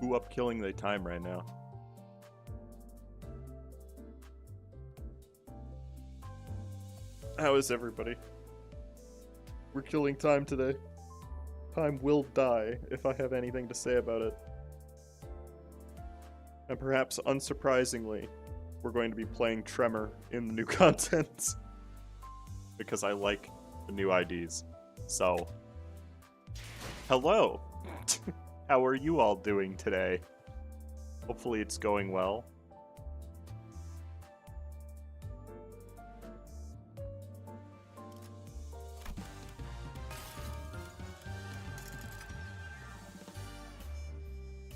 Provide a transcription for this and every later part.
Who up killing the time right now? How is everybody? We're killing time today. Time will die if I have anything to say about it. And perhaps unsurprisingly, we're going to be playing Tremor in the new content. Because I like the new IDs. So, hello! How are you all doing today? Hopefully it's going well.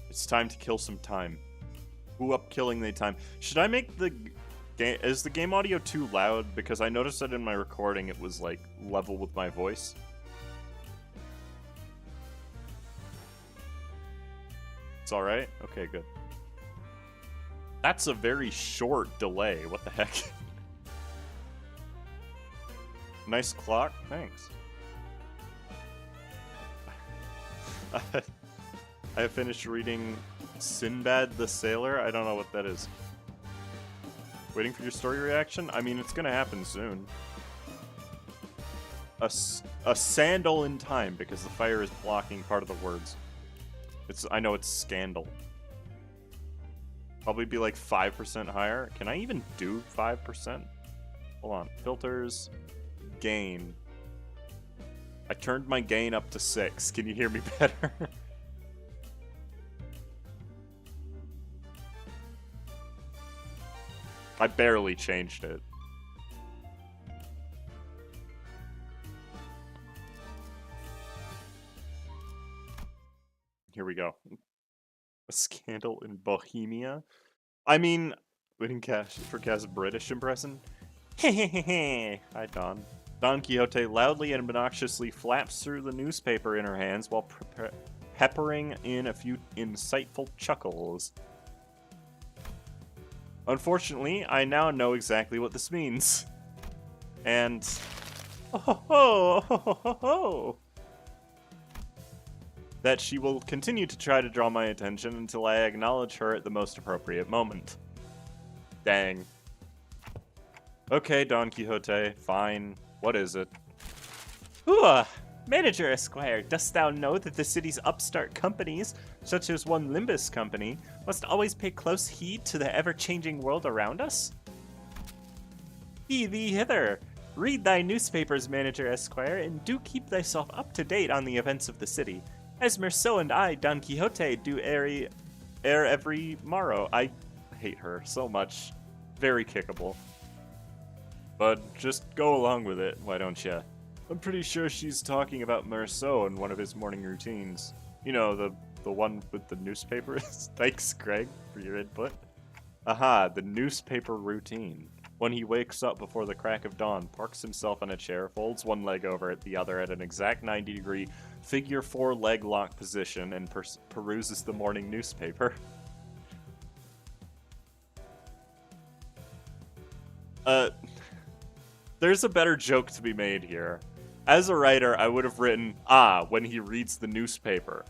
It's time to kill some time. Who up killing the time? Should I make the game... Is the game audio too loud? Because I noticed that in my recording it was, like, level with my voice. It's alright? Okay, good. That's a very short delay. What the heck? Nice clock. Thanks. I have finished reading Sinbad the Sailor. I don't know what that is. Waiting for your story reaction? I mean, it's gonna happen soon. A sandal in time, because the fire is blocking part of the words. I know it's scandal. Probably be like 5% higher. Can I even do 5%? Hold on. Filters. Gain. I turned my gain up to 6. Can you hear me better? I barely changed it. Here we go. A scandal in Bohemia? I mean, we didn't forecast British impression. Hehehehe. Hi, Don. Don Quixote loudly and obnoxiously flaps through the newspaper in her hands while peppering in a few insightful chuckles. Unfortunately, I now know exactly what this means. And... Oh, that she will continue to try to draw my attention until I acknowledge her at the most appropriate moment. Dang. Okay, Don Quixote, fine. What is it? Ooh, Manager Esquire, dost thou know that the city's upstart companies, such as one Limbus Company, must always pay close heed to the ever-changing world around us? Be thee hither. Read thy newspapers, Manager Esquire, and do keep thyself up to date on the events of the city, as Merceau and I, Don Quixote, do every morrow. I hate her so much. Very kickable. But just go along with it, why don't ya? I'm pretty sure she's talking about Merceau in one of his morning routines. You know, the one with the newspapers? Thanks, Greg, for your input. Aha, the newspaper routine. When he wakes up before the crack of dawn, parks himself on a chair, folds one leg over at the other at an exact 90-degree figure 4 leg lock position, and peruses the morning newspaper. There's a better joke to be made here. As a writer, I would have written, when he reads the newspaper.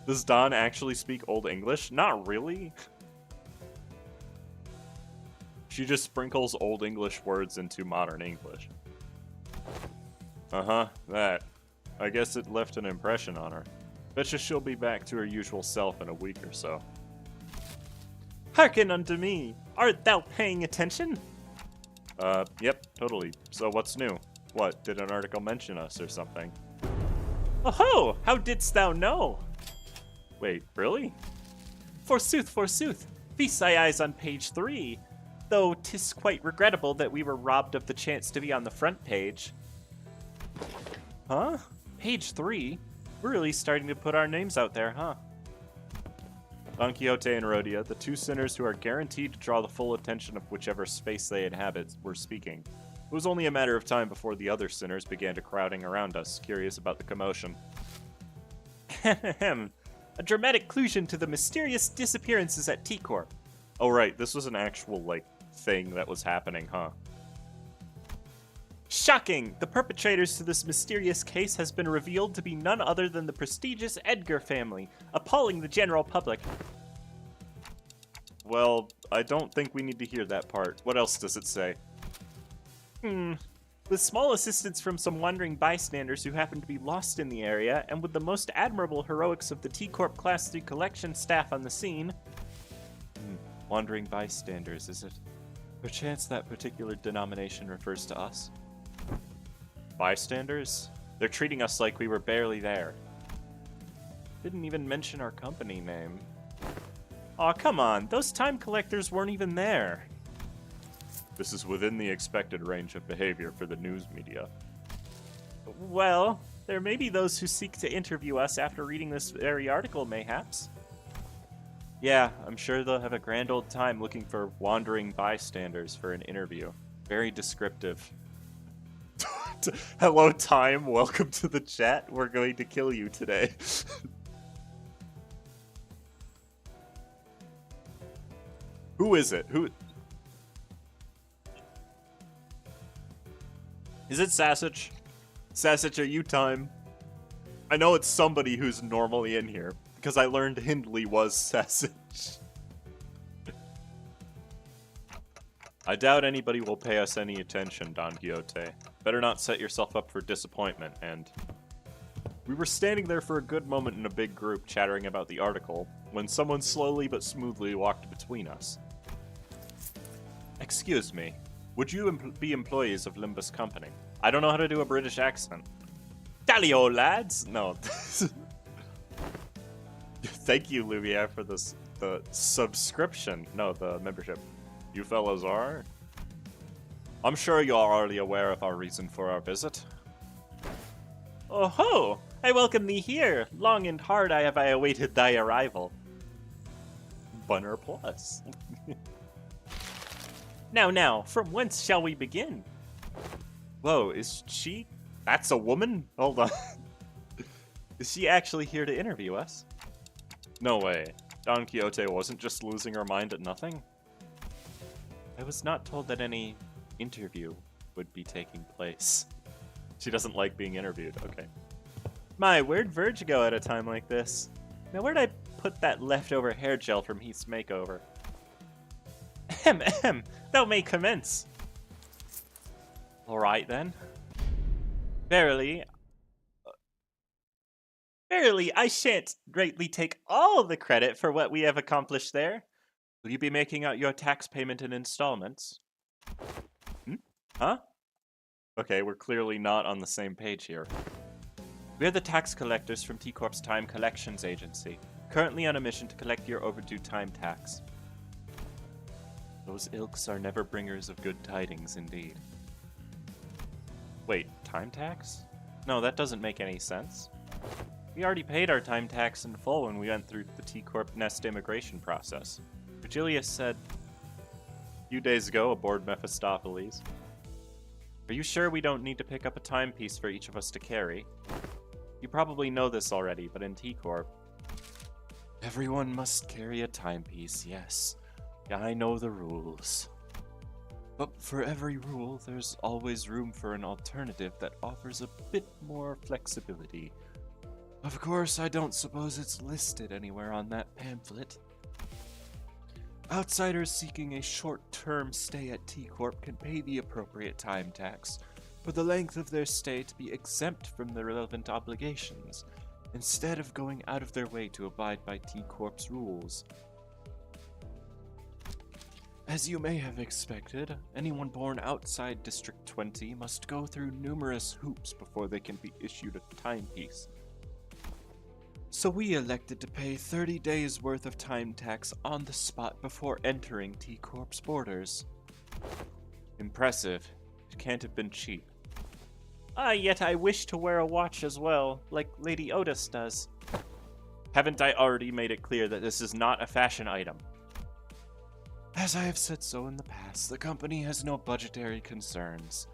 Does Don actually speak Old English? Not really. She just sprinkles Old English words into modern English. Uh-huh, that. I guess it left an impression on her. Betcha she'll be back to her usual self in a week or so. Hearken unto me! Art thou paying attention? Yep, totally. So what's new? What, did an article mention us or something? Oh-ho! How didst thou know? Wait, really? Forsooth, forsooth. Feast thy eyes on page 3. Though 'tis quite regrettable that we were robbed of the chance to be on the front page. Huh? Page 3? We're really starting to put our names out there, huh? Don Quixote and Rhodia, the two sinners who are guaranteed to draw the full attention of whichever space they inhabit, were speaking. It was only a matter of time before the other sinners began to crowding around us, curious about the commotion. Ahem. A dramatic clusion to the mysterious disappearances at T-Corp. Oh right, this was an actual, like, thing that was happening, huh? Shocking! The perpetrators to this mysterious case has been revealed to be none other than the prestigious Edgar family, appalling the general public. Well, I don't think we need to hear that part. What else does it say? With small assistance from some wandering bystanders who happened to be lost in the area, and with the most admirable heroics of the T-Corp Class 3 collection staff on the scene... Wandering bystanders, is it? Perchance that particular denomination refers to us? Bystanders? They're treating us like we were barely there. Didn't even mention our company name. Aw, come on, those time collectors weren't even there. This is within the expected range of behavior for the news media. Well, there may be those who seek to interview us after reading this very article, mayhaps. Yeah, I'm sure they'll have a grand old time looking for wandering bystanders for an interview. Very descriptive. Hello, Time. Welcome to the chat. We're going to kill you today. Who is it? Who? Is it Sassage? Sassage, are you Time? I know it's somebody who's normally in here, because I learned Hindley was Sassage. I doubt anybody will pay us any attention, Don Quixote. Better not set yourself up for disappointment, and... We were standing there for a good moment in a big group chattering about the article, when someone slowly but smoothly walked between us. Excuse me, would you be employees of Limbus Company? I don't know how to do a British accent. Tally-o, lads! No. Thank you, Lumiere, for this, the subscription. No, the membership. You fellows are? I'm sure you're already aware of our reason for our visit. Oh ho! I welcome thee here. Long and hard have I awaited thy arrival. Bunner plus. Now, from whence shall we begin? Whoa, is she... That's a woman? Hold on. Is she actually here to interview us? No way. Don Quixote wasn't just losing her mind at nothing? I was not told that any interview would be taking place. She doesn't like being interviewed. Okay. My, where'd Verge go at a time like this? Now, where'd I put that leftover hair gel from Heath's makeover? Ahem, thou may commence. Alright then. Verily, I shan't greatly take all the credit for what we have accomplished there. Will you be making out your tax payment in installments? Huh? Okay, we're clearly not on the same page here. We're the tax collectors from T-Corp's Time Collections Agency, currently on a mission to collect your overdue time tax. Those ilks are never bringers of good tidings, indeed. Wait, time tax? No, that doesn't make any sense. We already paid our time tax in full when we went through the T-Corp Nest immigration process. Virgilius said a few days ago aboard Mephistopheles. Are you sure we don't need to pick up a timepiece for each of us to carry? You probably know this already, but in T-Corp... Everyone must carry a timepiece, yes. I know the rules. But for every rule, there's always room for an alternative that offers a bit more flexibility. Of course, I don't suppose it's listed anywhere on that pamphlet. Outsiders seeking a short-term stay at T-Corp can pay the appropriate time tax for the length of their stay to be exempt from the relevant obligations, instead of going out of their way to abide by T-Corp's rules. As you may have expected, anyone born outside District 20 must go through numerous hoops before they can be issued a timepiece. So we elected to pay 30 days worth of time tax on the spot before entering T-Corp's borders. Impressive. It can't have been cheap. Yet I wish to wear a watch as well, like Lady Otis does. Haven't I already made it clear that this is not a fashion item? As I have said so in the past, the company has no budgetary concerns.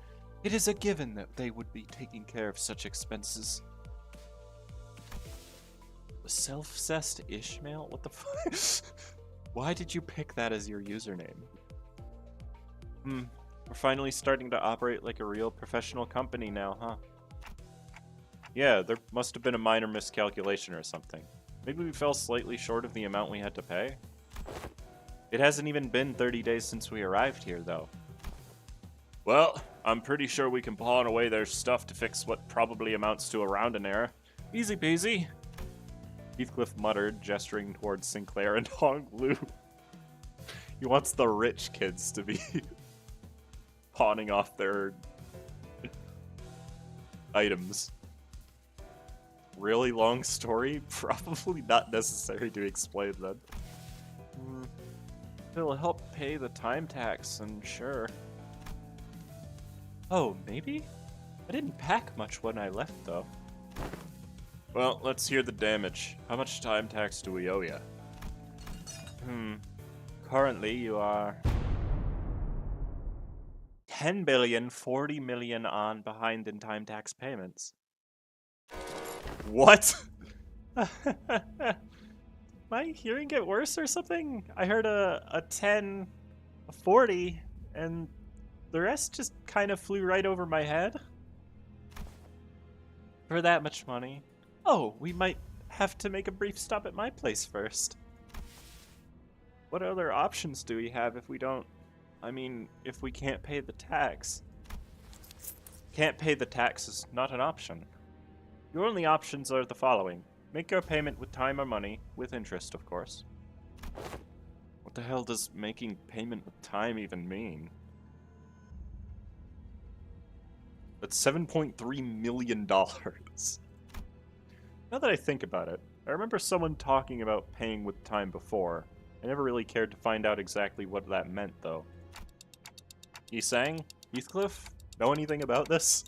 It is a given that they would be taking care of such expenses. Self-cessed Ishmael? What the fuck? Why did you pick that as your username? We're finally starting to operate like a real professional company now, huh? Yeah, there must have been a minor miscalculation or something. Maybe we fell slightly short of the amount we had to pay? It hasn't even been 30 days since we arrived here, though. Well, I'm pretty sure we can pawn away their stuff to fix what probably amounts to a rounding error. Easy peasy. Heathcliff muttered, gesturing towards Sinclair and Honglu. He wants the rich kids to be pawning off their items. Really long story? Probably not necessary to explain then. It'll help pay the time tax, and sure. Oh, maybe? I didn't pack much when I left, though. Well, let's hear the damage. How much time tax do we owe ya? Currently, you are 10 billion, 40 million on behind in time tax payments. What? Am I hearing it worse or something? I heard a 10, a 40, and the rest just kind of flew right over my head. For that much money. Oh, we might have to make a brief stop at my place first. What other options do we have if we don't... I mean, if we can't pay the tax? Can't pay the tax is not an option. Your only options are the following. Make your payment with time or money, with interest, of course. What the hell does making payment with time even mean? That's $7.3 million. Now that I think about it, I remember someone talking about paying with time before. I never really cared to find out exactly what that meant, though. Yisang? Heathcliff? Know anything about this?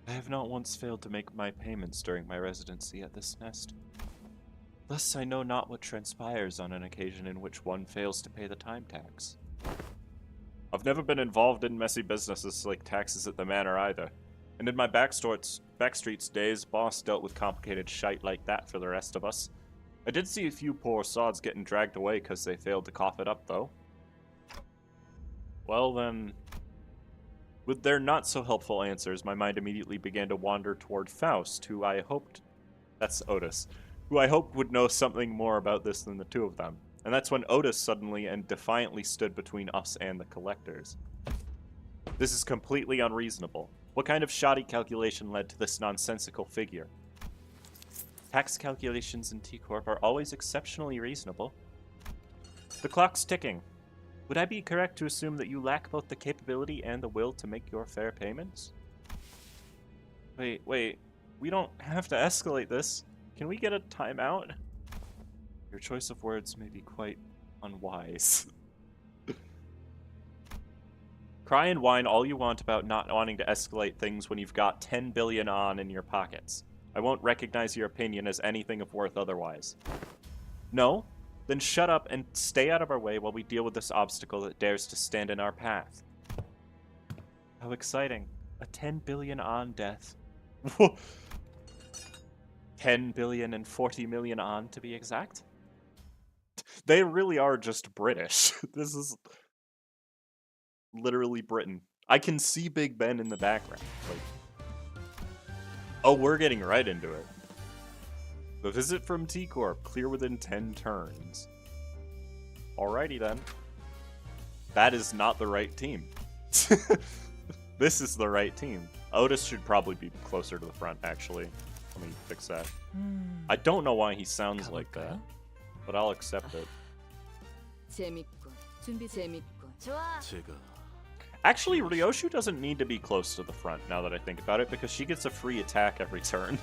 I have not once failed to make my payments during my residency at this nest. Thus I know not what transpires on an occasion in which one fails to pay the time tax. I've never been involved in messy businesses like taxes at the manor either, and in my backstreets days, boss dealt with complicated shite like that for the rest of us. I did see a few poor sods getting dragged away because they failed to cough it up, though. Well then... With their not-so-helpful answers, my mind immediately began to wander toward Faust, who I hoped... That's Otis. Who I hoped would know something more about this than the two of them. And that's when Otis suddenly and defiantly stood between us and the collectors. This is completely unreasonable. What kind of shoddy calculation led to this nonsensical figure? Tax calculations in T-Corp are always exceptionally reasonable. The clock's ticking. Would I be correct to assume that you lack both the capability and the will to make your fair payments? Wait, we don't have to escalate this. Can we get a timeout? Your choice of words may be quite unwise. Cry and whine all you want about not wanting to escalate things when you've got 10 billion on in your pockets. I won't recognize your opinion as anything of worth otherwise. No? Then shut up and stay out of our way while we deal with this obstacle that dares to stand in our path. How exciting. A 10 billion on death. 10 billion and 40 million on, to be exact. They really are just British. This is literally Britain. I can see Big Ben in the background. Like, oh, we're getting right into it. The visit from T-Corp, clear within 10 turns. Alrighty then. That is not the right team. This is the right team. Otis should probably be closer to the front, actually. Let me fix that. I don't know why he sounds like that, but I'll accept it. Actually, Ryoshu doesn't need to be close to the front, now that I think about it, because she gets a free attack every turn.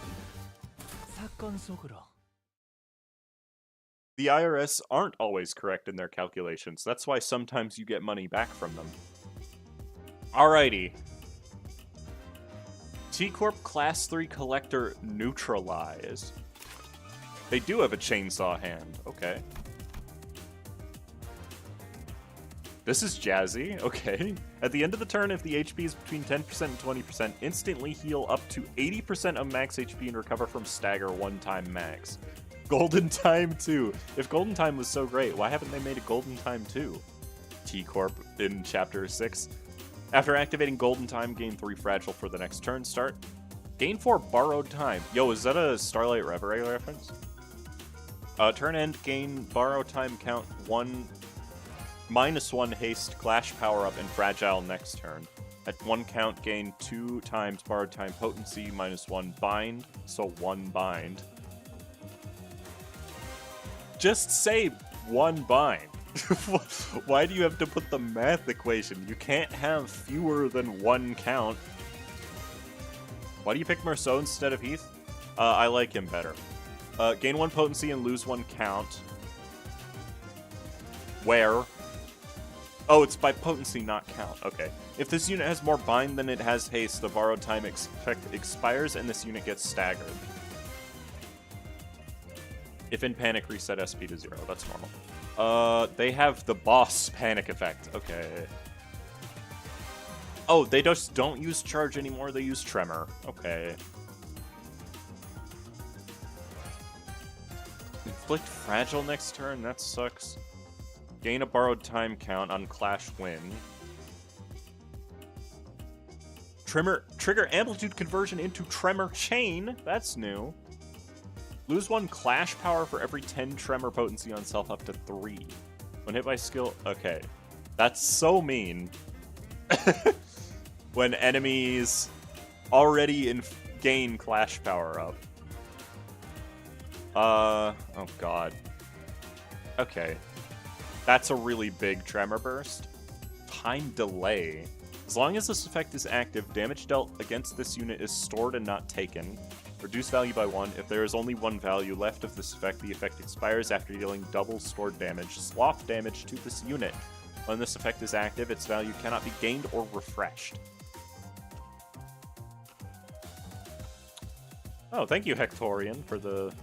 The IRS aren't always correct in their calculations. That's why sometimes you get money back from them. Alrighty. T-Corp Class 3 Collector neutralized. They do have a chainsaw hand. Okay. This is jazzy. Okay. At the end of the turn, if the HP is between 10% and 20%, instantly heal up to 80% of max HP and recover from stagger one time max. Golden Time 2. If Golden Time was so great, why haven't they made a Golden Time 2? T-Corp in Chapter 6. After activating Golden Time, gain 3 fragile for the next turn start. Gain 4 borrowed time. Yo, is that a Starlight Reverie reference? Turn end, gain borrow time count 1, -1 haste, clash power up, and fragile next turn. At 1 count, gain 2 times borrowed time potency, -1 bind, so 1 bind. Just say 1 bind. Why do you have to put the math equation? You can't have fewer than 1 count. Why do you pick Marceau instead of Heath? I like him better. Gain 1 potency and lose 1 count. Where? Oh, it's by potency, not count. Okay. If this unit has more bind than it has haste, the borrowed time effect expires and this unit gets staggered. If in panic, reset SP to 0. That's normal. They have the boss panic effect. Okay. Oh, they just don't use charge anymore. They use Tremor. Okay. Inflict fragile next turn. That sucks. Gain a borrowed time count on clash win. Trigger amplitude conversion into Tremor chain. That's new. Lose 1 clash power for every 10 Tremor potency on self up to 3. When hit by skill... Okay. That's so mean. When enemies already gain clash power up. Oh god. Okay. That's a really big Tremor burst. Time delay. As long as this effect is active, damage dealt against this unit is stored and not taken. Reduce value by 1. If there is only 1 value left of this effect, the effect expires after dealing double stored damage, sloth damage to this unit. When this effect is active, its value cannot be gained or refreshed. Oh, thank you, Hectorian, for the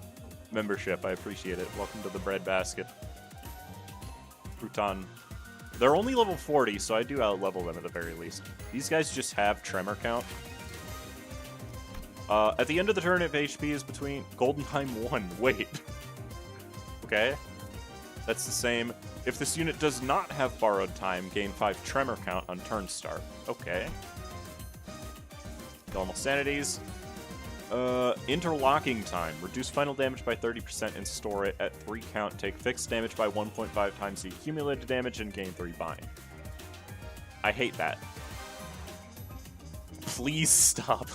membership. I appreciate it. Welcome to the breadbasket. Crouton. They're only level 40, so I do out-level them at the very least. These guys just have Tremor count. At the end of the turn, if HP is between Golden Time 1. Wait. Okay. That's the same. If this unit does not have borrowed time, gain 5 Tremor count on turn start. Okay. Normal sanities. Interlocking time. Reduce final damage by 30% and store it at 3 count. Take fixed damage by 1.5 times the accumulated damage and gain 3 bind. I hate that. Please stop.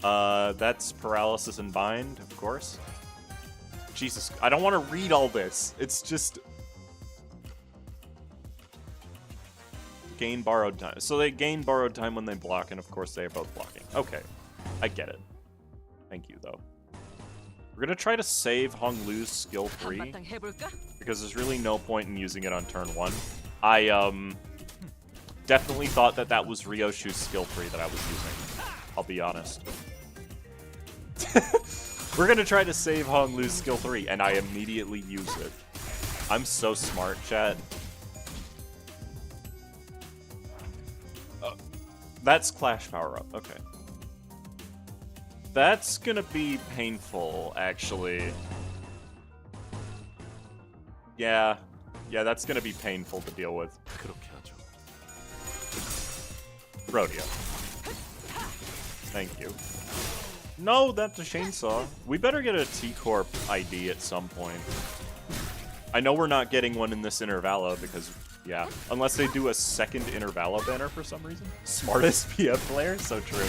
That's paralysis and bind, of course. Jesus, I don't want to read all this. It's just... Gain borrowed time. So they gain borrowed time when they block, and of course they are both blocking. Okay, I get it. Thank you, though. We're gonna try to save Hong Lu's skill 3, because there's really no point in using it on turn 1. I, definitely thought that that was Ryoshu's skill 3 that I was using. I'll be honest. We're gonna try to save Hong Lu's skill 3, and I immediately use it. I'm so smart, chat. That's Clash Power Up, okay. That's gonna be painful, actually. Yeah, that's gonna be painful to deal with. Rodeo. Thank you. No, that's a chainsaw. We better get a T-Corp ID at some point. I know we're not getting one in this Intervalla because, yeah, unless they do a second Intervalla banner for some reason. Smartest PF player? So true.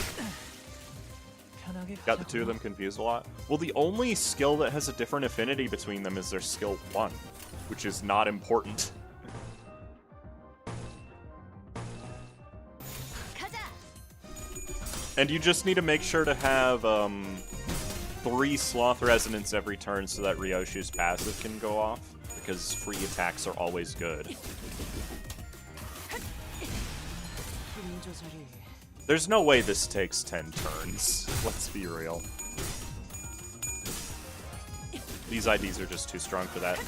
Got the two of them confused a lot. Well, the only skill that has a different affinity between them is their skill 1, which is not important. And you just need to make sure to have 3 Sloth Resonance every turn so that Ryoshu's passive can go off, because free attacks are always good. There's no way this takes 10 turns. Let's be real. These IDs are just too strong for that.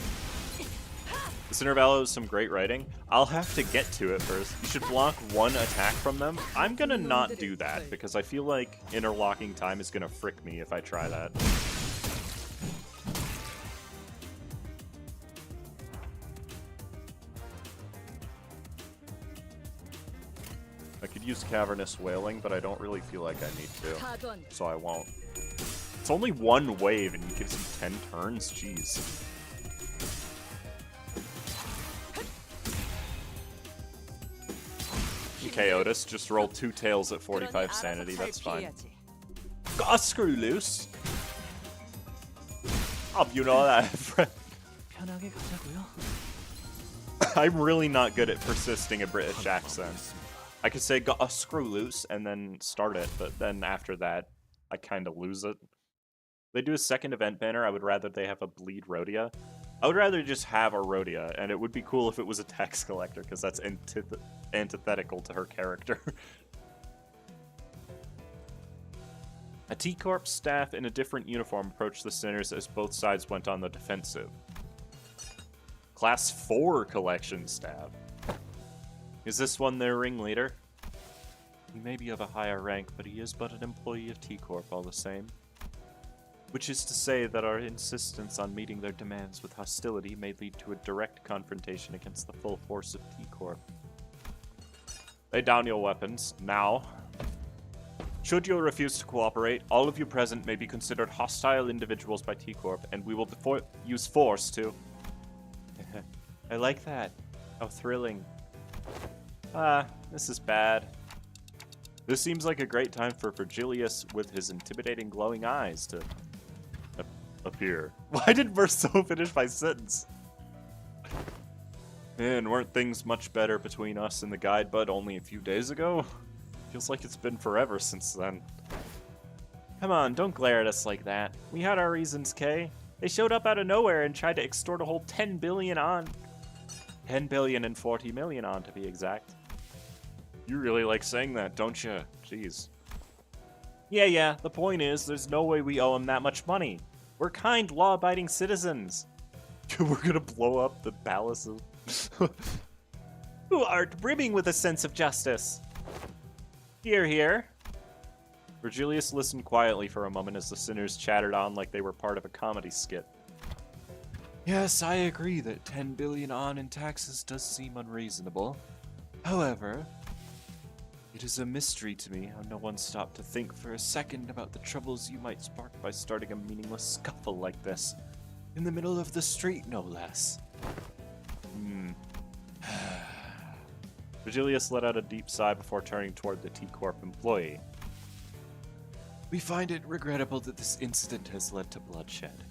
This Intervalla is some great writing. I'll have to get to it first. You should block 1 attack from them. I'm gonna not do that, because I feel like interlocking time is gonna frick me if I try that. could use cavernous wailing, but I don't really feel like I need to, so I won't. It's only one wave and he gives you 10 turns? Jeez. Okay, Otis, just roll 2 tails at 45 sanity, that's fine. Got a screw loose. You know that, friend. I'm really not good at persisting a British accent. I could say got a screw loose and then start it, but then after that, I kind of lose it. They do a second event banner, I would rather they have a bleed Rhodia. I would rather just have a Rhodia, and it would be cool if it was a tax collector, because that's antithetical to her character. A T-Corp staff in a different uniform approached the sinners as both sides went on the defensive. Class 4 collection staff. Is this one their ringleader? He may be of a higher rank, but he is but an employee of T-Corp all the same. Which is to say that our insistence on meeting their demands with hostility may lead to a direct confrontation against the full force of T-Corp. Lay down your weapons, now. Should you refuse to cooperate, all of you present may be considered hostile individuals by T-Corp, and we will use force to... I like that. How thrilling. This is bad. This seems like a great time for Virgilius with his intimidating glowing eyes to appear. Why did Merceau finish my sentence? Man, weren't things much better between us and the guide bud only a few days ago? Feels like it's been forever since then. Come on, don't glare at us like that. We had our reasons, Kay. They showed up out of nowhere and tried to extort a whole 10 billion on. 10 billion and 40 million on, to be exact. You really like saying that, don't you? Jeez. Yeah, the point is, there's no way we owe them that much money. We're kind, law-abiding citizens. We're gonna blow up the palace of... Who art brimming with a sense of justice. Here. Virgilius listened quietly for a moment as the sinners chattered on like they were part of a comedy skit. Yes, I agree that 10 billion on in taxes does seem unreasonable. However, it is a mystery to me how no one stopped to think for a second about the troubles you might spark by starting a meaningless scuffle like this. In the middle of the street, no less. Virgilius let out a deep sigh before turning toward the T-Corp employee. We find it regrettable that this incident has led to bloodshed.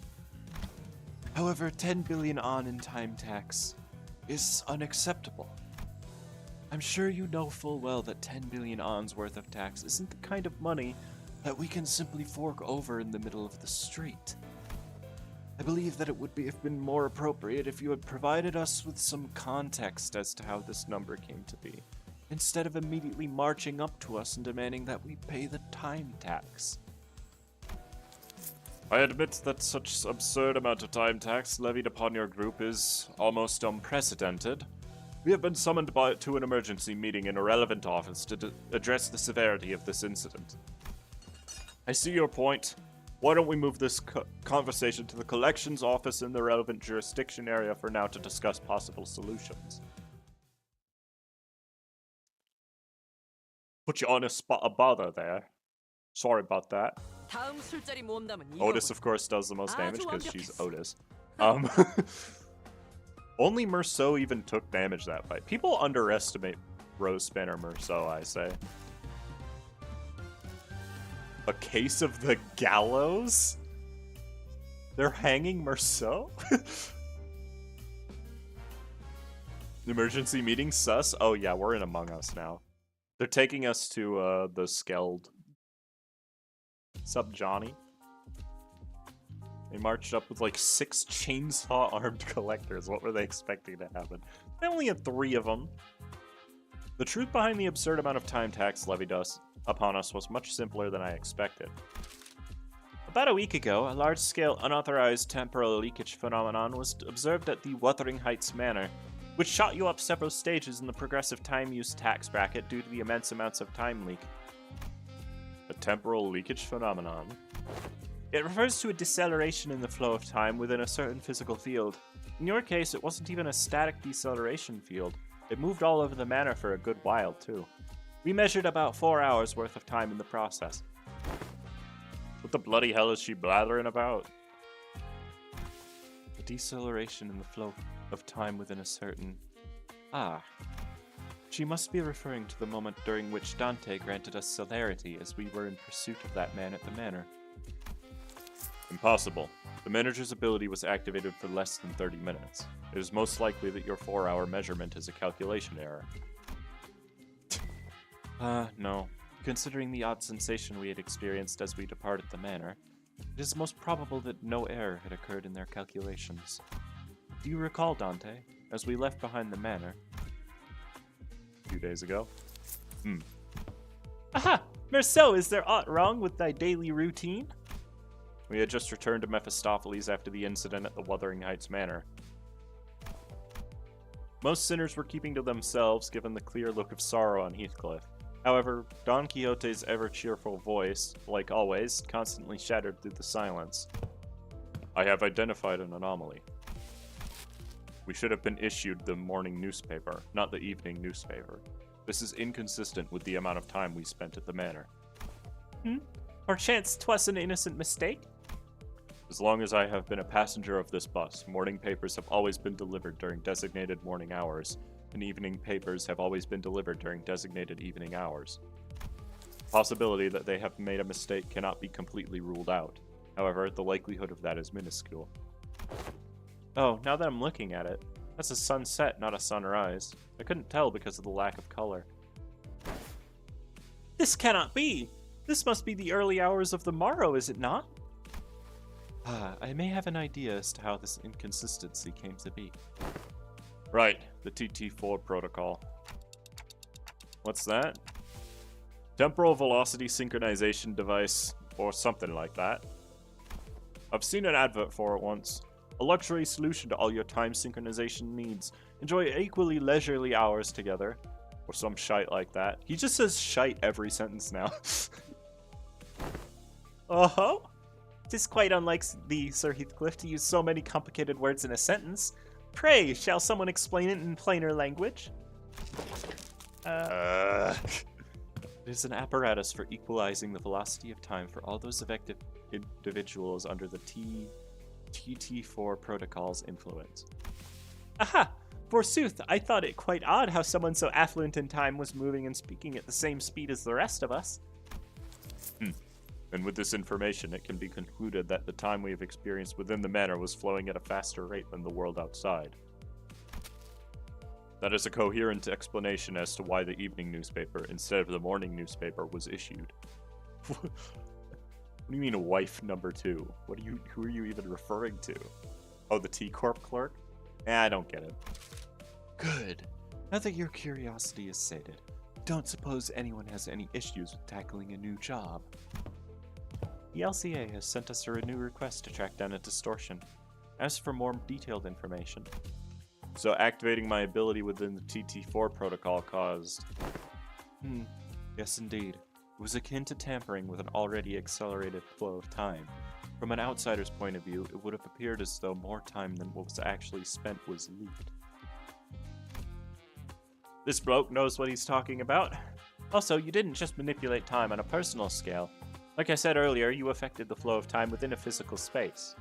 However, 10 billion on in time tax is unacceptable. I'm sure you know full well that 10 billion on's worth of tax isn't the kind of money that we can simply fork over in the middle of the street. I believe that it would have been more appropriate if you had provided us with some context as to how this number came to be, instead of immediately marching up to us and demanding that we pay the time tax. I admit that such absurd amount of time tax levied upon your group is almost unprecedented. We have been summoned to an emergency meeting in a relevant office to address the severity of this incident. I see your point. Why don't we move this conversation to the collections office in the relevant jurisdiction area for now to discuss possible solutions. Put you on a spot of bother there. Sorry about that. Otis, of course, does the most damage because she's Otis. Only Merceau even took damage that fight. People underestimate Rose Spanner Merceau, I say. A case of the gallows? They're hanging Merceau? Emergency meeting sus? Oh yeah, we're in Among Us now. They're taking us to the Skeld. Sup, Johnny? They marched up with like 6 chainsaw-armed collectors. What were they expecting to happen? They only had 3 of them. The truth behind the absurd amount of time tax levied upon us was much simpler than I expected. About a week ago, a large-scale unauthorized temporal leakage phenomenon was observed at the Wuthering Heights Manor, which shot you up several stages in the progressive time use tax bracket due to the immense amounts of time leak. A temporal leakage phenomenon? It refers to a deceleration in the flow of time within a certain physical field. In your case, it wasn't even a static deceleration field. It moved all over the manor for a good while, too. We measured about 4 hours worth of time in the process. What the bloody hell is she blathering about? The deceleration in the flow of time within a certain... Ah. She must be referring to the moment during which Dante granted us celerity as we were in pursuit of that man at the manor. Impossible. The manager's ability was activated for less than 30 minutes. It is most likely that your 4-hour measurement is a calculation error. No. Considering the odd sensation we had experienced as we departed the manor, it is most probable that no error had occurred in their calculations. Do you recall, Dante, as we left behind the manor? A few days ago. Aha! Merceau, is there aught wrong with thy daily routine? We had just returned to Mephistopheles after the incident at the Wuthering Heights Manor. Most sinners were keeping to themselves, given the clear look of sorrow on Heathcliff. However, Don Quixote's ever-cheerful voice, like always, constantly shattered through the silence. I have identified an anomaly. We should have been issued the morning newspaper, not the evening newspaper. This is inconsistent with the amount of time we spent at the manor. Perchance 'twas an innocent mistake? As long as I have been a passenger of this bus, morning papers have always been delivered during designated morning hours, and evening papers have always been delivered during designated evening hours. The possibility that they have made a mistake cannot be completely ruled out. However, the likelihood of that is minuscule. Oh, now that I'm looking at it, that's a sunset, not a sunrise. I couldn't tell because of the lack of color. This cannot be! This must be the early hours of the morrow, is it not? I may have an idea as to how this inconsistency came to be. Right, the TT4 protocol. What's that? Temporal velocity synchronization device, or something like that. I've seen an advert for it once. A luxury solution to all your time synchronization needs. Enjoy equally leisurely hours together. Or some shite like that. He just says shite every sentence now. Oh-ho! 'Tis quite unlike thee, Sir Heathcliff, to use so many complicated words in a sentence. Pray, shall someone explain it in plainer language? Uh... It is an apparatus for equalizing the velocity of time for all those effective individuals under the TT4 protocol's influence. Aha! Forsooth, I thought it quite odd how someone so affluent in time was moving and speaking at the same speed as the rest of us. And with this information, it can be concluded that the time we have experienced within the manor was flowing at a faster rate than the world outside. That is a coherent explanation as to why the evening newspaper, instead of the morning newspaper, was issued. What do you mean, wife number 2? Who are you even referring to? Oh, the T-Corp clerk? I don't get it. Good. Now that your curiosity is sated, don't suppose anyone has any issues with tackling a new job. The LCA has sent us a new request to track down a distortion. Ask for more detailed information. So activating my ability within the TT4 protocol caused... Yes, indeed. It was akin to tampering with an already accelerated flow of time. From an outsider's point of view, it would have appeared as though more time than what was actually spent was leaked. This bloke knows what he's talking about. Also, you didn't just manipulate time on a personal scale. Like I said earlier, you affected the flow of time within a physical space.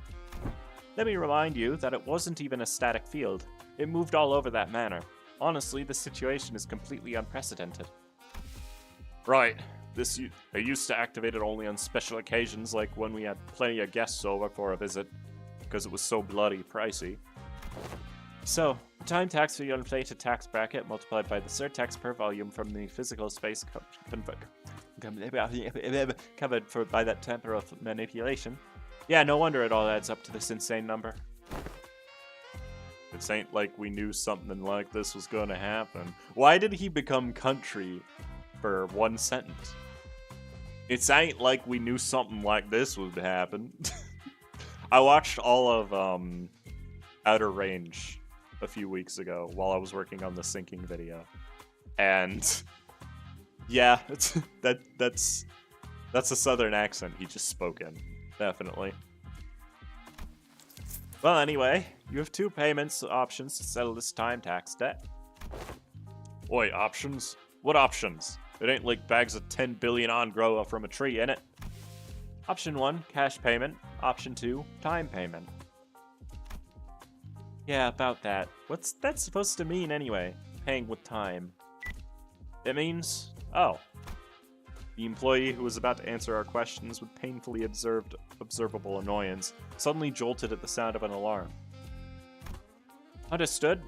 Let me remind you that it wasn't even a static field. It moved all over that manor. Honestly, the situation is completely unprecedented. Right. I used to activate it only on special occasions, like when we had plenty of guests over for a visit, because it was so bloody pricey. So, the time tax for your inflated tax bracket multiplied by the surtax per volume from the physical space covered by that temporal manipulation. Yeah, no wonder it all adds up to this insane number. It ain't like we knew something like this was gonna happen. Why did he become country for one sentence? It ain't like we knew something like this would happen. I watched all of Outer Range a few weeks ago while I was working on the syncing video. And yeah, that's a southern accent he just spoke in. Definitely. Well, anyway, you have 2 payments options to settle this time tax debt. Oi, options? What options? It ain't like bags of 10 billion on grow up from a tree, innit? Option 1, cash payment. Option 2, time payment. Yeah, about that. What's that supposed to mean anyway? Paying with time. It means... Oh. The employee who was about to answer our questions with painfully observable annoyance suddenly jolted at the sound of an alarm. Understood.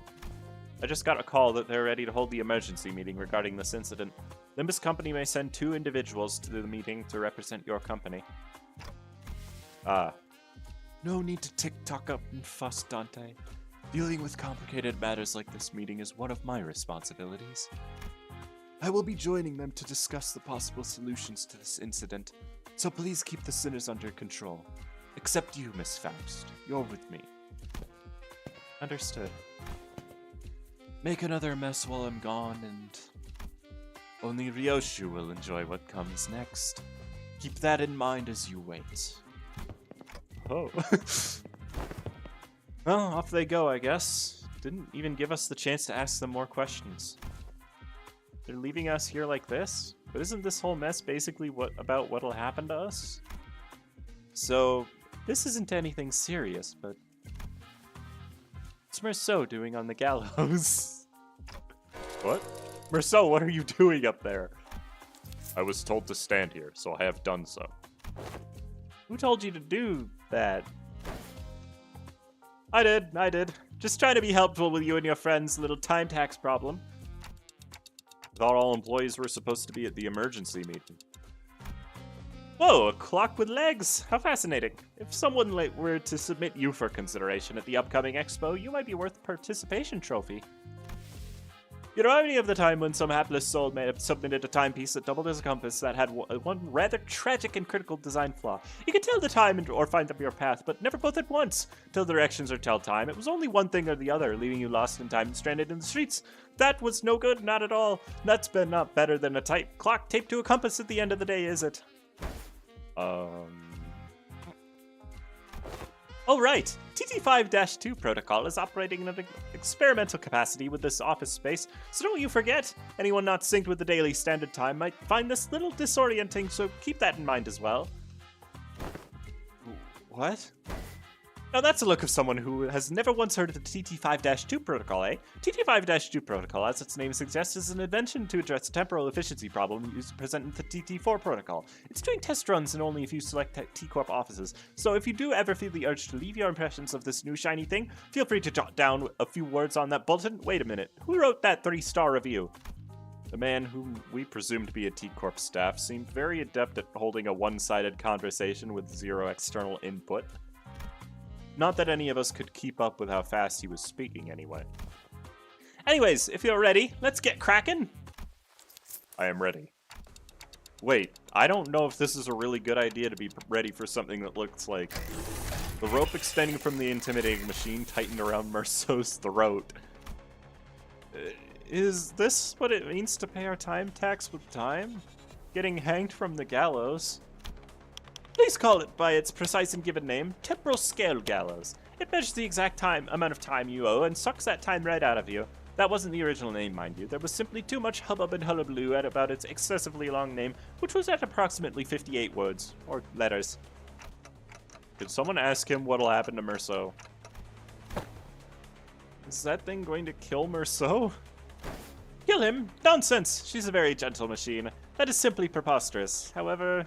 I just got a call that they're ready to hold the emergency meeting regarding this incident. Limbus Company may send 2 individuals to the meeting to represent your company. No need to tick-tock up and fuss, Dante. Dealing with complicated matters like this meeting is one of my responsibilities. I will be joining them to discuss the possible solutions to this incident, so please keep the sinners under control. Except you, Miss Faust. You're with me. Understood. Make another mess while I'm gone, and only Ryoshu will enjoy what comes next. Keep that in mind as you wait. Oh. Well, off they go, I guess. Didn't even give us the chance to ask them more questions. They're leaving us here like this? But isn't this whole mess basically about what'll happen to us? So, this isn't anything serious, but... what's Merceau doing on the gallows? What? Merceau, what are you doing up there? I was told to stand here, so I have done so. Who told you to do that? I did. Just trying to be helpful with you and your friend's little time tax problem. I thought all employees were supposed to be at the emergency meeting. Whoa, a clock with legs! How fascinating. If someone were to submit you for consideration at the upcoming expo, you might be worth a participation trophy. You remind me of the time when some hapless soul submitted a timepiece that doubled as a compass that had one rather tragic and critical design flaw. You could tell the time or find up your path, but never both at once. Tell directions or tell time. It was only one thing or the other, leaving you lost in time and stranded in the streets. That was no good, not at all. That's been not better than a tight clock taped to a compass at the end of the day, is it? Oh, right. TT5-2 protocol is operating in an experimental capacity with this office space, so don't you forget. Anyone not synced with the daily standard time might find this little disorienting, so keep that in mind as well. What? Now that's a look of someone who has never once heard of the TT5-2 protocol, eh? TT5-2 protocol, as its name suggests, is an invention to address a temporal efficiency problem used present in the TT4 protocol. It's doing test runs in only a few select T-Corp offices, so if you do ever feel the urge to leave your impressions of this new shiny thing, feel free to jot down a few words on that bulletin. Wait a minute, who wrote that 3-star review? The man whom we presume to be a T-Corp staff seemed very adept at holding a one-sided conversation with zero external input. Not that any of us could keep up with how fast he was speaking anyway. Anyways, if you're ready, let's get cracking. I am ready. Wait, I don't know if this is a really good idea to be ready for something that looks like the rope extending from the intimidating machine tightened around Merceau's throat. Is this what it means to pay our time tax with time? Getting hanged from the gallows? Please call it by its precise and given name, temporal scale gallows. It measures the exact amount of time you owe and sucks that time right out of you. That wasn't the original name, mind you. There was simply too much hubbub and hullabaloo about its excessively long name, which was at approximately 58 words, or letters. Could someone ask him what'll happen to Merceau? Is that thing going to kill Merceau? Kill him? Nonsense! She's a very gentle machine. That is simply preposterous. However,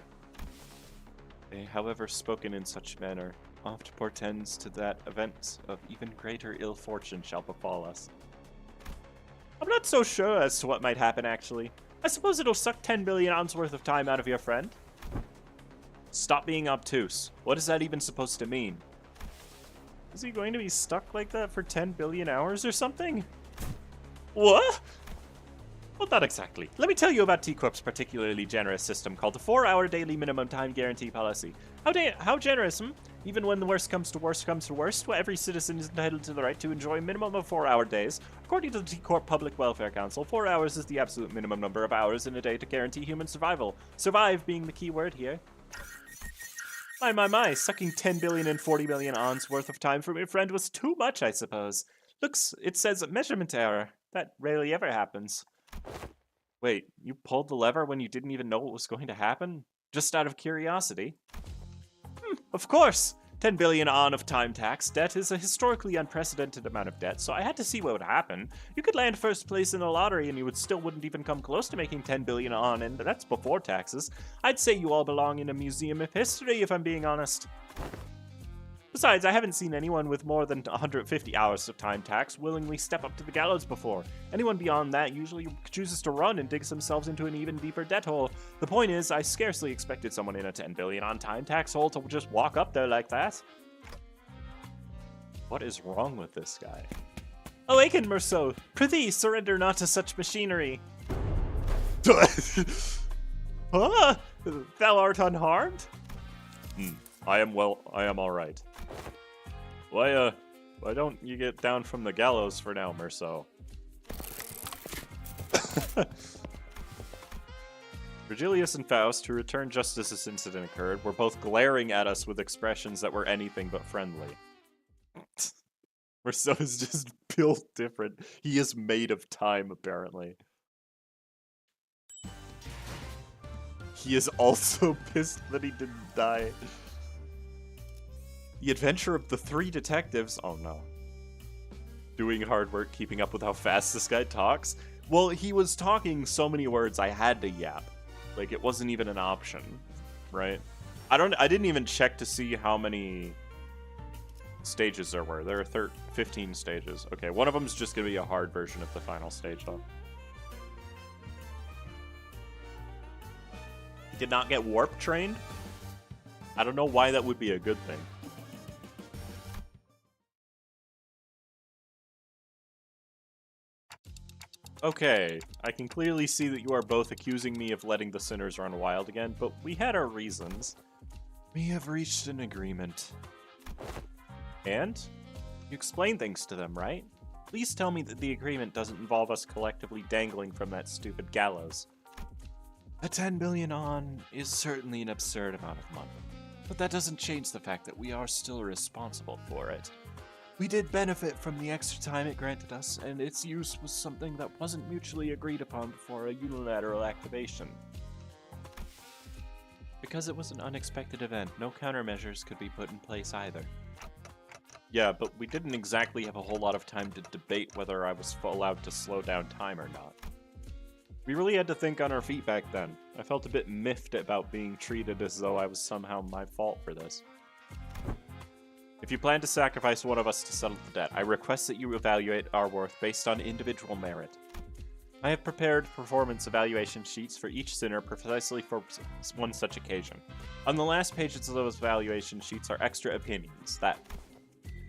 spoken in such manner oft portends to that event of even greater ill fortune shall befall us. I'm not so sure as to what might happen, actually. I suppose it'll suck 10 billion ounces worth of time out of your friend. Stop being obtuse. What is that even supposed to mean? Is he going to be stuck like that for 10 billion hours or something? What? Well, not exactly. Let me tell you about T-Corp's particularly generous system called the 4-hour daily minimum time guarantee policy. How generous, hmm? Even when the worst comes to worst, well, every citizen is entitled to the right to enjoy a minimum of 4-hour days. According to the T-Corp Public Welfare Council, 4 hours is the absolute minimum number of hours in a day to guarantee human survival. Survive being the key word here. My, sucking 10 billion and 40 million ons worth of time from your friend was too much, I suppose. Looks, it says measurement error. That rarely ever happens. Wait, you pulled the lever when you didn't even know what was going to happen? Just out of curiosity? Of course! 10 billion on of time tax debt is a historically unprecedented amount of debt, so I had to see what would happen. You could land first place in the lottery and you wouldn't even come close to making 10 billion on, and that's before taxes. I'd say you all belong in a museum of history, if I'm being honest. Besides, I haven't seen anyone with more than 150 hours of time tax willingly step up to the gallows before. Anyone beyond that usually chooses to run and digs themselves into an even deeper debt hole. The point is, I scarcely expected someone in a 10 billion on time tax hole to just walk up there like that. What is wrong with this guy? Awaken, Merceau! Prithee, surrender not to such machinery. Huh? Thou art unharmed? I am alright. Why don't you get down from the gallows for now, Merceau? Virgilius and Faust, who returned just as this incident occurred, were both glaring at us with expressions that were anything but friendly. Merceau is just built different. He is made of time, apparently. He is also pissed that he didn't die. The adventure of the three detectives. Oh no. Doing hard work, keeping up with how fast this guy talks. Well, he was talking so many words I had to yap. Like, it wasn't even an option, right? I didn't even check to see how many stages there were. There are 15 stages. Okay, one of them is just going to be a hard version of the final stage, though. He did not get warp trained? I don't know why that would be a good thing. Okay, I can clearly see that you are both accusing me of letting the sinners run wild again, but we had our reasons. We have reached an agreement. And? You explained things to them, right? Please tell me that the agreement doesn't involve us collectively dangling from that stupid gallows. A 10 billion on is certainly an absurd amount of money, but that doesn't change the fact that we are still responsible for it. We did benefit from the extra time it granted us, and its use was something that wasn't mutually agreed upon before a unilateral activation. Because it was an unexpected event, no countermeasures could be put in place either. Yeah, but we didn't exactly have a whole lot of time to debate whether I was allowed to slow down time or not. We really had to think on our feet back then. I felt a bit miffed about being treated as though I was somehow my fault for this. If you plan to sacrifice one of us to settle the debt, I request that you evaluate our worth based on individual merit. I have prepared performance evaluation sheets for each sinner precisely for one such occasion. On the last pages of those evaluation sheets are extra opinions that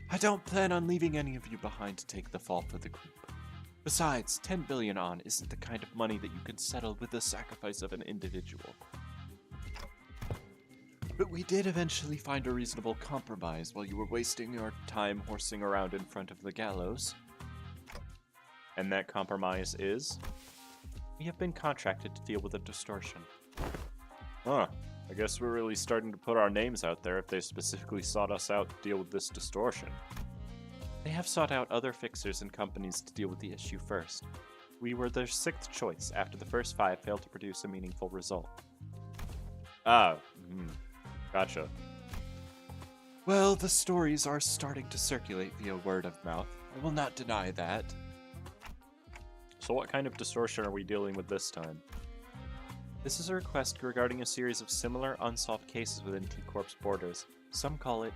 I don't plan on leaving any of you behind to take the fall for the group. Besides, 10 billion on isn't the kind of money that you can settle with the sacrifice of an individual. But we did eventually find a reasonable compromise while you were wasting your time horsing around in front of the gallows. And that compromise is? We have been contracted to deal with a distortion. Huh. I guess we're really starting to put our names out there if they specifically sought us out to deal with this distortion. They have sought out other fixers and companies to deal with the issue first. We were their 6th choice after the first 5 failed to produce a meaningful result. Gotcha. Well, the stories are starting to circulate via word of mouth. I will not deny that. So what kind of distortion are we dealing with this time? This is a request regarding a series of similar unsolved cases within T-Corp's borders. Some call it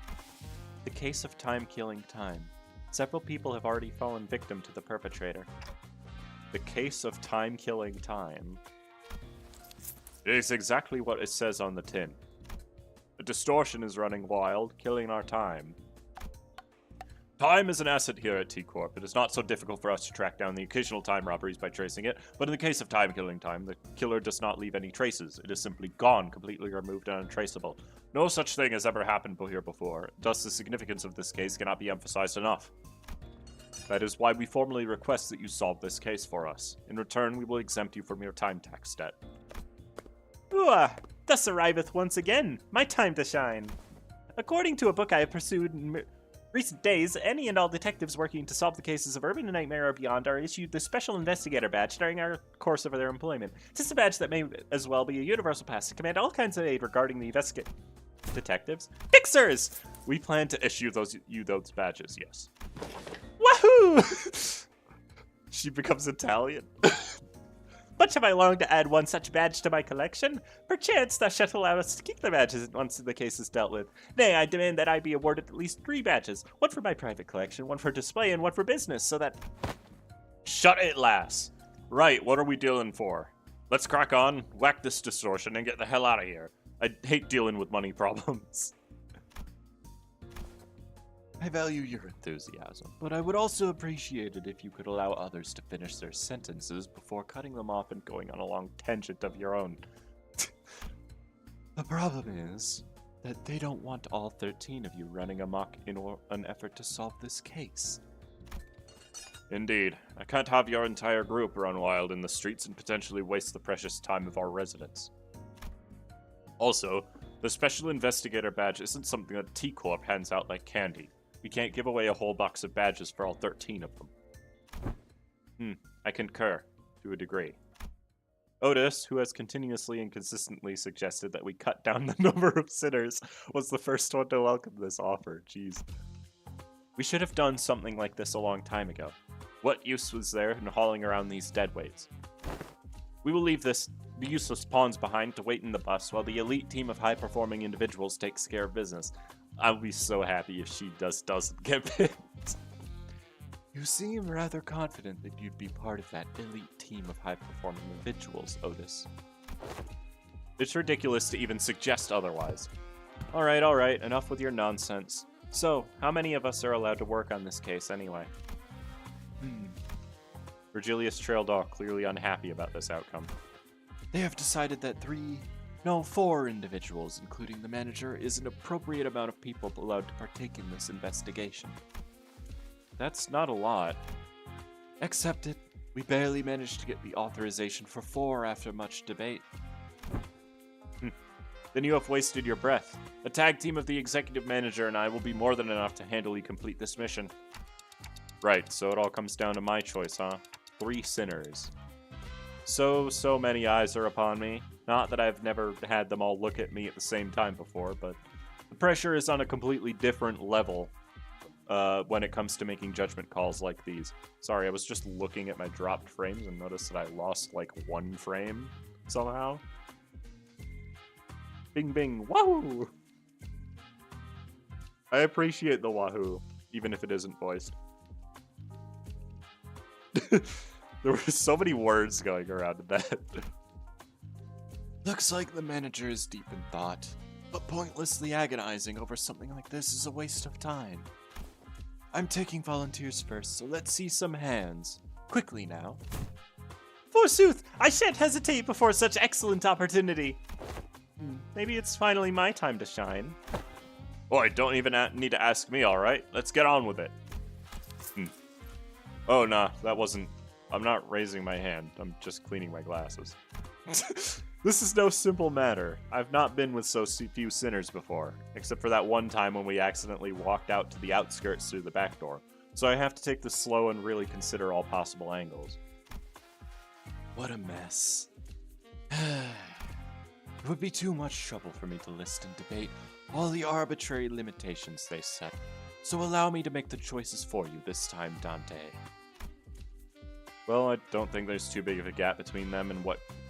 the case of time-killing time. Several people have already fallen victim to the perpetrator. The case of time-killing time. It is exactly what it says on the tin. The distortion is running wild, killing our time. Time is an asset here at T-Corp. It is not so difficult for us to track down the occasional time robberies by tracing it, but in the case of time-killing time, the killer does not leave any traces. It is simply gone, completely removed and untraceable. No such thing has ever happened here before. Thus, the significance of this case cannot be emphasized enough. That is why we formally request that you solve this case for us. In return, we will exempt you from your time tax debt. Ooh, thus arriveth once again my time to shine. According to a book I have pursued Recent days, any and all detectives working to solve the cases of Urban Nightmare or beyond are issued the Special Investigator Badge during our course of their employment. This is a badge that may as well be a universal pass to command all kinds of aid regarding the detectives? Fixers! We plan to issue those badges, yes. Wahoo! She becomes Italian. Much have I longed to add one such badge to my collection. Perchance thou shalt allow us to keep the badges once the case is dealt with. Nay, I demand that I be awarded at least 3 badges. One for my private collection, one for display, and one for business, so that... Shut it, lass. Right, what are we dealing for? Let's crack on, whack this distortion, and get the hell out of here. I hate dealing with money problems. I value your enthusiasm, but I would also appreciate it if you could allow others to finish their sentences before cutting them off and going on a long tangent of your own. The problem is that they don't want all 13 of you running amok in an effort to solve this case. Indeed. I can't have your entire group run wild in the streets and potentially waste the precious time of our residents. Also, the Special Investigator Badge isn't something that T-Corp hands out like candy. We can't give away a whole box of badges for all 13 of them. I concur, to a degree. Otis, who has continuously and consistently suggested that we cut down the number of sinners, was the first one to welcome this offer. Jeez. We should have done something like this a long time ago. What use was there in hauling around these deadweights? We will leave the useless pawns behind to wait in the bus while the elite team of high-performing individuals takes care of business. I'll be so happy if she doesn't get picked. You seem rather confident that you'd be part of that elite team of high-performing individuals, Otis. It's ridiculous to even suggest otherwise. Alright, enough with your nonsense. So, how many of us are allowed to work on this case anyway? Virgilius trailed off, clearly unhappy about this outcome. They have decided that 4 individuals, including the manager, is an appropriate amount of people allowed to partake in this investigation. That's not a lot. Accepted. We barely managed to get the authorization for 4 after much debate. Then you have wasted your breath. A tag team of the executive manager and I will be more than enough to handily complete this mission. Right, so it all comes down to my choice, huh? 3 sinners. So many eyes are upon me. Not that I've never had them all look at me at the same time before, but the pressure is on a completely different level when it comes to making judgment calls like these. Sorry, I was just looking at my dropped frames and noticed that I lost like 1 frame somehow. Bing bing, wahoo! I appreciate the wahoo, even if it isn't voiced. There were so many words going around in that. Looks like the manager is deep in thought, but pointlessly agonizing over something like this is a waste of time. I'm taking volunteers first, so let's see some hands. Quickly now. Forsooth, I shan't hesitate before such excellent opportunity. Maybe it's finally my time to shine. Boy, don't even need to ask me, alright? Let's get on with it. Oh, nah, that wasn't... I'm not raising my hand. I'm just cleaning my glasses. This is no simple matter. I've not been with so few sinners before, except for that one time when we accidentally walked out to the outskirts through the back door. So I have to take this slow and really consider all possible angles. What a mess. It would be too much trouble for me to list and debate all the arbitrary limitations they set. So allow me to make the choices for you this time, Dante. Well, I don't think there's too big of a gap between them and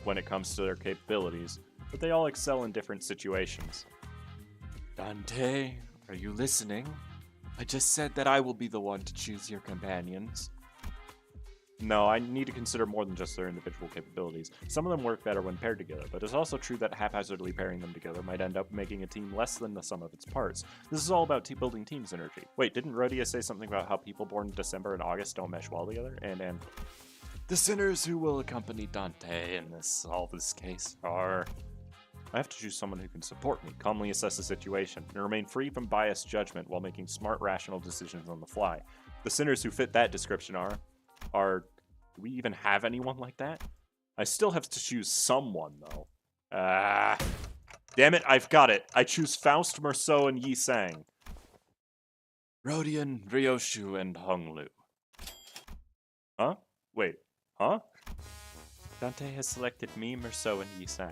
when it comes to their capabilities, but they all excel in different situations. Dante, are you listening? I just said that I will be the one to choose your companions. No, I need to consider more than just their individual capabilities. Some of them work better when paired together, but it's also true that haphazardly pairing them together might end up making a team less than the sum of its parts. This is all about building team synergy. Wait, didn't Rhodia say something about how people born in December and August don't mesh well together? And the sinners who will accompany Dante in all this case are... I have to choose someone who can support me, calmly assess the situation, and remain free from biased judgment while making smart, rational decisions on the fly. The sinners who fit that description are... Do we even have anyone like that? I still have to choose someone, though. Damn it, I've got it. I choose Faust, Merceau, and Yi Sang. Rodian, Ryoshu, and Honglu. Huh? Wait, huh? Dante has selected me, Merceau, and Yisang.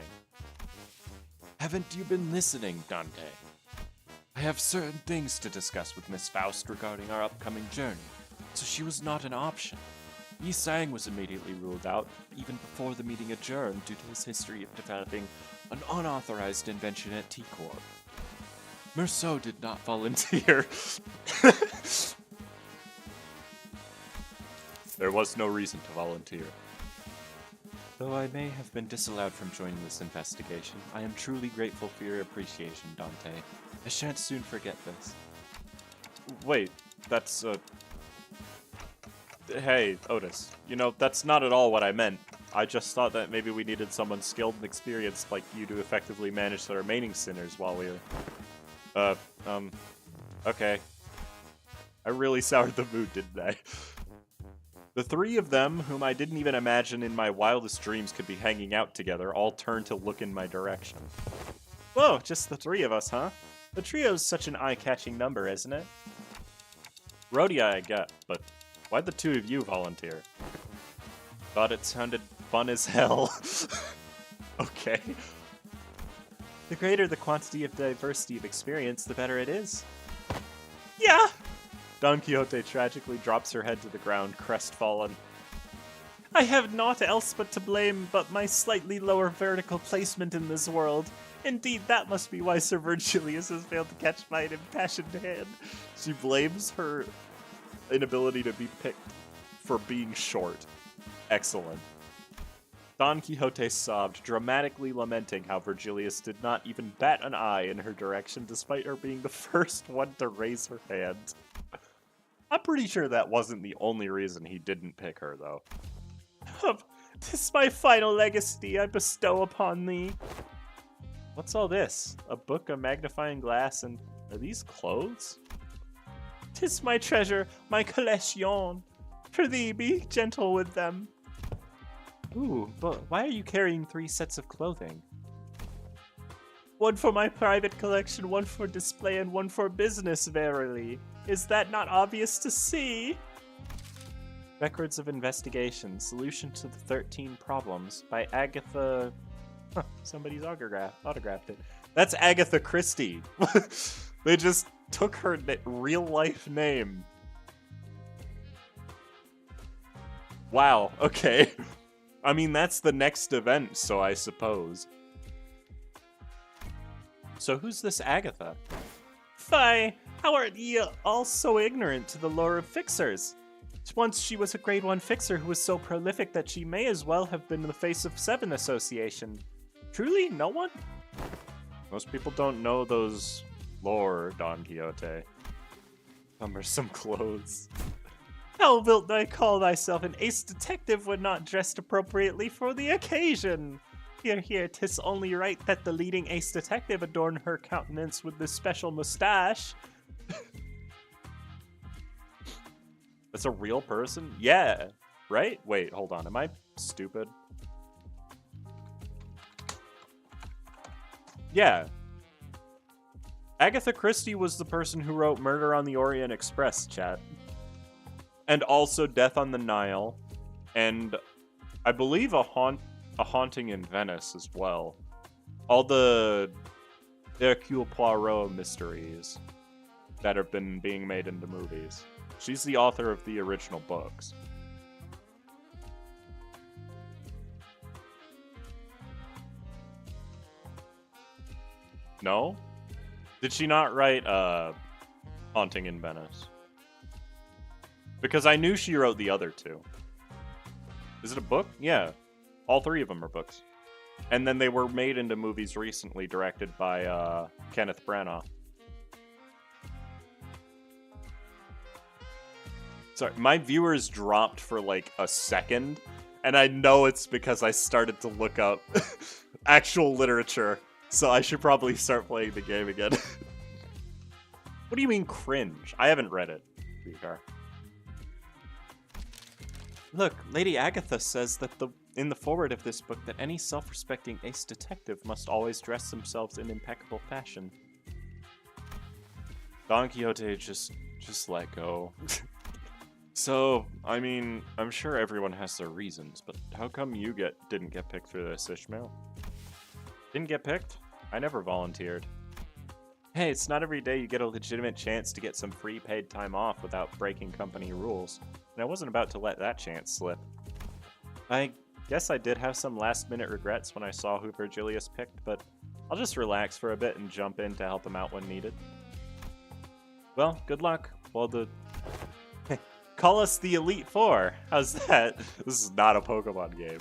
Haven't you been listening, Dante? I have certain things to discuss with Miss Faust regarding our upcoming journey, so she was not an option. Yisang was immediately ruled out, even before the meeting adjourned due to his history of developing an unauthorized invention at T-Corp. Merceau did not volunteer. There was no reason to volunteer. Though I may have been disallowed from joining this investigation, I am truly grateful for your appreciation, Dante. I shan't soon forget this. Wait, that's, Hey, Otis, you know, that's not at all what I meant. I just thought that maybe we needed someone skilled and experienced like you to effectively manage the remaining sinners while we were... Okay. I really soured the mood, didn't I? The three of them, whom I didn't even imagine in my wildest dreams could be hanging out together, all turned to look in my direction. Whoa, just the three of us, huh? The trio's such an eye-catching number, isn't it? Rhodia I get, but why'd the two of you volunteer? Thought it sounded fun as hell. Okay. The greater the quantity of diversity of experience, the better it is. Yeah! Don Quixote tragically drops her head to the ground, crestfallen. I have naught else but to blame but my slightly lower vertical placement in this world. Indeed, that must be why Sir Virgilius has failed to catch my impassioned hand. She blames her inability to be picked for being short. Excellent. Don Quixote sobbed, dramatically lamenting how Virgilius did not even bat an eye in her direction despite her being the first one to raise her hand. I'm pretty sure that wasn't the only reason he didn't pick her, though. 'Tis my final legacy I bestow upon thee. What's all this? A book, a magnifying glass, and are these clothes? 'Tis my treasure, my collection. Prithee, be gentle with them. Ooh, but why are you carrying 3 sets of clothing? One for my private collection, one for display, and one for business, verily. Is that not obvious to see? Records of Investigation, Solution to the 13 Problems by Agatha... Huh, somebody's autographed it. That's Agatha Christie. They just took her real-life name. Wow, okay. I mean, that's the next event, so I suppose. So who's this Agatha? Fie! How art ye all so ignorant to the lore of fixers? Once she was a grade 1 fixer who was so prolific that she may as well have been the face of 7 Association. Truly, no one? Most people don't know those lore, Don Quixote. Cumbersome clothes. How wilt thou call thyself an ace detective when not dressed appropriately for the occasion? Here, 'tis only right that the leading ace detective adorn her countenance with this special mustache. That's a real person? Yeah, right? Wait, hold on, am I stupid? Yeah. Agatha Christie was the person who wrote Murder on the Orient Express, chat. And also Death on the Nile. And I believe a Haunting in Venice as well. All the Hercule Poirot mysteries that have been being made into movies. She's the author of the original books. No? Did she not write Haunting in Venice? Because I knew she wrote the other 2. Is it a book? Yeah. All 3 of them are books. And then they were made into movies recently, directed by Kenneth Branagh. Sorry, my viewers dropped for like a second, and I know it's because I started to look up actual literature, so I should probably start playing the game again. What do you mean cringe? I haven't read it. Look, Lady Agatha says that in the foreword of this book that any self-respecting ace detective must always dress themselves in impeccable fashion. Don Quixote just Just let go. So, I mean, I'm sure everyone has their reasons, but how come you didn't get picked for this, Ishmael? Didn't get picked? I never volunteered. Hey, it's not every day you get a legitimate chance to get some free paid time off without breaking company rules, and I wasn't about to let that chance slip. I guess I did have some last-minute regrets when I saw who Virgilius picked, but I'll just relax for a bit and jump in to help him out when needed. Well, good luck. Well, call us the Elite Four. How's that? This is not a Pokemon game.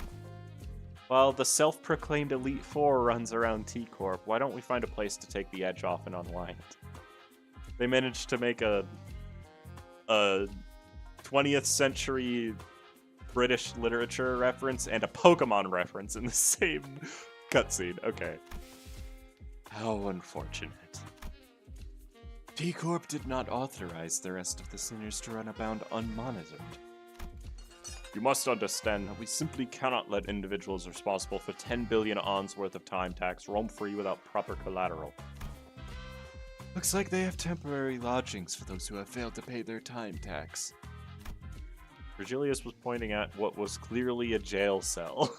While the self-proclaimed Elite Four runs around T-Corp, why don't we find a place to take the edge off and unwind? They managed to make a 20th century British literature reference and a Pokemon reference in the same cutscene. Okay. How unfortunate. T-Corp did not authorize the rest of the sinners to run abound unmonitored. You must understand that we simply cannot let individuals responsible for 10 billion ons worth of time tax roam free without proper collateral. Looks like they have temporary lodgings for those who have failed to pay their time tax. Virgilius was pointing at what was clearly a jail cell.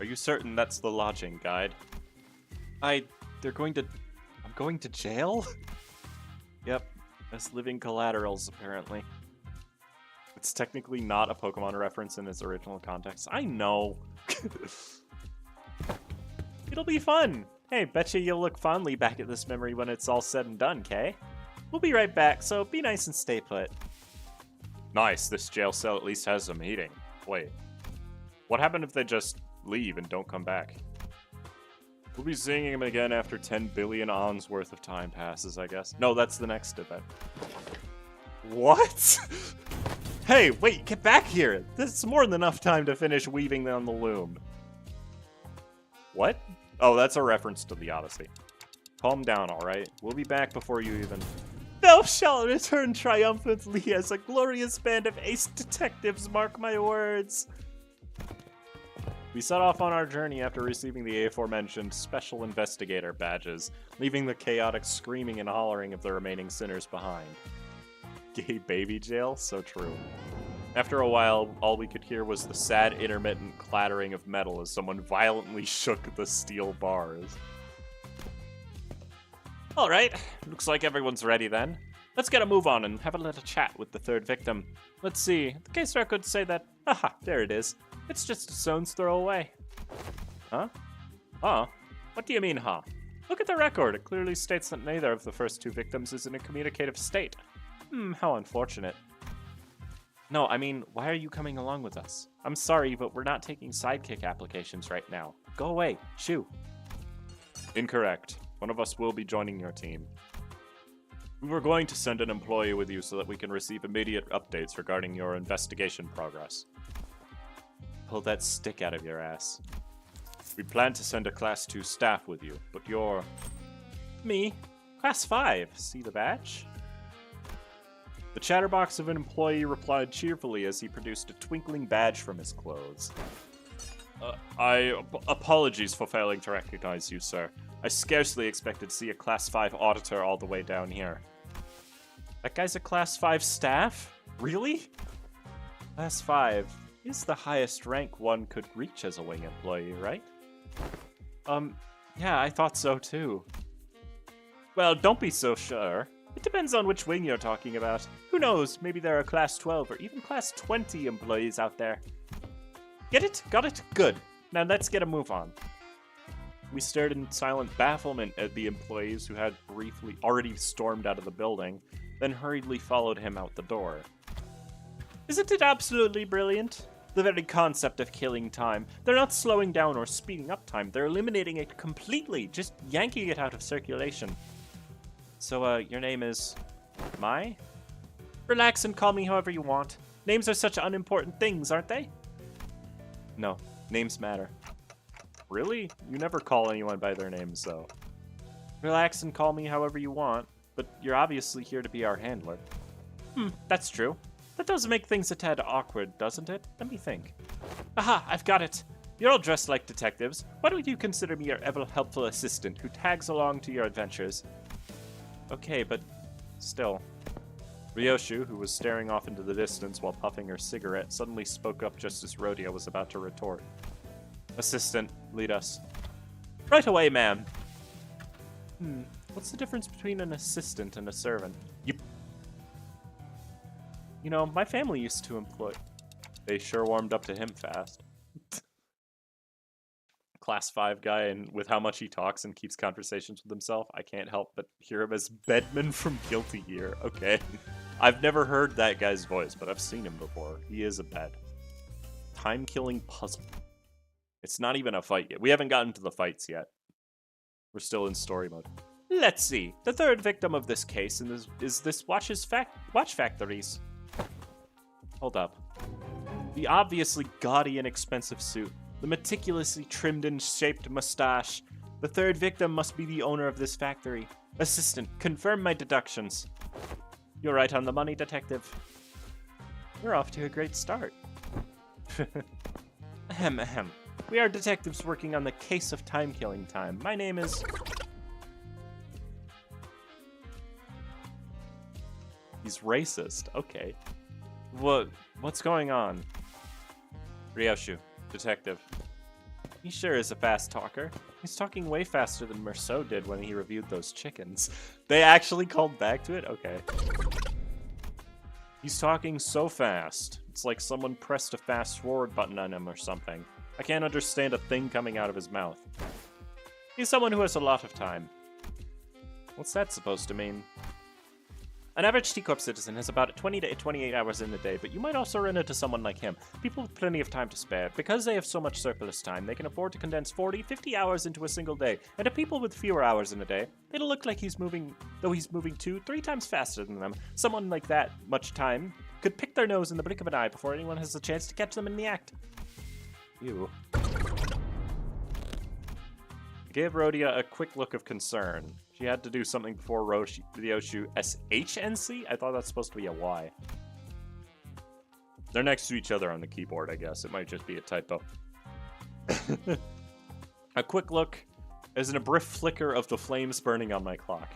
Are you certain that's the lodging guide? I'm going to jail? Yep, as living collaterals, apparently. It's technically not a Pokemon reference in its original context. I know. It'll be fun. Hey, betcha you'll look fondly back at this memory when it's all said and done, Kay? We'll be right back, so be nice and stay put. Nice, this jail cell at least has some heating. Wait, what happened if they just leave and don't come back? We'll be seeing him again after 10 billion ons worth of time passes, I guess. No, that's the next event. What? Hey, wait, get back here! This is more than enough time to finish weaving on the loom. What? Oh, that's a reference to the Odyssey. Calm down, alright? We'll be back before you even... Thou shalt return triumphantly as a glorious band of ace detectives, mark my words! We set off on our journey after receiving the aforementioned Special Investigator badges, leaving the chaotic screaming and hollering of the remaining sinners behind. Gay baby jail? So true. After a while, all we could hear was the sad intermittent clattering of metal as someone violently shook the steel bars. Alright, looks like everyone's ready then. Let's get a move on and have a little chat with the third victim. Let's see, the case records say that... Aha, there it is. It's just a stone's throw away. Huh? Huh? What do you mean, huh? Look at the record. It clearly states that neither of the first two victims is in a communicative state. How unfortunate. No, I mean, why are you coming along with us? I'm sorry, but we're not taking sidekick applications right now. Go away. Shoo. Incorrect. One of us will be joining your team. We were going to send an employee with you so that we can receive immediate updates regarding your investigation progress. Pull that stick out of your ass. We plan to send a Class 2 staff with you, but you're... Me? Class 5. See the badge? The chatterbox of an employee replied cheerfully as he produced a twinkling badge from his clothes. Apologies for failing to recognize you, sir. I scarcely expected to see a Class 5 auditor all the way down here. That guy's a Class 5 staff? Really? Class 5 is the highest rank one could reach as a wing employee, right? Yeah, I thought so too. Well, don't be so sure. It depends on which wing you're talking about. Who knows, maybe there are Class 12 or even Class 20 employees out there. Get it? Got it? Good. Now let's get a move on. We stared in silent bafflement at the employees who had briefly already stormed out of the building, then hurriedly followed him out the door. Isn't it absolutely brilliant? The very concept of killing time. They're not slowing down or speeding up time, they're eliminating it completely, just yanking it out of circulation. So, your name is... Mai? Relax and call me however you want. Names are such unimportant things, aren't they? No, names matter. Really? You never call anyone by their names, though. Relax and call me however you want, but you're obviously here to be our handler. That's true. That does make things a tad awkward, doesn't it? Let me think. Aha, I've got it. You're all dressed like detectives. Why don't you consider me your ever-helpful assistant who tags along to your adventures? Okay, but still. Ryoshu, who was staring off into the distance while puffing her cigarette, suddenly spoke up just as Rhodia was about to retort. Assistant, lead us. Right away, ma'am. What's the difference between an assistant and a servant? You know, my family used to employ... They sure warmed up to him fast. Class 5 guy, and with how much he talks and keeps conversations with himself, I can't help but hear him as Bedman from Guilty Gear. Okay. I've never heard that guy's voice, but I've seen him before. He is a bed. Time-killing puzzle. It's not even a fight yet. We haven't gotten to the fights yet. We're still in story mode. Let's see. The third victim of this case is this watch factories. Hold up. The obviously gaudy and expensive suit. The meticulously trimmed and shaped mustache. The third victim must be the owner of this factory. Assistant, confirm my deductions. You're right on the money, detective. We're off to a great start. Ahem, ahem. We are detectives working on the case of time-killing time. My name is... He's racist. Okay. What's going on? Ryoshu, detective. He sure is a fast talker. He's talking way faster than Merceau did when he reviewed those chickens. They actually called back to it? Okay. He's talking so fast. It's like someone pressed a fast forward button on him or something. I can't understand a thing coming out of his mouth. He's someone who has a lot of time. What's that supposed to mean? An average T-Corp citizen has about 20 to 28 hours in the day, but you might also run into someone like him. People with plenty of time to spare. Because they have so much surplus time, they can afford to condense 40, 50 hours into a single day. And to people with fewer hours in a day, it'll look like he's moving 2-3 times faster than them. Someone like that much time could pick their nose in the blink of an eye before anyone has a chance to catch them in the act. Ew. I gave Rhodia a quick look of concern. She had to do something before Ryoshu SHNC? I thought that's supposed to be a Y. They're next to each other on the keyboard, I guess. It might just be a typo. A quick look as an abrupt flicker of the flames burning on my clock.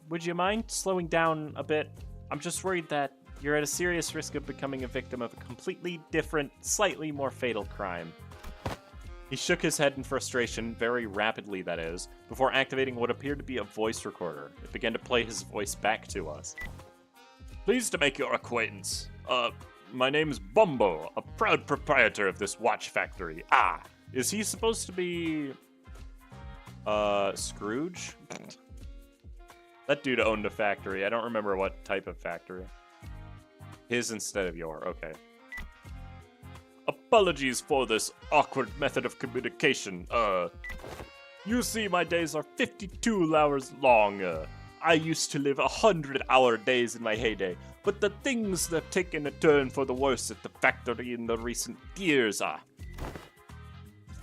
Would you mind slowing down a bit? I'm just worried that you're at a serious risk of becoming a victim of a completely different, slightly more fatal crime. He shook his head in frustration, very rapidly that is, before activating what appeared to be a voice recorder. It began to play his voice back to us. Pleased to make your acquaintance. My name's Bumble, a proud proprietor of this watch factory. Ah, is he supposed to be... Scrooge? That dude owned a factory. I don't remember what type of factory. His instead of your, okay. Apologies for this awkward method of communication. You see, my days are 52 hours long. I used to live 100-hour days in my heyday, but the things have taken a turn for the worse at the factory in the recent years.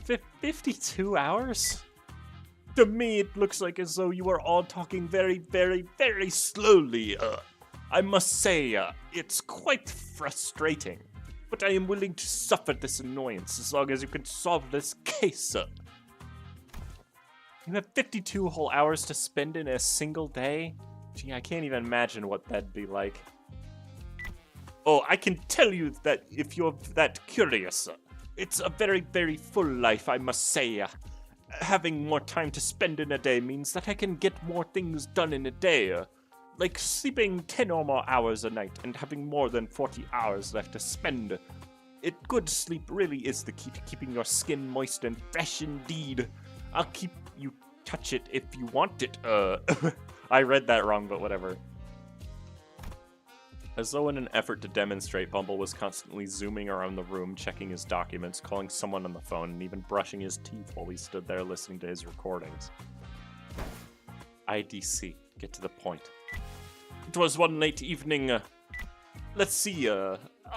52 hours? To me, it looks like as though you are all talking very, very, very slowly. I must say, it's quite frustrating. But I am willing to suffer this annoyance as long as you can solve this case. You have 52 whole hours to spend in a single day? Gee, I can't even imagine what that'd be like. Oh, I can tell you that if you're that curious. It's a very, very full life, I must say. Having more time to spend in a day means that I can get more things done in a day. Like sleeping 10 or more hours a night and having more than 40 hours left to spend. Good sleep really is the key to keeping your skin moist and fresh indeed. I'll keep you touch it if you want it. I read that wrong, but whatever. As though in an effort to demonstrate, Bumble was constantly zooming around the room, checking his documents, calling someone on the phone, and even brushing his teeth while we stood there listening to his recordings. IDC. Get to the point. It was one late evening. Let's see,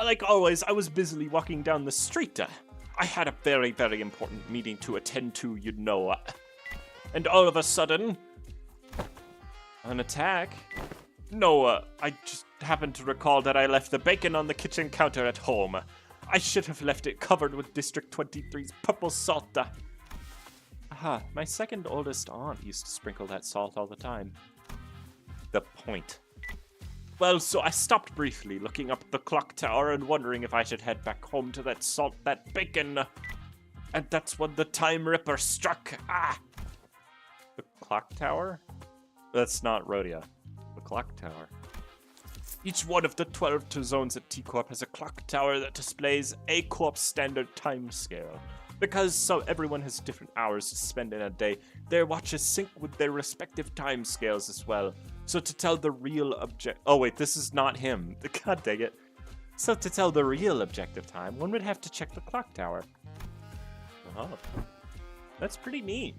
like always, I was busily walking down the street. I had a very, very important meeting to attend to, you know. And all of a sudden... An attack? No, I just happened to recall that I left the bacon on the kitchen counter at home. I should have left it covered with District 23's purple salt. My second oldest aunt used to sprinkle that salt all the time. The point. Well, so I stopped briefly, looking up at the clock tower and wondering if I should head back home to that salt, that bacon. And that's when the Time Ripper struck. The clock tower? That's not Rhodia. The clock tower. Each one of the 12 zones at T-Corp has a clock tower that displays a Corp standard time scale. Because so everyone has different hours to spend in a day, their watches sync with their respective time scales as well. So to tell the real oh wait, this is not him. God dang it. So to tell the real objective time, one would have to check the clock tower. Oh, that's pretty neat.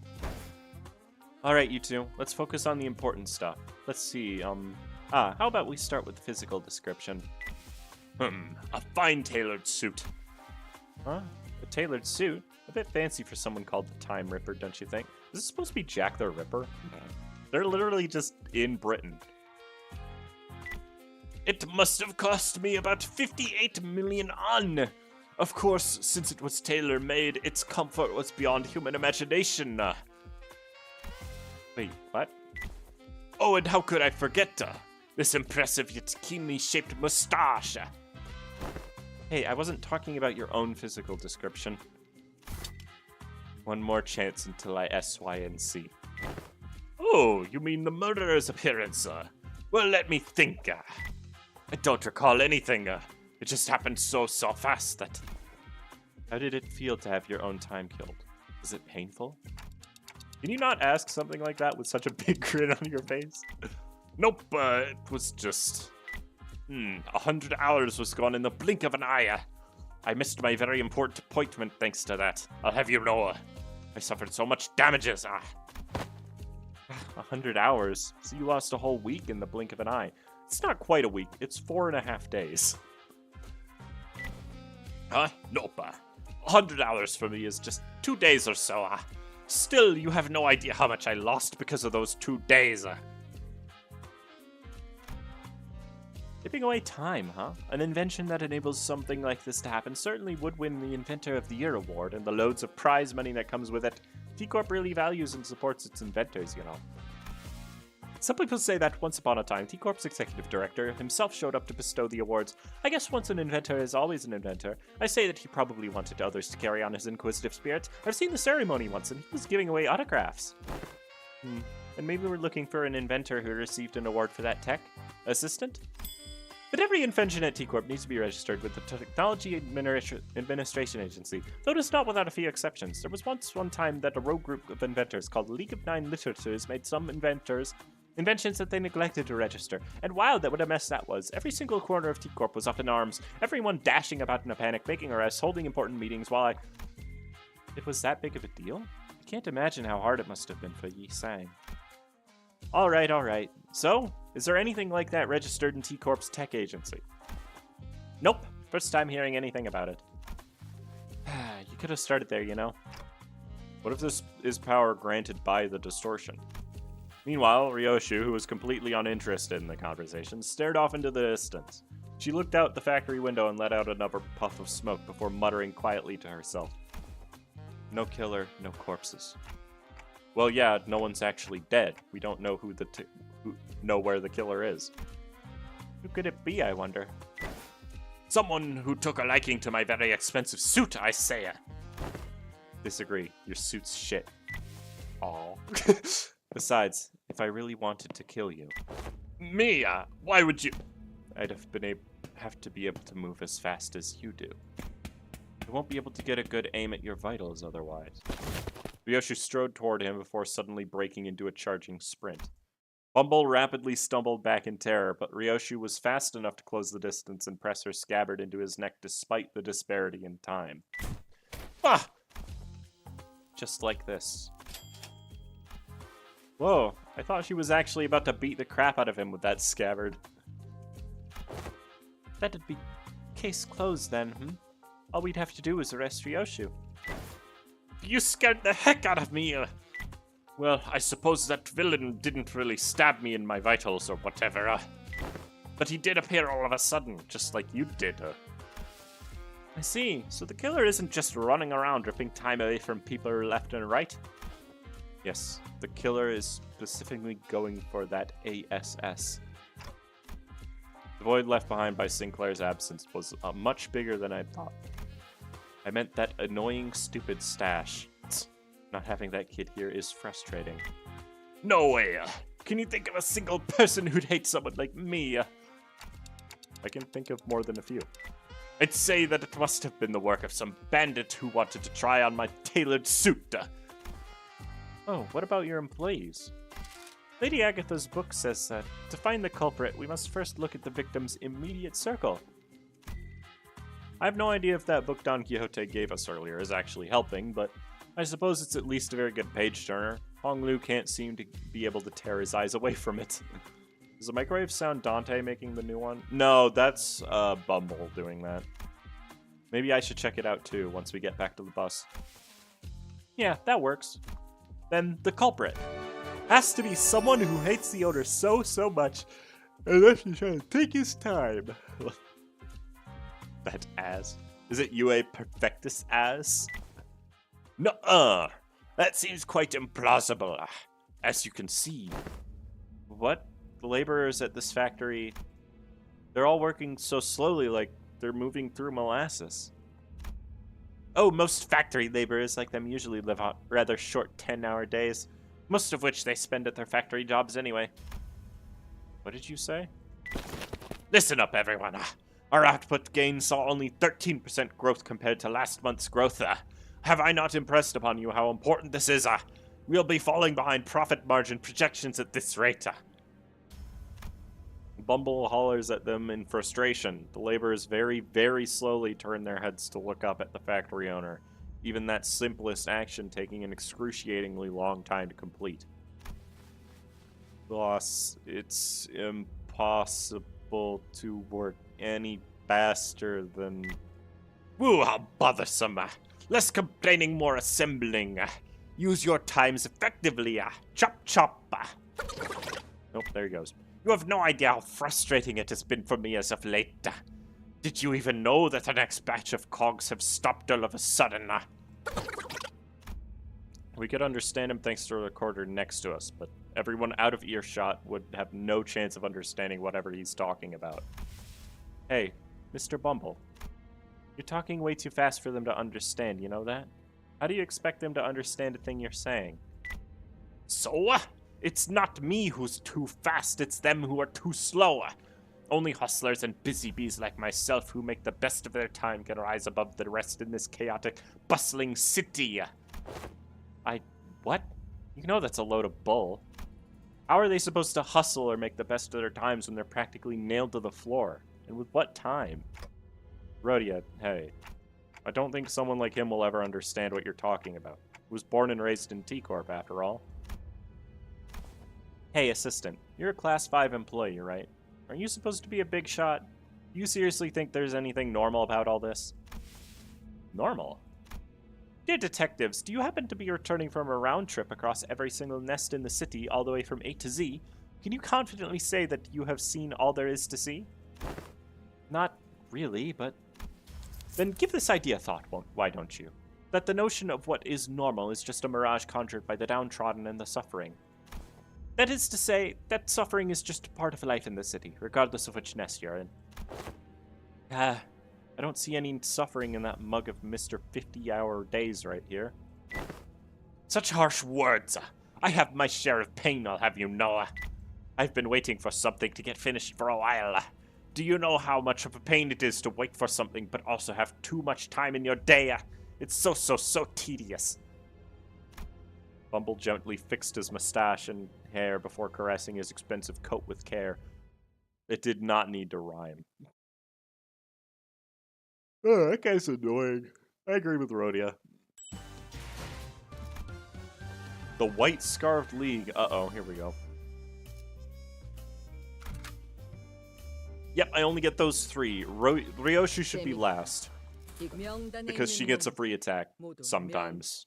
Alright, you two, let's focus on the important stuff. Let's see, how about we start with the physical description? A fine tailored suit. Huh? A tailored suit? A bit fancy for someone called the Time Ripper, don't you think? Is this supposed to be Jack the Ripper? They're literally just in Britain. It must have cost me about 58 million on. Of course, since it was tailor-made, its comfort was beyond human imagination. Wait, what? Oh, and how could I forget this impressive yet keenly shaped mustache? Hey, I wasn't talking about your own physical description. One more chance until I SYNC. Oh, you mean the murderer's appearance? Well, let me think. I don't recall anything. It just happened so fast that... How did it feel to have your own time killed? Was it painful? Can you not ask something like that with such a big grin on your face? Nope, it was just... 100 hours was gone in the blink of an eye. I missed my very important appointment thanks to that. I'll have you know. I suffered so much damages. 100 hours? So you lost a whole week in the blink of an eye. It's not quite a week. It's 4.5 days. Nope. 100 hours for me is just 2 days or so. Still, you have no idea how much I lost because of those 2 days. Tipping away time, huh? An invention that enables something like this to happen certainly would win the Inventor of the Year award and the loads of prize money that comes with it. T-Corp really values and supports its inventors, you know. Some people say that once upon a time, T-Corp's executive director himself showed up to bestow the awards. I guess once an inventor is always an inventor. I say that he probably wanted others to carry on his inquisitive spirit. I've seen the ceremony once, and he was giving away autographs. And maybe we're looking for an inventor who received an award for that tech assistant? But every invention at T-Corp needs to be registered with the Technology Administration Agency, though it is not without a few exceptions. There was once one time that a rogue group of inventors called the League of Nine Literatures made some inventions that they neglected to register. And wow, what a mess that was. Every single corner of T-Corp was up in arms, everyone dashing about in a panic, making arrests, holding important meetings while It was that big of a deal? I can't imagine how hard it must have been for Yi Sang. Alright. So, is there anything like that registered in T-Corp's tech agency? Nope. First time hearing anything about it. You could have started there, you know. What if this is power granted by the distortion? Meanwhile, Ryoshu, who was completely uninterested in the conversation, stared off into the distance. She looked out the factory window and let out another puff of smoke before muttering quietly to herself. No killer, no corpses. Well, yeah, no one's actually dead. We don't know who where the killer is. Who could it be, I wonder? Someone who took a liking to my very expensive suit, I say. Disagree. Your suit's shit. Aw. Besides, if I really wanted to kill you... Me? Why would you... I'd have to be able to move as fast as you do. I won't be able to get a good aim at your vitals otherwise. Ryoshu strode toward him before suddenly breaking into a charging sprint. Bumble rapidly stumbled back in terror, but Ryoshu was fast enough to close the distance and press her scabbard into his neck despite the disparity in time. Just like this. Whoa, I thought she was actually about to beat the crap out of him with that scabbard. That'd be case closed then, All we'd have to do is arrest Ryoshu. You scared the heck out of me! Well, I suppose that villain didn't really stab me in my vitals or whatever, but he did appear all of a sudden, just like you did. I see. So the killer isn't just running around ripping time away from people left and right? Yes, the killer is specifically going for that ASS. The void left behind by Sinclair's absence was much bigger than I thought. I meant that annoying, stupid stash. Not having that kid here is frustrating. No way! Can you think of a single person who'd hate someone like me? I can think of more than a few. I'd say that it must have been the work of some bandit who wanted to try on my tailored suit. Oh, what about your employees? Lady Agatha's book says that to find the culprit, we must first look at the victim's immediate circle. I have no idea if that book Don Quixote gave us earlier is actually helping, but I suppose it's at least a very good page-turner. Hong Lu can't seem to be able to tear his eyes away from it. Does the microwave sound Dante making the new one? No, that's Bumble doing that. Maybe I should check it out too once we get back to the bus. Yeah, that works. Then the culprit has to be someone who hates the owner so much, unless he's trying to take his time. That ass. Is it UA Perfectus ass? Nuh-uh. That seems quite implausible. As you can see. What? The laborers at this factory, they're all working so slowly like they're moving through molasses. Oh, most factory laborers like them usually live on rather short 10-hour days, most of which they spend at their factory jobs anyway. What did you say? Listen up, everyone. Our output gain saw only 13% growth compared to last month's growth. Have I not impressed upon you how important this is? We'll be falling behind profit margin projections at this rate. Bumble hollers at them in frustration. The laborers very, very slowly turn their heads to look up at the factory owner, even that simplest action taking an excruciatingly long time to complete. Boss, it's impossible to work any faster than... Woo, how bothersome! Less complaining, more assembling. Use your times effectively. Chop, chop. Nope, there he goes. You have no idea how frustrating it has been for me as of late. Did you even know that the next batch of cogs have stopped all of a sudden? We could understand him thanks to the recorder next to us, but everyone out of earshot would have no chance of understanding whatever he's talking about. Hey, Mr. Bumble. You're talking way too fast for them to understand, you know that? How do you expect them to understand a thing you're saying? So? It's not me who's too fast, it's them who are too slow. Only hustlers and busy bees like myself who make the best of their time can rise above the rest in this chaotic, bustling city. What? You know that's a load of bull. How are they supposed to hustle or make the best of their times when they're practically nailed to the floor? And with what time? Rhodia, hey. I don't think someone like him will ever understand what you're talking about. He was born and raised in T-Corp, after all. Hey, assistant. You're a Class 5 employee, right? Aren't you supposed to be a big shot? Do you seriously think there's anything normal about all this? Normal? Dear detectives, do you happen to be returning from a round trip across every single nest in the city all the way from A to Z? Can you confidently say that you have seen all there is to see? Not really, but... Then give this idea thought, why don't you? That the notion of what is normal is just a mirage conjured by the downtrodden and the suffering. That is to say, that suffering is just part of life in the city, regardless of which nest you're in. I don't see any suffering in that mug of Mr. 50-hour days right here. Such harsh words! I have my share of pain, I'll have you know. I've been waiting for something to get finished for a while. Do you know how much of a pain it is to wait for something but also have too much time in your day? It's so tedious. Bumble gently fixed his mustache and hair before caressing his expensive coat with care. It did not need to rhyme. Oh, that guy's annoying. I agree with Rhodia. The White Scarfed League. Uh-oh, here we go. Yep, I only get those three. Ryoshu should be last, because she gets a free attack sometimes.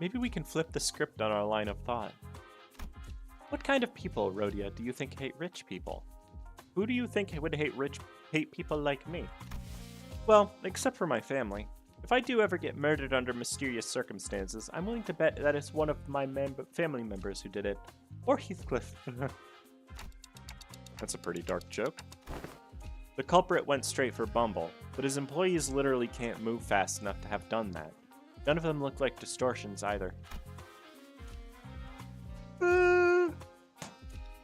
Maybe we can flip the script on our line of thought. What kind of people, Rhodia, do you think hate rich people? Who do you think would hate people like me? Well, except for my family. If If I do ever get murdered under mysterious circumstances, I'm willing to bet that it's one of my family members who did it. Or Heathcliff. That's a pretty dark joke. The culprit went straight for Bumble, but his employees literally can't move fast enough to have done that. None of them look like distortions either.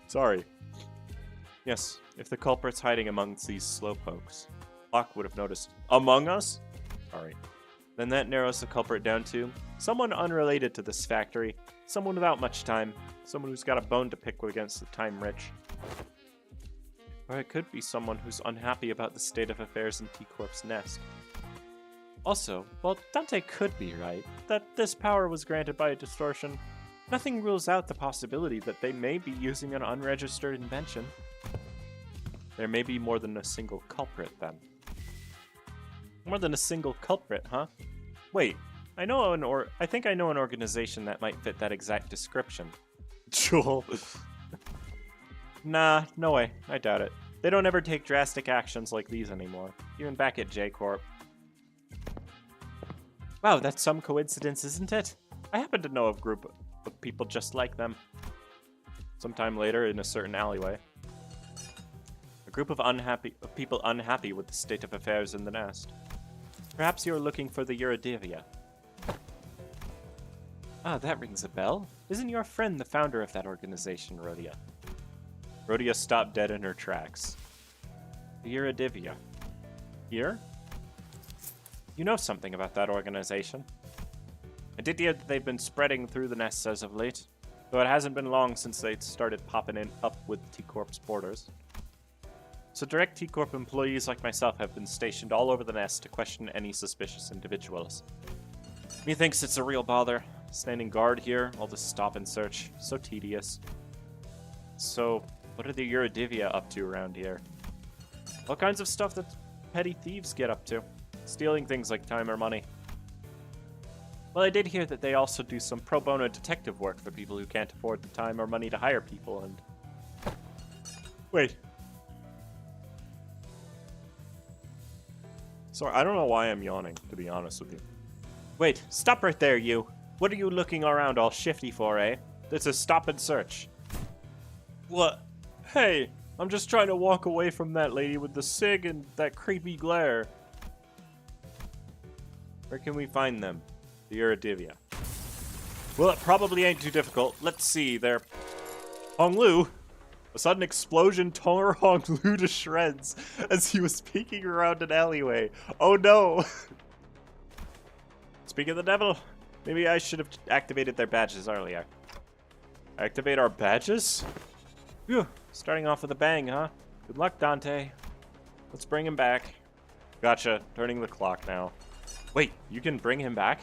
Sorry. Yes, if the culprit's hiding amongst these slowpokes, Locke would have noticed. Among us? Sorry. Then that narrows the culprit down to someone unrelated to this factory, someone without much time, someone who's got a bone to pick against the time-rich. Or it could be someone who's unhappy about the state of affairs in T-Corp's nest. Also, while Dante could be right, that this power was granted by a distortion, nothing rules out the possibility that they may be using an unregistered invention. There may be more than a single culprit, then. More than a single culprit, huh? Wait, I think I know an organization that might fit that exact description. Joel. Nah, no way. I doubt it. They don't ever take drastic actions like these anymore, even back at J-Corp. Wow, that's some coincidence, isn't it? I happen to know of a group of people just like them. Sometime later, in a certain alleyway. A group of people unhappy with the state of affairs in the nest. Perhaps you're looking for the Eurodivia. Ah, that rings a bell. Isn't your friend the founder of that organization, Rhodia? Rhodia stopped dead in her tracks. The Eurodivia. Here? You know something about that organization. I did hear that they've been spreading through the nests as of late, though it hasn't been long since they started popping up with T-Corp's borders. So direct T-Corp employees like myself have been stationed all over the nest to question any suspicious individuals. Methinks it's a real bother, standing guard here, all this stop and search, so tedious. So, what are the Eurodivia up to around here? All kinds of stuff that petty thieves get up to. Stealing things like time or money. Well, I did hear that they also do some pro bono detective work for people who can't afford the time or money to hire people, and... Wait. Sorry, I don't know why I'm yawning, to be honest with you. Wait, stop right there, you! What are you looking around all shifty for, eh? This is stop and search. What? Hey, I'm just trying to walk away from that lady with the cig and that creepy glare. Where can we find them? The Eurodivia. Well, it probably ain't too difficult. Let's see, they're... Honglu? A sudden explosion tore Honglu to shreds as he was peeking around an alleyway. Oh no! Speaking of the devil, maybe I should have activated their badges earlier. Activate our badges? Phew, starting off with a bang, huh? Good luck, Dante. Let's bring him back. Gotcha, turning the clock now. Wait, you can bring him back?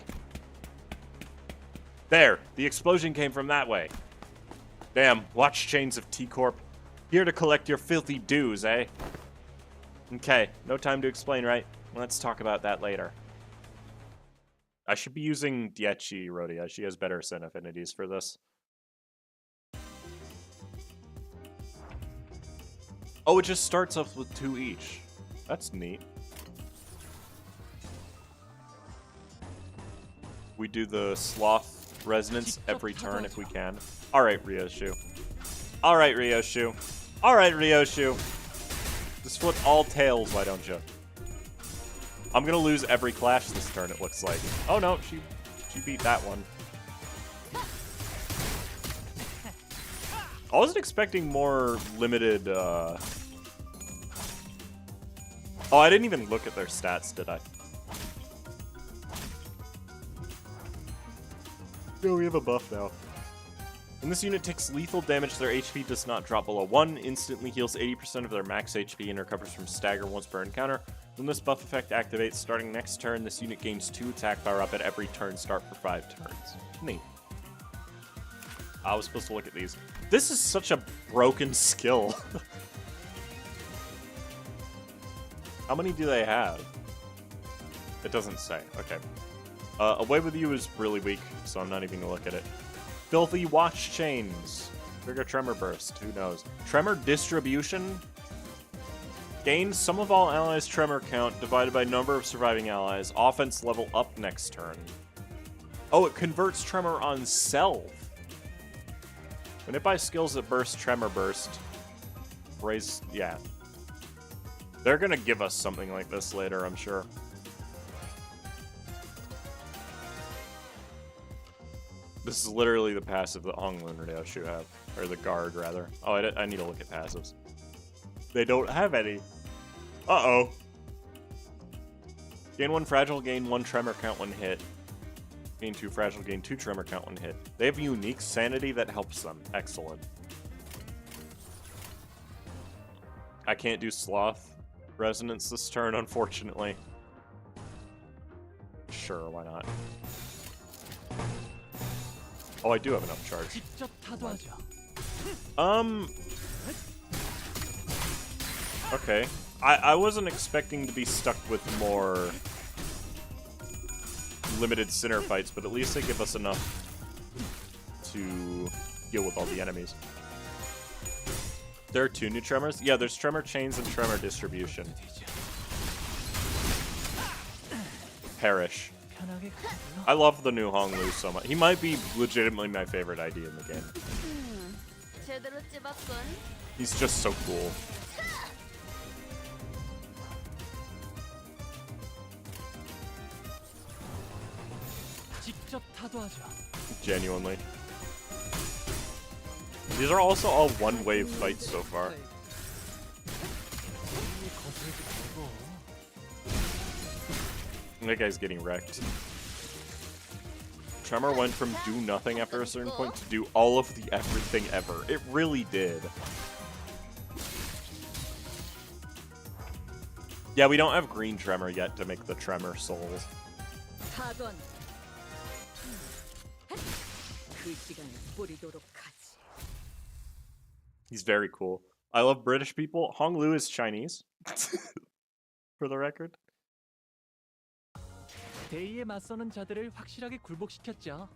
There, the explosion came from that way. Damn, watch chains of T-Corp. Here to collect your filthy dues, eh? Okay, no time to explain, right? Let's talk about that later. I should be using Diechi Rhodia. She has better sin affinities for this. Oh, it just starts off with 2 each. That's neat. We do the sloth resonance every turn if we can. Alright, Ryoshu. Alright, Ryoshu. Alright, Ryoshu. Just flip all tails, why don't you? I'm gonna lose every clash this turn, it looks like. Oh no, she beat that one. I wasn't expecting more limited, Oh, I didn't even look at their stats, did I? No, we have a buff now. When this unit takes lethal damage, their HP does not drop below 1, instantly heals 80% of their max HP, and recovers from stagger once per encounter. When this buff effect activates, starting next turn, this unit gains 2 attack power up at every turn start for 5 turns. Neat. I was supposed to look at these. This is such a broken skill. How many do they have? It doesn't say. Okay. Away with You is really weak, so I'm not even gonna look at it. Filthy Watch Chains. Trigger Tremor Burst. Who knows? Tremor Distribution? Gain sum of all allies' tremor count divided by number of surviving allies. Offense level up next turn. Oh, it converts tremor on self. When it buys skills that burst tremor burst. Raise, yeah. They're gonna give us something like this later, I'm sure. This is literally the passive that Honglu and Ryoshu have. Or the guard, rather. Oh, I need to look at passives. They don't have any. Uh-oh. Gain 1 fragile, gain 1 tremor count when hit. Gain 2 fragile, gain 2 tremor count when hit. They have unique sanity that helps them. Excellent. I can't do sloth resonance this turn, unfortunately. Sure, why not? Oh, I do have enough charge. Okay. I wasn't expecting to be stuck with more limited sinner fights, but at least they give us enough to deal with all the enemies. There are 2 new tremors? Yeah, there's tremor chains and tremor distribution. Perish. I love the new Honglu so much. He might be legitimately my favorite ID in the game. He's just so cool. Genuinely. These are also all one-wave fights so far. That guy's getting wrecked. Tremor went from do nothing after a certain point to do all of the everything ever. It really did. Yeah, we don't have green Tremor yet to make the Tremor souls. He's very cool. I love British people. Honglu is Chinese. For the record. 대의에 맞서는 자들을 확실하게 굴복시켰죠.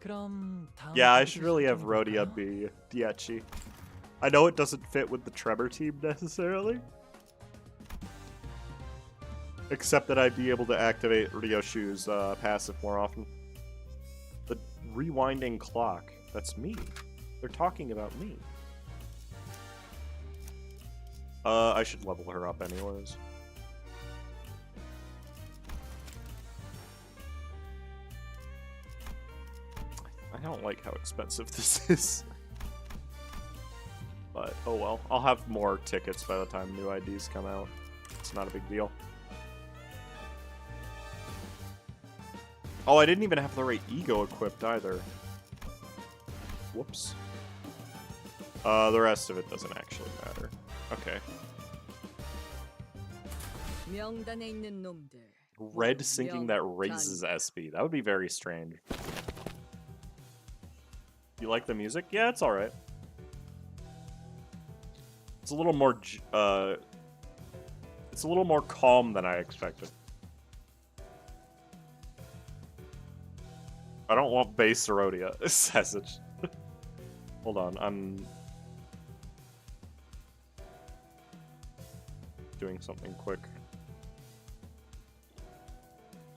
그럼 다음 Yeah, I should really have Rhodia be Diachi. I know it doesn't fit with the Tremor team necessarily. Except that I'd be able to activate Ryoshu's passive more often. The rewinding clock. That's me. They're talking about me. I should level her up anyways. I don't like how expensive this is. But, oh well. I'll have more tickets by the time new IDs come out. It's not a big deal. Oh, I didn't even have the right ego equipped either. Whoops. The rest of it doesn't actually matter. Okay. Red syncing that raises SP. That would be very strange. You like the music? Yeah, it's alright. It's a little more, it's a little more calm than I expected. I don't want base Rhodia. It says it. Hold on, I'm doing something quick.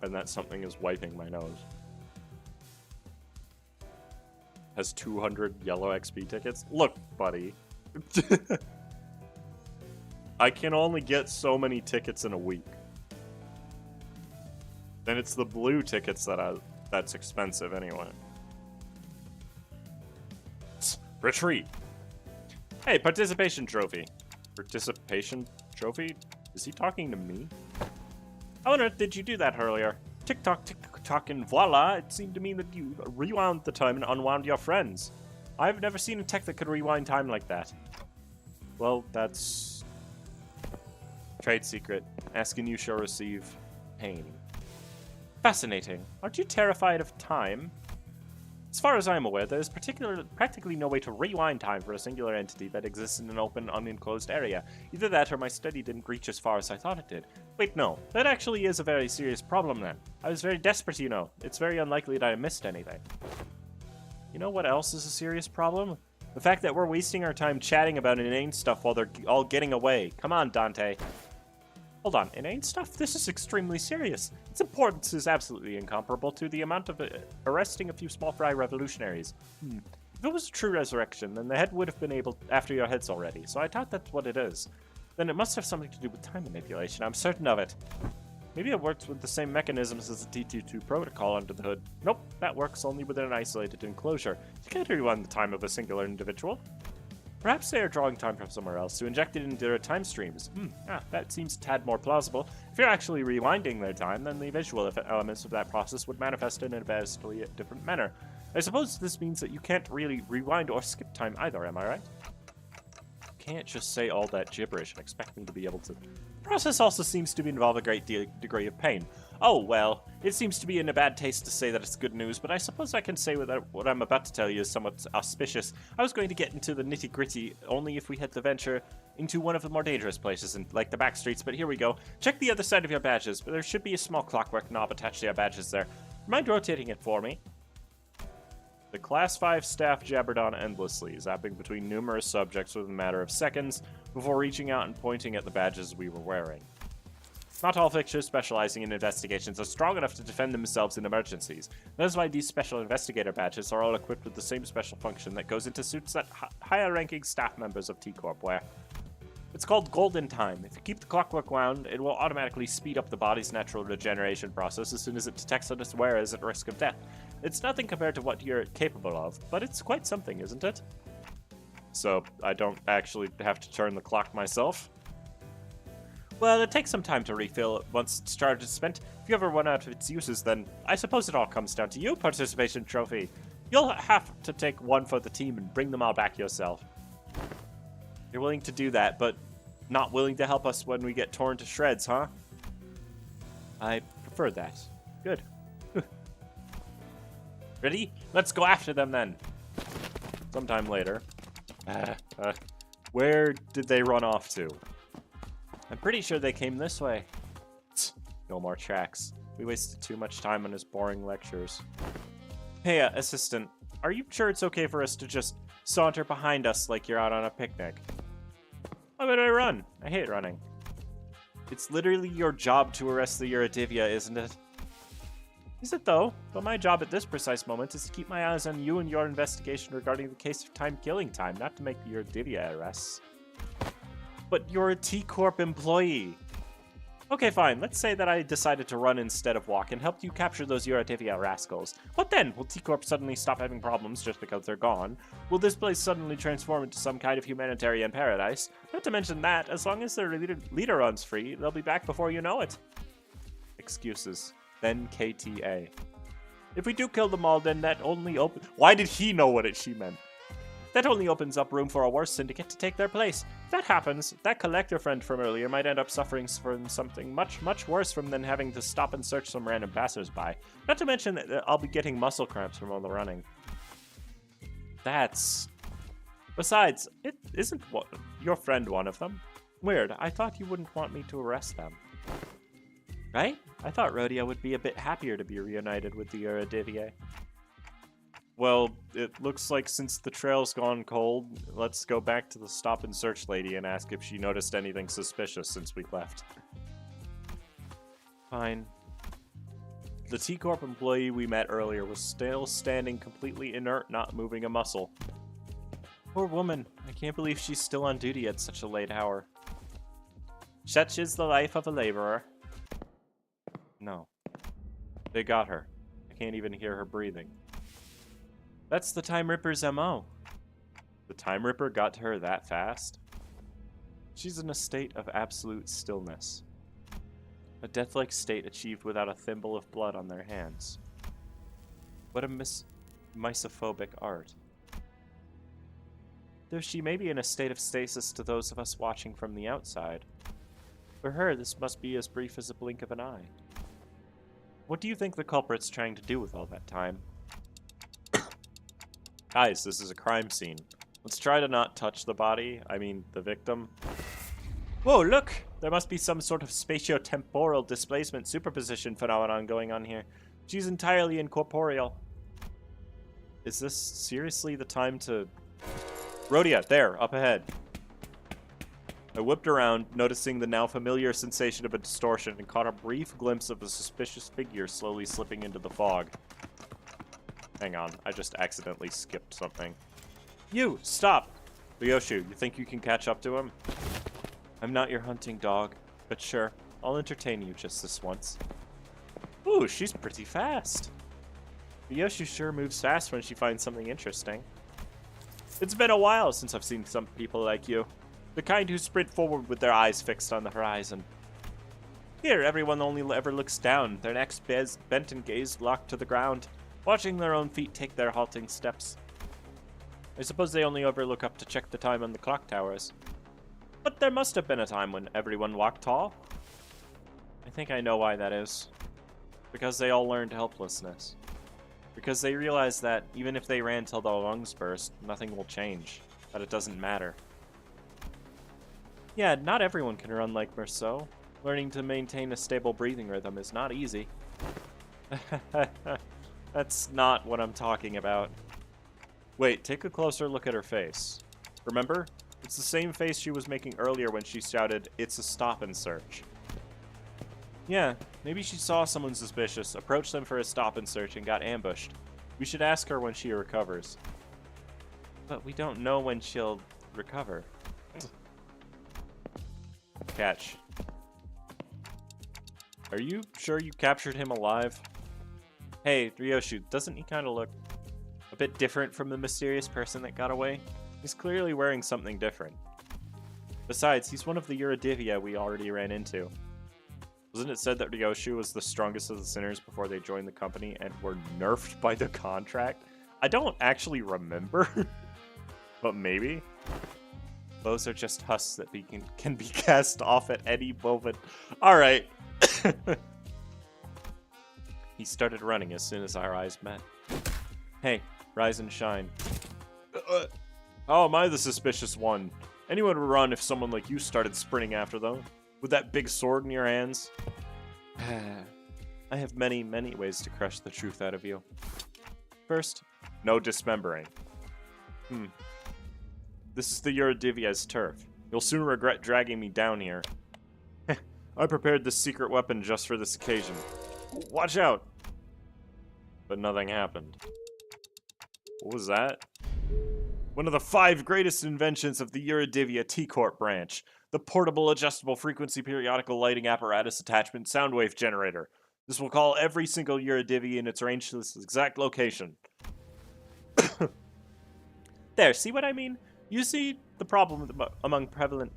And that something is wiping my nose. Has 200 yellow XP tickets? Look, buddy. I can only get so many tickets in a week. Then it's the blue tickets that's expensive anyway. Retreat. Hey, participation trophy. Participation trophy? Is he talking to me? How on earth did you do that earlier? Tick-tock, tick-tock, and voila, it seemed to me that you rewound the time and unwound your friends. I've never seen a tech that could rewind time like that. Well, that's... trade secret. Asking you shall receive pain. Fascinating. Aren't you terrified of time? As far as I'm aware, there is practically no way to rewind time for a singular entity that exists in an open, unenclosed area. Either that or my study didn't reach as far as I thought it did. Wait, no. That actually is a very serious problem then. I was very desperate, you know. It's very unlikely that I missed anything. You know what else is a serious problem? The fact that we're wasting our time chatting about inane stuff while they're all getting away. Come on, Dante. Hold on, inane stuff? This is extremely serious. Its importance is absolutely incomparable to the amount of arresting a few small fry revolutionaries. If it was a true resurrection, then the head would have been able after your heads already, so I doubt that's what it is. Then it must have something to do with time manipulation, I'm certain of it. Maybe it works with the same mechanisms as the T22 protocol under the hood. Nope, that works only within an isolated enclosure. You can't rewind the time of a singular individual. Perhaps they are drawing time from somewhere else to inject it into their time streams. That seems a tad more plausible. If you're actually rewinding their time, then the visual elements of that process would manifest in a vastly different manner. I suppose this means that you can't really rewind or skip time either, am I right? Can't just say all that gibberish and expect me to be able to. The process also seems to involve a great degree of pain. Oh, well, it seems to be in a bad taste to say that it's good news, but I suppose I can say that what I'm about to tell you is somewhat auspicious. I was going to get into the nitty-gritty only if we had to venture into one of the more dangerous places, like the back streets, but here we go. Check the other side of your badges, but there should be a small clockwork knob attached to your badges there. Mind rotating it for me? The Class 5 staff jabbered on endlessly, zapping between numerous subjects within a matter of seconds before reaching out and pointing at the badges we were wearing. Not all fixtures specializing in investigations are strong enough to defend themselves in emergencies. That is why these special investigator badges are all equipped with the same special function that goes into suits that higher-ranking staff members of T-Corp wear. It's called golden time. If you keep the clockwork wound, it will automatically speed up the body's natural regeneration process as soon as it detects that its wearer is at risk of death. It's nothing compared to what you're capable of, but it's quite something, isn't it? So, I don't actually have to turn the clock myself? Well, it takes some time to refill once its charge is spent. If you ever run out of its uses, then I suppose it all comes down to you, participation trophy. You'll have to take one for the team and bring them all back yourself. You're willing to do that, but not willing to help us when we get torn to shreds, huh? I prefer that. Good. Ready? Let's go after them then. Sometime later. Where did they run off to? I'm pretty sure they came this way. No more tracks. We wasted too much time on his boring lectures. Hey, assistant, are you sure it's okay for us to just saunter behind us like you're out on a picnic? Why would I run? I hate running. It's literally your job to arrest the Eurodivia, isn't it? Is it though? But my job at this precise moment is to keep my eyes on you and your investigation regarding the case of killing time, not to make the Eurodivia arrests. But you're a T-Corp employee. Okay, fine. Let's say that I decided to run instead of walk and helped you capture those Eurodivia rascals. What then? Will T-Corp suddenly stop having problems just because they're gone? Will this place suddenly transform into some kind of humanitarian paradise? Not to mention that, as long as their leader runs free, they'll be back before you know it. Excuses. Then KTA. If we do kill them all, then that only opens... Why did he know what she meant? That only opens up room for a worse syndicate to take their place. If that happens, that collector friend from earlier might end up suffering from something much, much worse than having to stop and search some random passersby. Not to mention that I'll be getting muscle cramps from all the running. That's... Besides, it isn't your friend one of them. Weird, I thought you wouldn't want me to arrest them. Right? I thought Rhodia would be a bit happier to be reunited with the Eurodivia. Well, it looks like since the trail's gone cold, let's go back to the stop and search lady and ask if she noticed anything suspicious since we left. Fine. The T-Corp employee we met earlier was still standing completely inert, not moving a muscle. Poor woman. I can't believe she's still on duty at such a late hour. Such is the life of a laborer. No. They got her. I can't even hear her breathing. That's the Time Ripper's MO. The Time Ripper got to her that fast? She's in a state of absolute stillness. A death-like state achieved without a thimble of blood on their hands. What a misophobic art. Though she may be in a state of stasis to those of us watching from the outside, for her this must be as brief as a blink of an eye. What do you think the culprit's trying to do with all that time? Guys, this is a crime scene. Let's try to not touch the body. I mean, the victim. Whoa, look! There must be some sort of spatio-temporal displacement superposition phenomenon going on here. She's entirely incorporeal. Is this seriously the time to Rhodia, there, up ahead. I whipped around, noticing the now familiar sensation of a distortion, and caught a brief glimpse of a suspicious figure slowly slipping into the fog. Hang on, I just accidentally skipped something. You, stop! Ryoshu, you think you can catch up to him? I'm not your hunting dog, but sure, I'll entertain you just this once. Ooh, she's pretty fast. Ryoshu sure moves fast when she finds something interesting. It's been a while since I've seen some people like you. The kind who sprint forward with their eyes fixed on the horizon. Here, everyone only ever looks down, their necks bent and gaze locked to the ground, watching their own feet take their halting steps. I suppose they only ever look up to check the time on the clock towers. But there must have been a time when everyone walked tall. I think I know why that is. Because they all learned helplessness. Because they realized that even if they ran till their lungs burst, nothing will change. That it doesn't matter. Yeah, not everyone can run like Merceau. Learning to maintain a stable breathing rhythm is not easy. That's not what I'm talking about. Wait, take a closer look at her face. Remember? It's the same face she was making earlier when she shouted, "It's a stop and search." Yeah, maybe she saw someone suspicious, approached them for a stop and search, and got ambushed. We should ask her when she recovers. But we don't know when she'll recover. Catch. Are you sure you captured him alive? Hey, Ryoshu, doesn't he kind of look a bit different from the mysterious person that got away? He's clearly wearing something different. Besides, he's one of the Eurodivia we already ran into. Wasn't it said that Ryoshu was the strongest of the sinners before they joined the company and were nerfed by the contract? I don't actually remember, but maybe. Those are just husks that can be cast off at any moment. Alright. He started running as soon as our eyes met. Hey, rise and shine. Oh, am I the suspicious one? Anyone would run if someone like you started sprinting after them. With that big sword in your hands. I have many, many ways to crush the truth out of you. First, no dismembering. This is the Eurodivia's turf. You'll soon regret dragging me down here. I prepared this secret weapon just for this occasion. Watch out! But nothing happened. What was that? One of the 5 greatest inventions of the Eurodivia T-Corp branch. The portable adjustable frequency periodical lighting apparatus attachment soundwave generator. This will call every single Eurodivia in its range to this exact location. There, see what I mean? You see the problem prevalent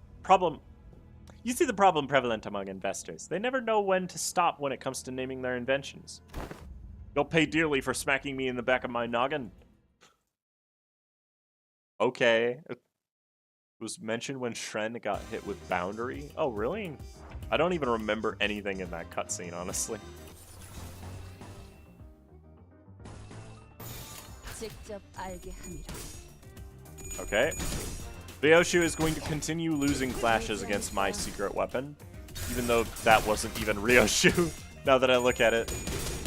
among investors. They never know when to stop when it comes to naming their inventions. You'll pay dearly for smacking me in the back of my noggin. Okay. It was mentioned when Shren got hit with Boundary. Oh, really? I don't even remember anything in that cutscene, honestly. Okay. Ryoshu is going to continue losing clashes against my secret weapon, even though that wasn't even Ryoshu, now that I look at it.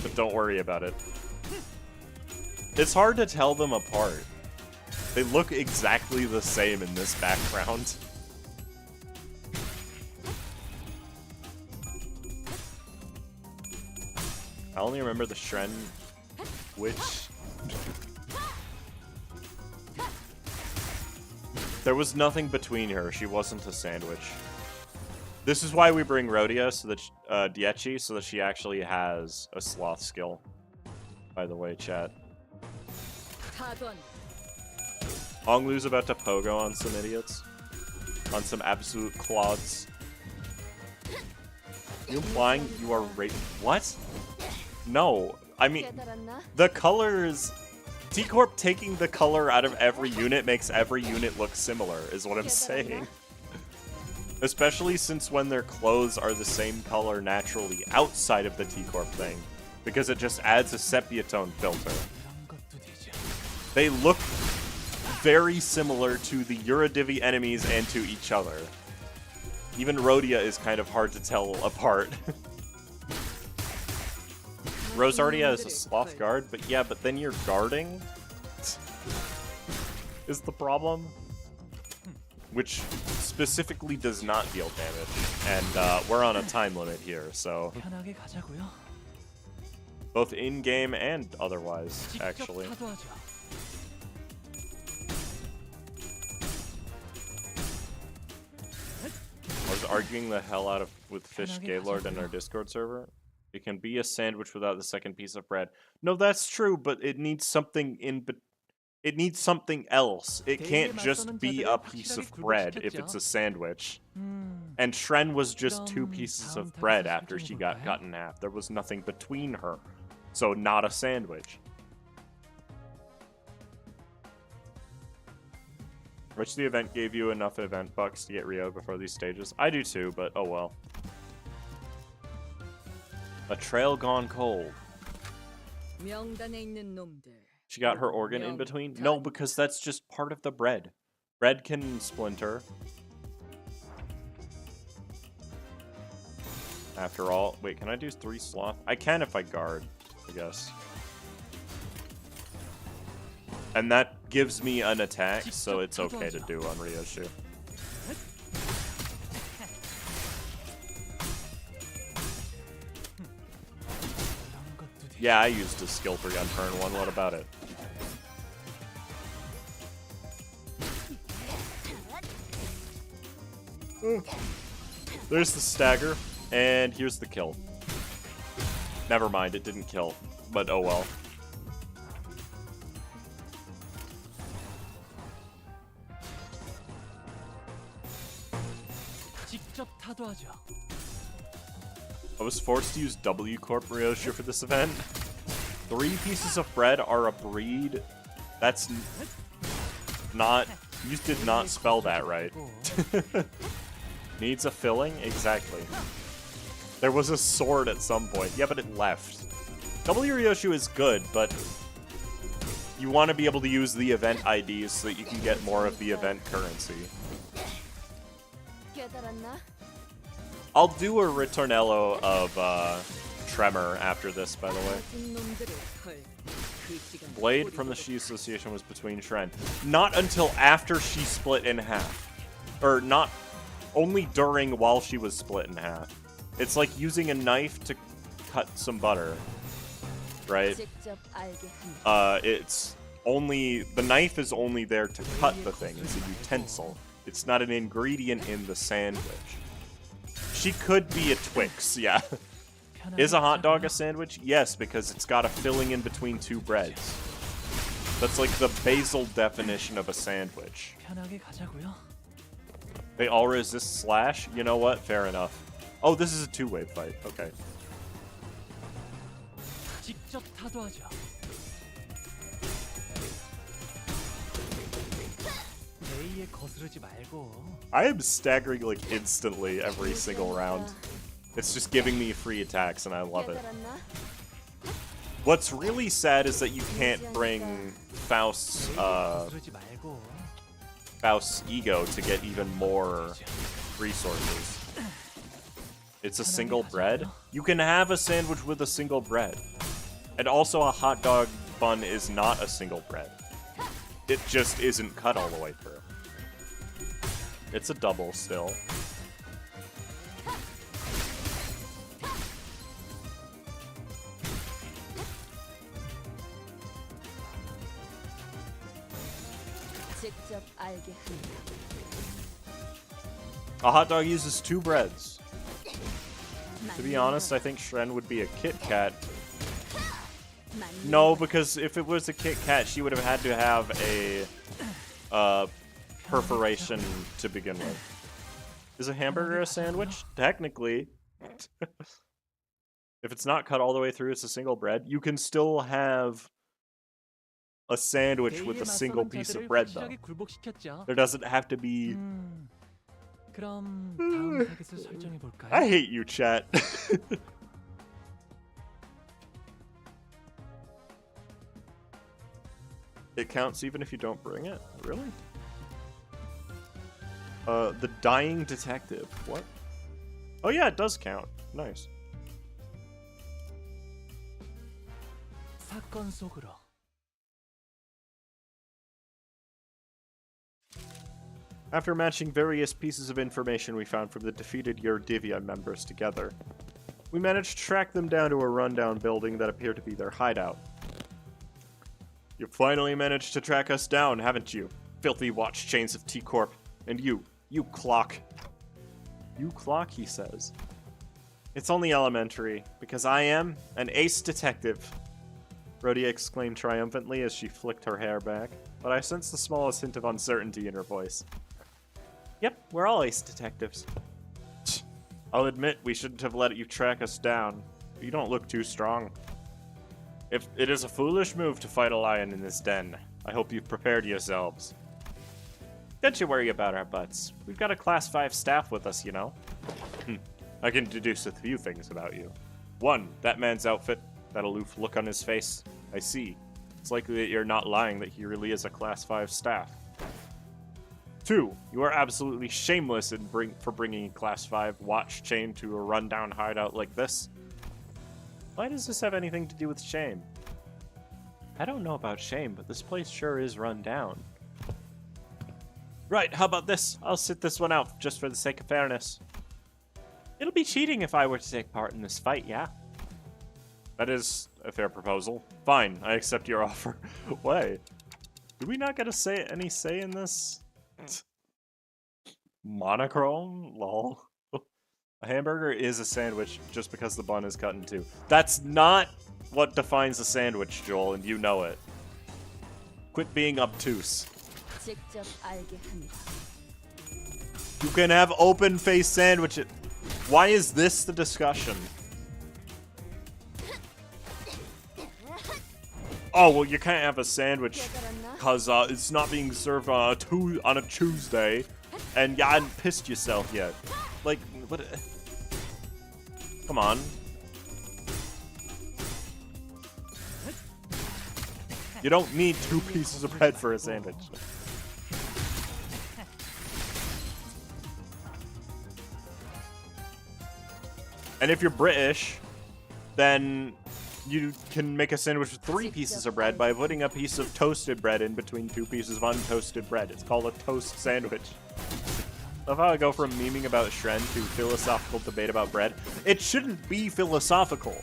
But don't worry about it. It's hard to tell them apart. They look exactly the same in this background. I only remember the Shren, which... There was nothing between her. She wasn't a sandwich. This is why we bring Rhodia, so that Diechi, so that she actually has a sloth skill. By the way, chat. Honglu's about to pogo on some idiots. On some absolute clods. You implying you are What? No. I mean, the colors... T-Corp taking the color out of every unit makes every unit look similar, is what I'm saying. Especially since when their clothes are the same color naturally outside of the T-Corp thing. Because it just adds a sepia tone filter. They look very similar to the Eurodivi enemies and to each other. Even Rhodia is kind of hard to tell apart. Rosardia is a sloth guard, but yeah, but then you're guarding? Is the problem? which specifically does not deal damage. And we're on a time limit here, so 편하게 가자고요. both in-game and otherwise, 직접 actually. 타도하죠. I was arguing the hell out of with Fish Gaylord in our Discord server. It can be a sandwich without the second piece of bread. No, that's true, but it needs something it needs something else. It can't just be a piece of bread if it's a sandwich. And Shren was just 2 pieces of bread after she got cut in half. There was nothing between her. So not a sandwich. Which the event gave you enough event bucks to get Ryo before these stages? I do too, but oh well. A trail gone cold. 명단에 있는 놈들. She got her organ in between? No, because that's just part of the bread. Bread can splinter. After all, wait, can I do 3 sloth? I can if I guard, I guess. And that gives me an attack, so it's okay to do on Ryoshu. Yeah, I used a skill 3 on turn 1, what about it? There's the stagger, and here's the kill. Never mind, it didn't kill, but oh well. 직접 타도하죠. I was forced to use W Corp Ryoshu for this event. 3 pieces of bread are a breed. That's not... You did not spell that right. Needs a filling? Exactly. There was a sword at some point. Yeah, but it left. W Ryoshu is good, but you want to be able to use the event IDs so that you can get more of the event currency. I'll do a ritornello of Tremor after this, by the way. Blade from the She Association was between Shren. Not until after she split in half. Or not only during while she was split in half. It's like using a knife to cut some butter. Right? It's only... The knife is only there to cut the thing. It's a utensil. It's not an ingredient in the sandwich. She could be a Twix, yeah. Is a hot dog a sandwich? Yes, because it's got a filling in between 2 breads. That's like the basal definition of a sandwich. 편하게 가자고요. They all resist slash? You know what? Fair enough. Oh, this is a 2-way fight. Okay. 직접 타도하죠. 레이에 거스르지 말고. I am staggering like instantly every single round. It's just giving me free attacks and I love it. What's really sad is that you can't bring Faust's ego to get even more resources. It's a single bread? You can have a sandwich with a single bread. And also a hot dog bun is not a single bread. It just isn't cut all the way through. It's a double still. A hot dog uses 2 breads. To be honest, I think Shren would be a Kit Kat. No, because if it was a Kit Kat, she would have had to have a perforation to begin with. Is a hamburger a sandwich? Technically. If it's not cut all the way through, it's a single bread. You can still have a sandwich with a single piece of bread, though. There doesn't have to be... 그럼 다음 타겟을 설정해 볼까요? I hate you, chat. It counts even if you don't bring it? Really? The Dying Detective. What? Oh yeah, it does count. Nice. 사건 속으로. After matching various pieces of information we found from the defeated Yerdivia members together, we managed to track them down to a rundown building that appeared to be their hideout. You finally managed to track us down, haven't you? Filthy watch chains of T-Corp. And you clock. You clock, he says. It's only elementary, because I am an ace detective, Rhodia exclaimed triumphantly as she flicked her hair back, but I sensed the smallest hint of uncertainty in her voice. Yep, we're all ace detectives. I'll admit we shouldn't have let you track us down. You don't look too strong. If it is a foolish move to fight a lion in this den, I hope you've prepared yourselves. Don't you worry about our butts. We've got a Class 5 staff with us, you know. I can deduce a few things about you. 1, that man's outfit, that aloof look on his face. I see. It's likely that you're not lying that he really is a Class 5 staff. 2, you are absolutely shameless for bringing a Class 5 watch chain to a rundown hideout like this. Why does this have anything to do with shame? I don't know about shame, but this place sure is run down. Right, how about this? I'll sit this one out just for the sake of fairness. It'll be cheating if I were to take part in this fight, yeah? That is a fair proposal. Fine, I accept your offer. Why? Do we not get any say in this? Monochrome? Lol. A hamburger is a sandwich just because the bun is cut in two. That's not what defines a sandwich, Joel, and you know it. Quit being obtuse. You can have open-faced sandwiches. Why is this the discussion? Oh, well, you can't have a sandwich because it's not being served on a Tuesday, and you hadn't pissed yourself yet. Like, what? Come on. You don't need 2 pieces of bread for a sandwich. And if you're British, then you can make a sandwich with 3 pieces of bread by putting a piece of toasted bread in between 2 pieces of untoasted bread. It's called a toast sandwich. Love how I go from memeing about Shren to philosophical debate about bread. It shouldn't be philosophical.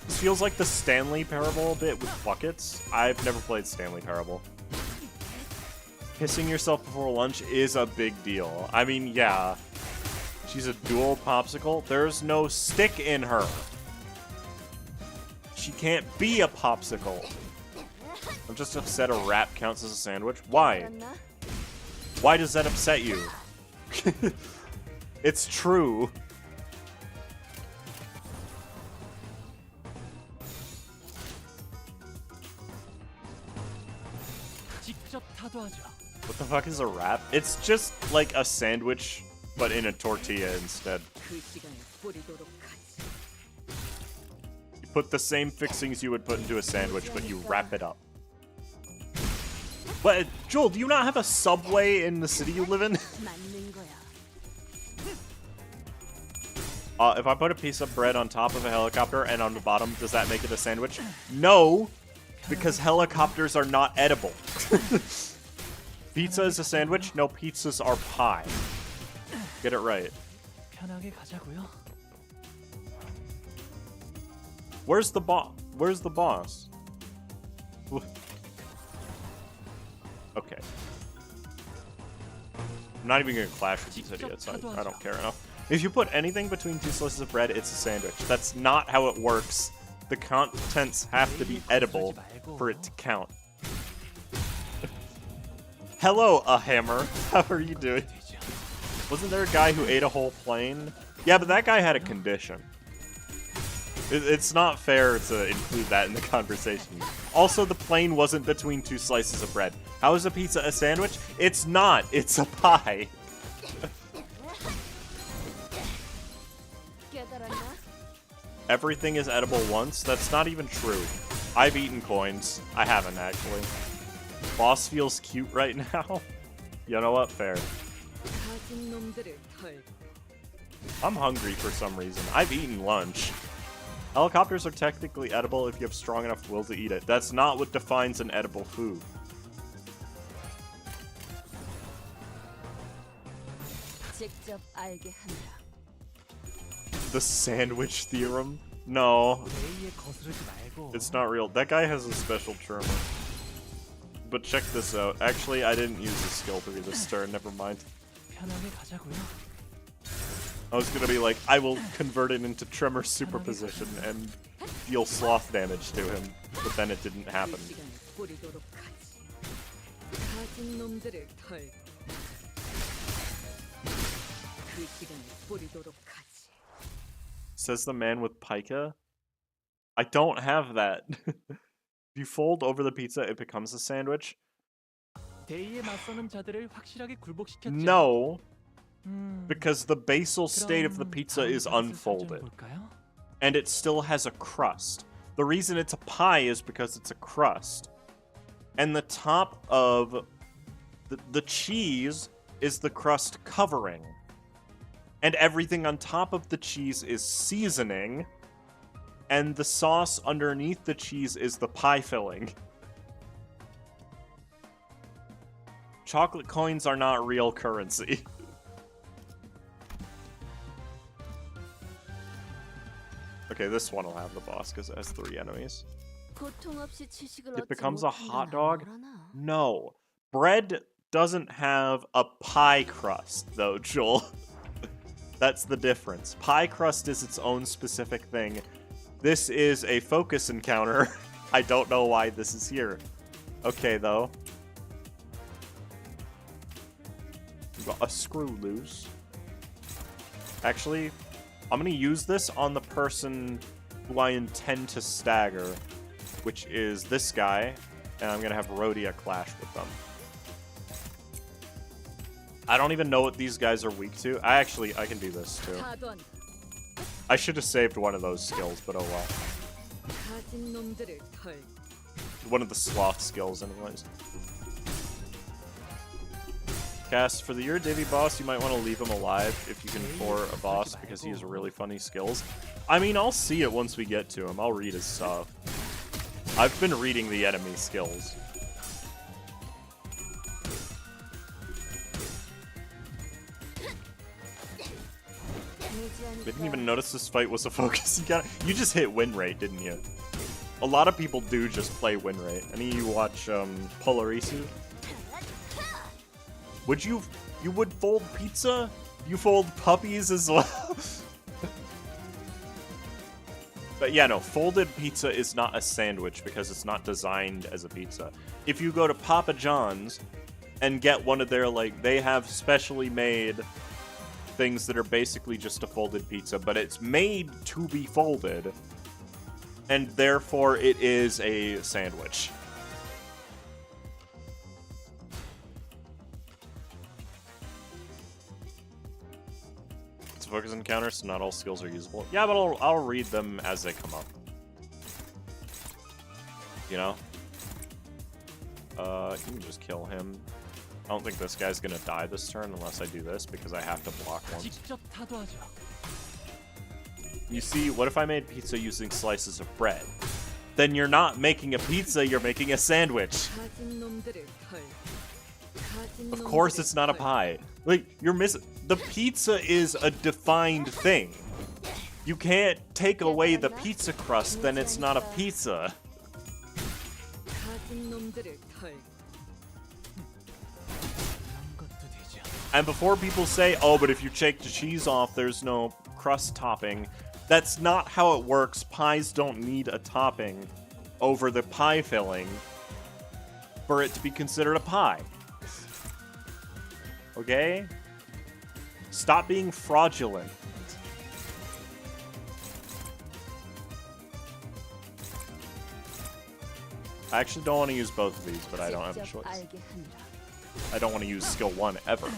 This feels like the Stanley Parable a bit with buckets. I've never played Stanley Parable. Pissing yourself before lunch is a big deal. I mean, yeah. She's a dual popsicle. There's no stick in her. She can't be a popsicle. I'm just upset a wrap counts as a sandwich. Why? Why does that upset you? It's true. What the fuck is a wrap? It's just like a sandwich, but in a tortilla instead. You put the same fixings you would put into a sandwich, but you wrap it up. What, Joel, do you not have a Subway in the city you live in? If I put a piece of bread on top of a helicopter and on the bottom, does that make it a sandwich? No, because helicopters are not edible. Pizza is a sandwich? No, pizzas are pie. Get it right. Where's the boss? Where's the boss? Okay. I'm not even gonna clash with these idiots. I don't care enough. If you put anything between 2 slices of bread, it's a sandwich. That's not how it works. The contents have to be edible for it to count. Hello, a hammer. How are you doing? Wasn't there a guy who ate a whole plane? Yeah, but that guy had a condition. It's not fair to include that in the conversation. Also, the plane wasn't between 2 slices of bread. How is a pizza a sandwich? It's not. It's a pie. Everything is edible once? That's not even true. I've eaten coins. I haven't, actually. Boss feels cute right now. You know what? Fair. I'm hungry for some reason. I've eaten lunch. Helicopters are technically edible if you have strong enough will to eat it. That's not what defines an edible food. 직접 알게 한다. The sandwich theorem? No, 레이에 거스르지 말고. it's not real. That guy has a special tremor. But check this out. Actually, I didn't use the skill to be this turn. Never mind. 편하게 가자고요. I was gonna be like, I will convert it into tremor superposition and deal sloth damage to him. But then it didn't happen. 그 시간에 뿌리도록 하지. 가진 놈들을 털고. 그 시간에 뿌리도록 하지. Says the man with pica. I don't have that. If you fold over the pizza, it becomes a sandwich. 데이에 맞서는 자들을 확실하게 굴복시켰죠. No, 음, because the basal state of the 그럼 pizza 다음 is 타겟을 unfolded. 설정해볼까요? And it still has a crust. The reason it's a pie is because it's a crust. And the top of the cheese is the crust covering. And everything on top of the cheese is seasoning. And the sauce underneath the cheese is the pie filling. Chocolate coins are not real currency. Okay, this one will have the boss because it has 3 enemies. 고통 없이 지식을 It 얻지 becomes a hot 못한다는 dog? 거라나. No. Bread doesn't have a pie crust, though, Joel. That's the difference. Pie crust is its own specific thing. This is a focus encounter. I don't know why this is here. Okay, though. We've got a screw loose. Actually, I'm gonna use this on the person who I intend to stagger, which is this guy, and I'm gonna have Rhodia clash with them. I don't even know what these guys are weak to. I can do this too. 파도한다. I should have saved one of those skills, but oh well. 가진 놈들을 털고. One of the sloth skills, anyways. Cass, for the Your Divvy boss, you might want to leave him alive if you can for a boss, because he has really funny skills. I mean, I'll see it once we get to him. I'll read his stuff. I've been reading the enemy skills. Didn't even notice this fight was a focus. You just hit win rate, didn't you? A lot of people do just play win rate. Any of you watch Polarisu? You would fold pizza? You fold puppies as well? But yeah, no, folded pizza is not a sandwich because it's not designed as a pizza. If you go to Papa John's and get one of their, like, they have specially made things that are basically just a folded pizza, but it's made to be folded, and therefore it is a sandwich. It's a focus encounter, so not all skills are usable. Yeah, but I'll read them as they come up. You know? You can just kill him. I don't think this guy's gonna die this turn unless I do this, because I have to block once. 직접 타도하죠. You see, what if I made pizza using slices of bread? Then you're not making a pizza, you're making a sandwich. 가진 놈들을 털고. 가진 Of course it's not a 놈들을 pie. Like, you're missing... The pizza is a defined thing. You can't take away the pizza crust, then it's not a pizza. 털고. 가진 놈들을 털고. 그런 것도 되죠. And before people say, oh, but if you take the cheese off, there's no crust topping. That's not how it works. Pies don't need a topping over the pie filling for it to be considered a pie. Okay? Stop being fraudulent. I actually don't want to use both of these, but I don't have a 직접 choice. 알게 하느라. I don't want to use skill 1 ever.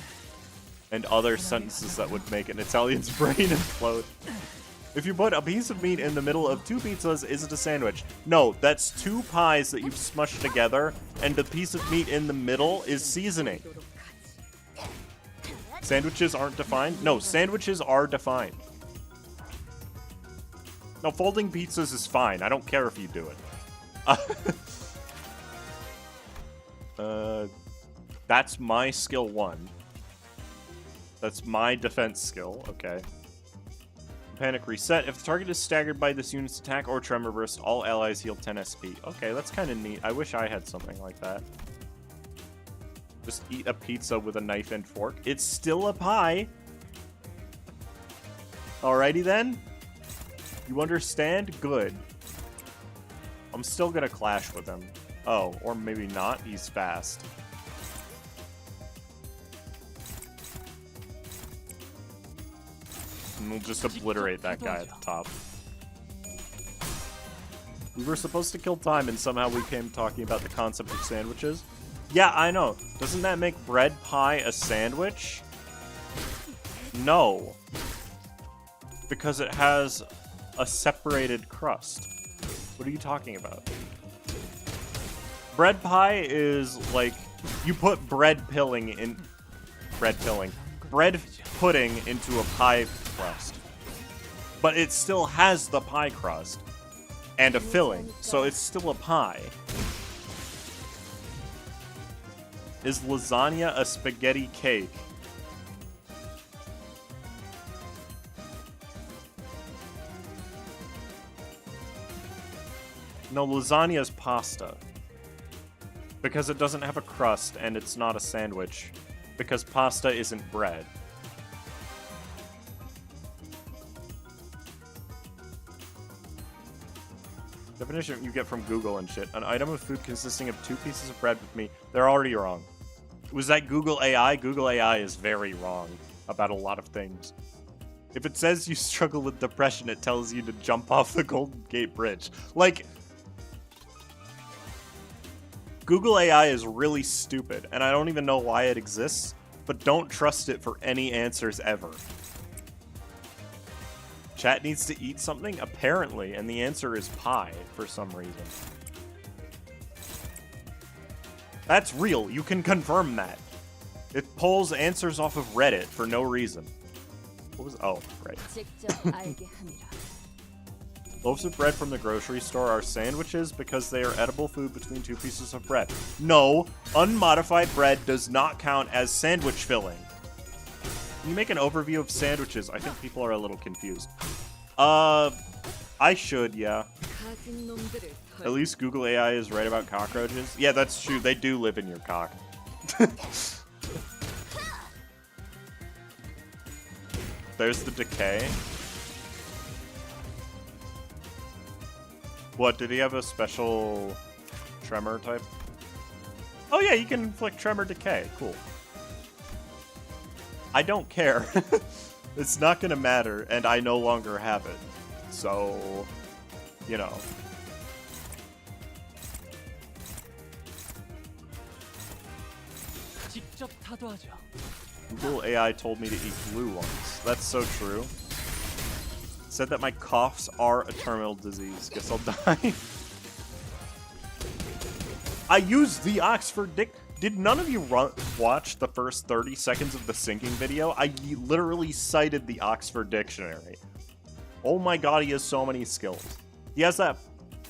And other sentences that would make an Italian's brain implode. If you put a piece of meat in the middle of 2 pizzas, is it a sandwich? No, that's 2 pies that you've smushed together, and the piece of meat in the middle is seasoning. 뿌리도록 하지. Sandwiches aren't defined? No, sandwiches are defined. No, folding pizzas is fine. I don't care if you do it. That's my skill 1. That's my defense skill. Okay. Panic reset. If the target is staggered by this unit's attack or tremor burst, all allies heal 10 SP. Okay, that's kind of neat. I wish I had something like that. Just eat a pizza with a knife and fork. It's still a pie. Alrighty then. You understand? Good. I'm still gonna clash with him. Oh, or maybe not. He's fast. And we'll just obliterate that guy at the top. We were supposed to kill time, and somehow we came talking about the concept of sandwiches. Yeah, I know. Doesn't that make bread pie a sandwich? No. Because it has a separated crust. What are you talking about? Bread pie is like you put bread pudding into a pie crust. But it still has the pie crust and a filling, so it's still a pie. Is lasagna a spaghetti cake? No, lasagna is pasta. Because it doesn't have a crust and it's not a sandwich. Because pasta isn't bread. Definition you get from Google and shit. An item of food consisting of 2 pieces of bread with meat. They're already wrong. Was that Google AI? Google AI is very wrong about a lot of things. If it says you struggle with depression, it tells you to jump off the Golden Gate Bridge. Like, Google AI is really stupid, and I don't even know why it exists, but don't trust it for any answers ever. Chat needs to eat something? Apparently, and the answer is pie for some reason. That's real. You can confirm that. It pulls answers off of Reddit for no reason. What was... Oh, right. Loaves of bread from the grocery store are sandwiches because they are edible food between 2 pieces of bread. No, unmodified bread does not count as sandwich filling. Can you make an overview of sandwiches? I think people are a little confused. I should, yeah. At least Google AI is right about cockroaches. Yeah, that's true. They do live in your cock. There's the decay. What, did he have a special tremor type? Oh yeah, you can inflict tremor decay. Cool. I don't care. It's not gonna matter, and I no longer have it. So, you know. Google AI told me to eat glue once. That's so true. Said that my coughs are a terminal disease. Guess I'll die. I used the Oxford Did none of you watch the first 30 seconds of the syncing video? I literally cited the Oxford Dictionary. Oh my god, he has so many skills. He has that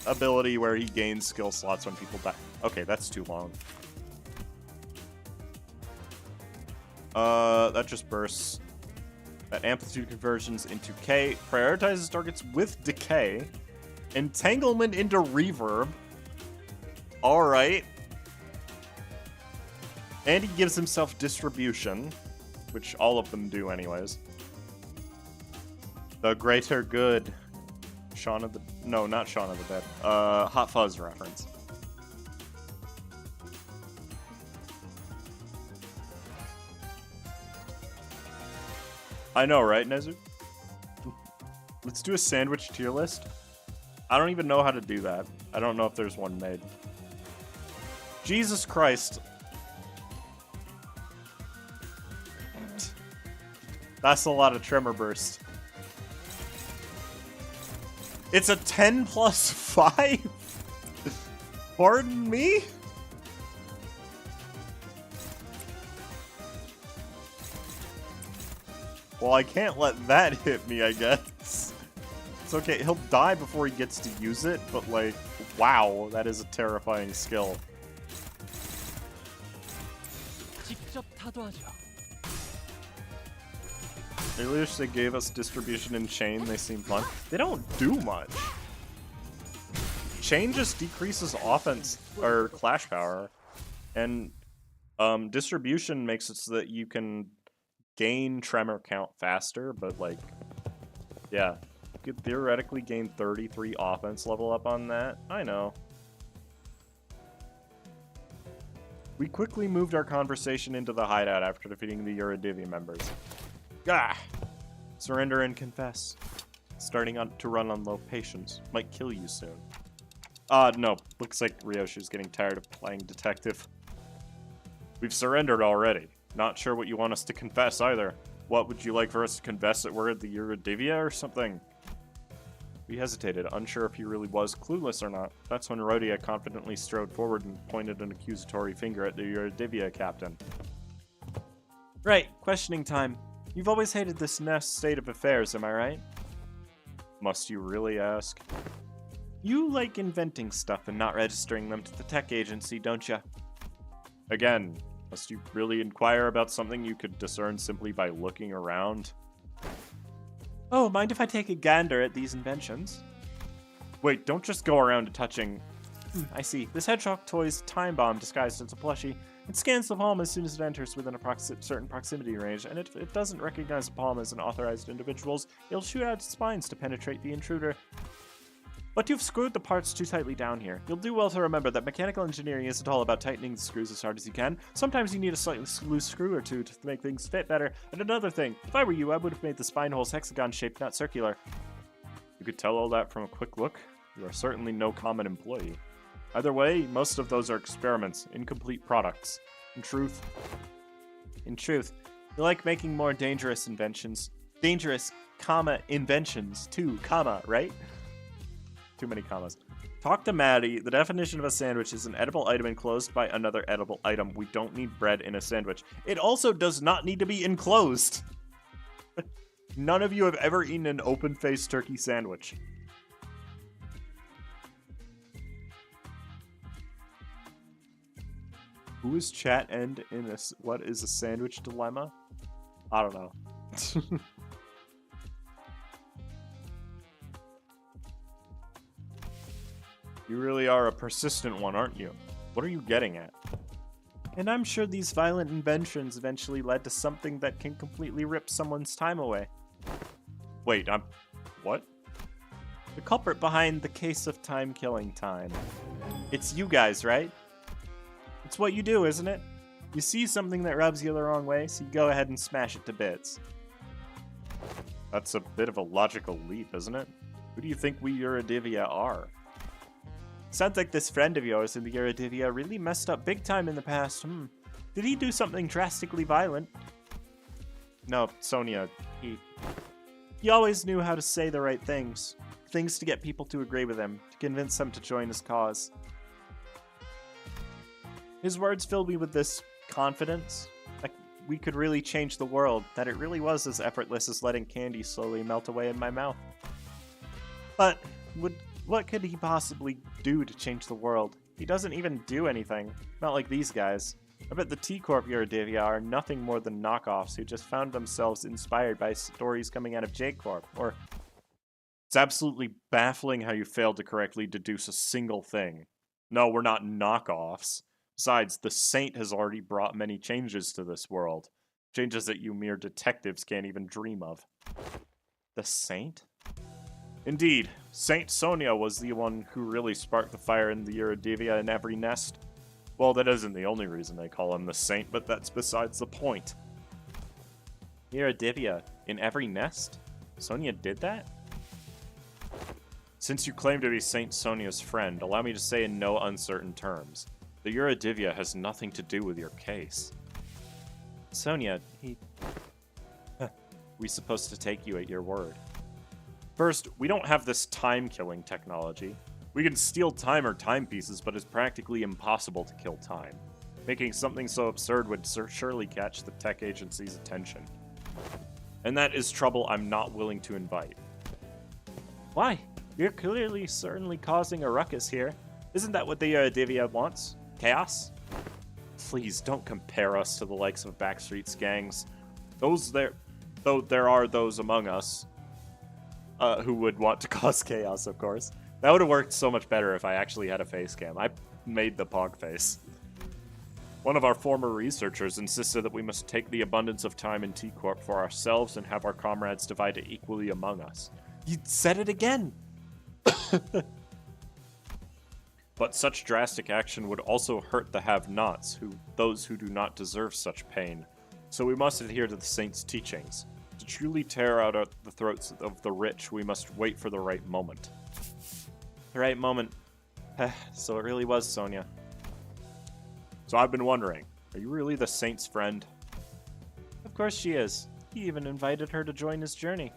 ability where he gains skill slots when people die. Okay, that's too long. That just bursts. That amplitude conversions into K. Prioritizes targets with decay. Entanglement into reverb. Alright. And he gives himself distribution, which all of them do anyways. The greater good. Shaun of the... No, not Shaun of the Dead. Hot Fuzz reference. I know, right, Nezu? Let's do a sandwich tier list. I don't even know how to do that. I don't know if there's one made. Jesus Christ. That's a lot of Tremor Burst. It's a 10 plus 5? Pardon me? Well, I can't let that hit me, I guess. It's okay, he'll die before he gets to use it, but like, wow, that is a terrifying skill. Earlier they gave us distribution and chain, they seem fun. They don't do much. Chain just decreases offense, or clash power. And distribution makes it so that you can gain tremor count faster, but like, yeah. You could theoretically gain 33 offense level up on that. I know. We quickly moved our conversation into the hideout after defeating the Eurodivia members. Gah! Surrender and confess. Starting to run on low patience. Might kill you soon. No. Looks like Ryoshu's getting tired of playing detective. We've surrendered already. Not sure what you want us to confess either. What would you like for us to confess that we're at the Eurodivia or something? We hesitated, unsure if he really was clueless or not. That's when Rhodia confidently strode forward and pointed an accusatory finger at the Eurodivia captain. Right, questioning time. You've always hated this nest state of affairs, am I right? Must you really ask? You like inventing stuff and not registering them to the tech agency, don't you? Again, must you really inquire about something you could discern simply by looking around? Oh, mind if I take a gander at these inventions? Wait, don't just go around touching... I see. This hedgehog toy's time bomb disguised as a plushie. It scans the palm as soon as it enters within a certain proximity range, and if it doesn't recognize the palm as an authorized individual's, it'll shoot out its spines to penetrate the intruder. But you've screwed the parts too tightly down here. You'll do well to remember that mechanical engineering isn't all about tightening the screws as hard as you can. Sometimes you need a slightly loose screw or two to make things fit better. And another thing, if I were you, I would have made the spine holes hexagon-shaped, not circular. You could tell all that from a quick look. You are certainly no common employee. Either way, most of those are experiments, incomplete products. In truth, you like making more dangerous inventions. Dangerous, inventions, too, right? Too many commas. Talk to Maddie. The definition of a sandwich is an edible item enclosed by another edible item. We don't need bread in a sandwich. It also does not need to be enclosed. None of you have ever eaten an open-faced turkey sandwich. Who is chat end in this? What is a sandwich dilemma? I don't know. You really are a persistent one, aren't you? What are you getting at? And I'm sure these violent inventions eventually led to something that can completely rip someone's time away. Wait, what? The culprit behind the case of time-killing time. It's you guys, right? It's what you do, isn't it? You see something that rubs you the wrong way, so you go ahead and smash it to bits. That's a bit of a logical leap, isn't it? Who do you think we Eurodivia are? Sounds like this friend of yours in the Eurodivia really messed up big time in the past. Did he do something drastically violent? No, Sonia, he always knew how to say the right things. Things to get people to agree with him, to convince them to join his cause. His words filled me with this confidence. Like we could really change the world, that it really was as effortless as letting candy slowly melt away in my mouth. But what could he possibly do to change the world? He doesn't even do anything. Not like these guys. I bet the T-Corp Eurodivia are nothing more than knockoffs who just found themselves inspired by stories coming out of J-Corp. Or, it's absolutely baffling how you failed to correctly deduce a single thing. No, we're not knockoffs. Besides, the Saint has already brought many changes to this world. Changes that you mere detectives can't even dream of. The Saint? Indeed, Saint Sonia was the one who really sparked the fire in the Eurodivia in every nest. Well, that isn't the only reason they call him the Saint, but that's besides the point. Eurodivia in every nest? Sonia did that? Since you claim to be Saint Sonia's friend, allow me to say in no uncertain terms, the Eurodivia has nothing to do with your case. Sonia, we supposed to take you at your word. First, we don't have this time-killing technology. We can steal time or timepieces, but it's practically impossible to kill time. Making something so absurd would surely catch the tech agency's attention. And that is trouble I'm not willing to invite. Why? You're clearly certainly causing a ruckus here. Isn't that what the Eurodivia wants? Chaos? Please, don't compare us to the likes of Backstreet's gangs. Though there are those among us who would want to cause chaos, of course. That would have worked so much better if I actually had a face cam. I made the pog face. One of our former researchers insisted that we must take the abundance of time in T-Corp for ourselves and have our comrades divide it equally among us. You said it again! But such drastic action would also hurt the have-nots, those who do not deserve such pain. So we must adhere to the Saints' teachings. To truly tear out the throats of the rich, we must wait for the right moment. The right moment. So it really was Sonia. So I've been wondering, are you really the Saint's friend? Of course she is. He even invited her to join his journey.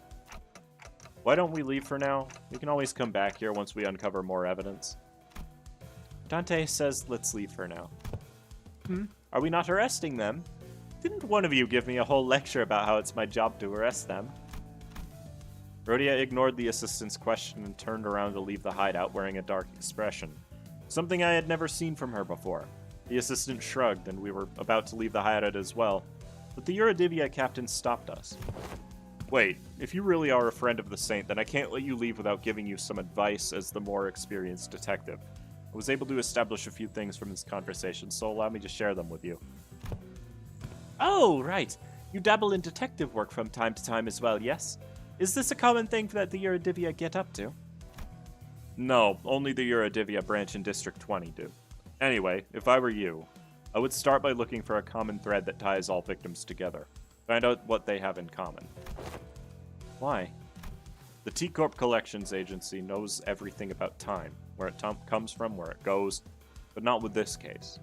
Why don't we leave for now? We can always come back here once we uncover more evidence. Dante says let's leave for now. Are we not arresting them? Didn't one of you give me a whole lecture about how it's my job to arrest them? Rhodia ignored the assistant's question and turned around to leave the hideout wearing a dark expression. Something I had never seen from her before. The assistant shrugged, and we were about to leave the hideout as well, but the Eurodivia captain stopped us. Wait, if you really are a friend of the Saint, then I can't let you leave without giving you some advice as the more experienced detective. I was able to establish a few things from this conversation, so allow me to share them with you. Oh, right. You dabble in detective work from time to time as well, yes? Is this a common thing that the Eurodivia get up to? No, only the Eurodivia branch in District 20 do. Anyway, if I were you, I would start by looking for a common thread that ties all victims together. Find out what they have in common. Why? The T-Corp Collections Agency knows everything about time, where it comes from, where it goes, but not with this case.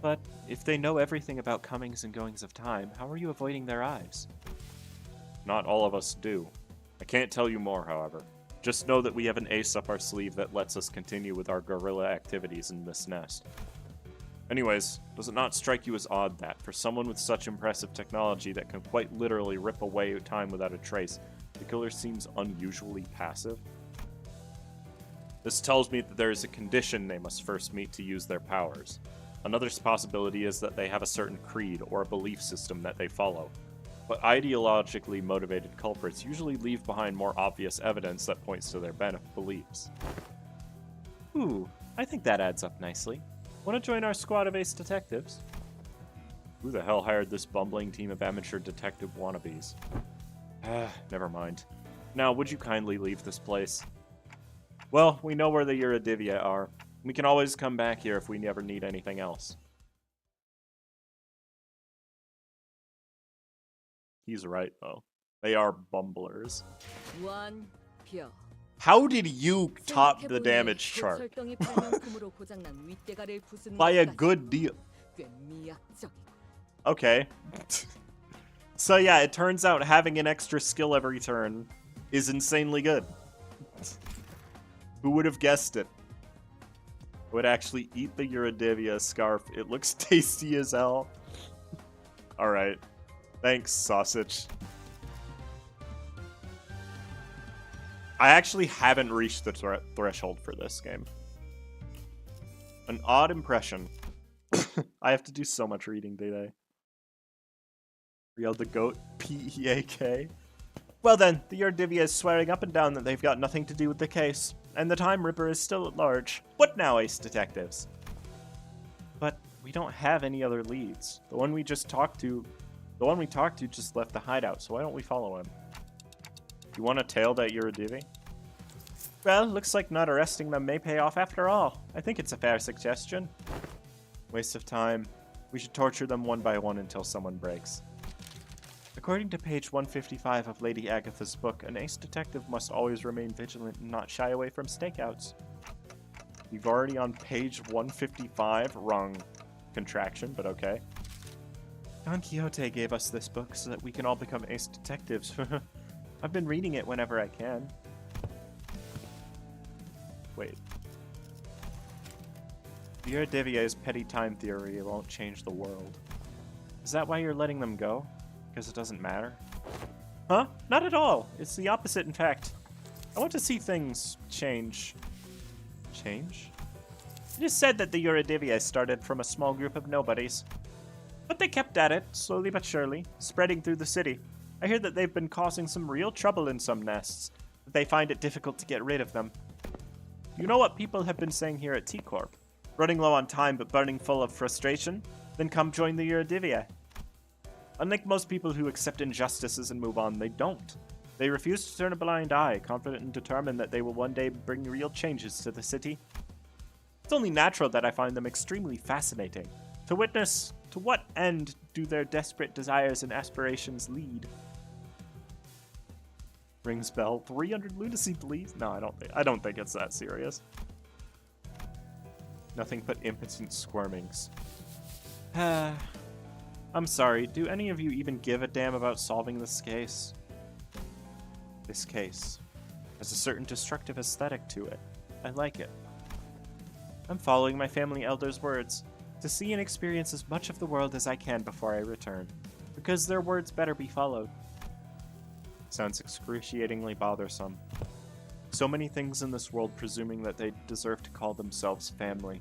But if they know everything about comings and goings of time, how are you avoiding their eyes? Not all of us do. I can't tell you more, however. Just know that we have an ace up our sleeve that lets us continue with our guerrilla activities in this nest. Anyways, does it not strike you as odd that, for someone with such impressive technology that can quite literally rip away time without a trace, the killer seems unusually passive? This tells me that there is a condition they must first meet to use their powers. Another possibility is that they have a certain creed or a belief system that they follow. But ideologically motivated culprits usually leave behind more obvious evidence that points to their beliefs. Ooh, I think that adds up nicely. Want to join our squad of ace detectives? Who the hell hired this bumbling team of amateur detective wannabes? Never mind. Now, would you kindly leave this place? Well, we know where the Eurodivia are. We can always come back here if we ever need anything else. He's right, though. They are bumblers. 완벽. How did you top the damage chart? By a good deal. Okay. So yeah, it turns out having an extra skill every turn is insanely good. Who would have guessed it? I would actually eat the Eurodivia scarf. It looks tasty as hell. Alright. Thanks, sausage. I actually haven't reached the threshold for this game. An odd impression. I have to do so much reading today. Real the goat, P-E-A-K. Well then, the Eurodivia is swearing up and down that they've got nothing to do with the case, and the Time Ripper is still at large. What now, ace detectives? But we don't have any other leads. The one we talked to just left the hideout, so why don't we follow him? You want to tail that Eurodivia? Well, looks like not arresting them may pay off after all. I think it's a fair suggestion. Waste of time. We should torture them one by one until someone breaks. According to page 155 of Lady Agatha's book, an ace detective must always remain vigilant and not shy away from stakeouts. We've already on page 155. Wrong contraction, but okay. Don Quixote gave us this book so that we can all become ace detectives. I've been reading it whenever I can. Wait. The Eurodivia's petty time theory won't change the world. Is that why you're letting them go? Because it doesn't matter? Huh? Not at all. It's the opposite, in fact. I want to see things change. Change? It is said that the Eurodivia started from a small group of nobodies. But they kept at it, slowly but surely, spreading through the city. I hear that they've been causing some real trouble in some nests, that they find it difficult to get rid of them. You know what people have been saying here at T-Corp? Running low on time but burning full of frustration? Then come join the Eurodivia. Unlike most people who accept injustices and move on, they don't. They refuse to turn a blind eye, confident and determined that they will one day bring real changes to the city. It's only natural that I find them extremely fascinating. To witness to what end do their desperate desires and aspirations lead. Rings bell. 300 lunacy, please? No, I don't think it's that serious. Nothing but impotent squirmings. I'm sorry, do any of you even give a damn about solving this case? This case has a certain destructive aesthetic to it. I like it. I'm following my family elder's words, to see and experience as much of the world as I can before I return, because their words better be followed. Sounds excruciatingly bothersome. So many things in this world presuming that they deserve to call themselves family.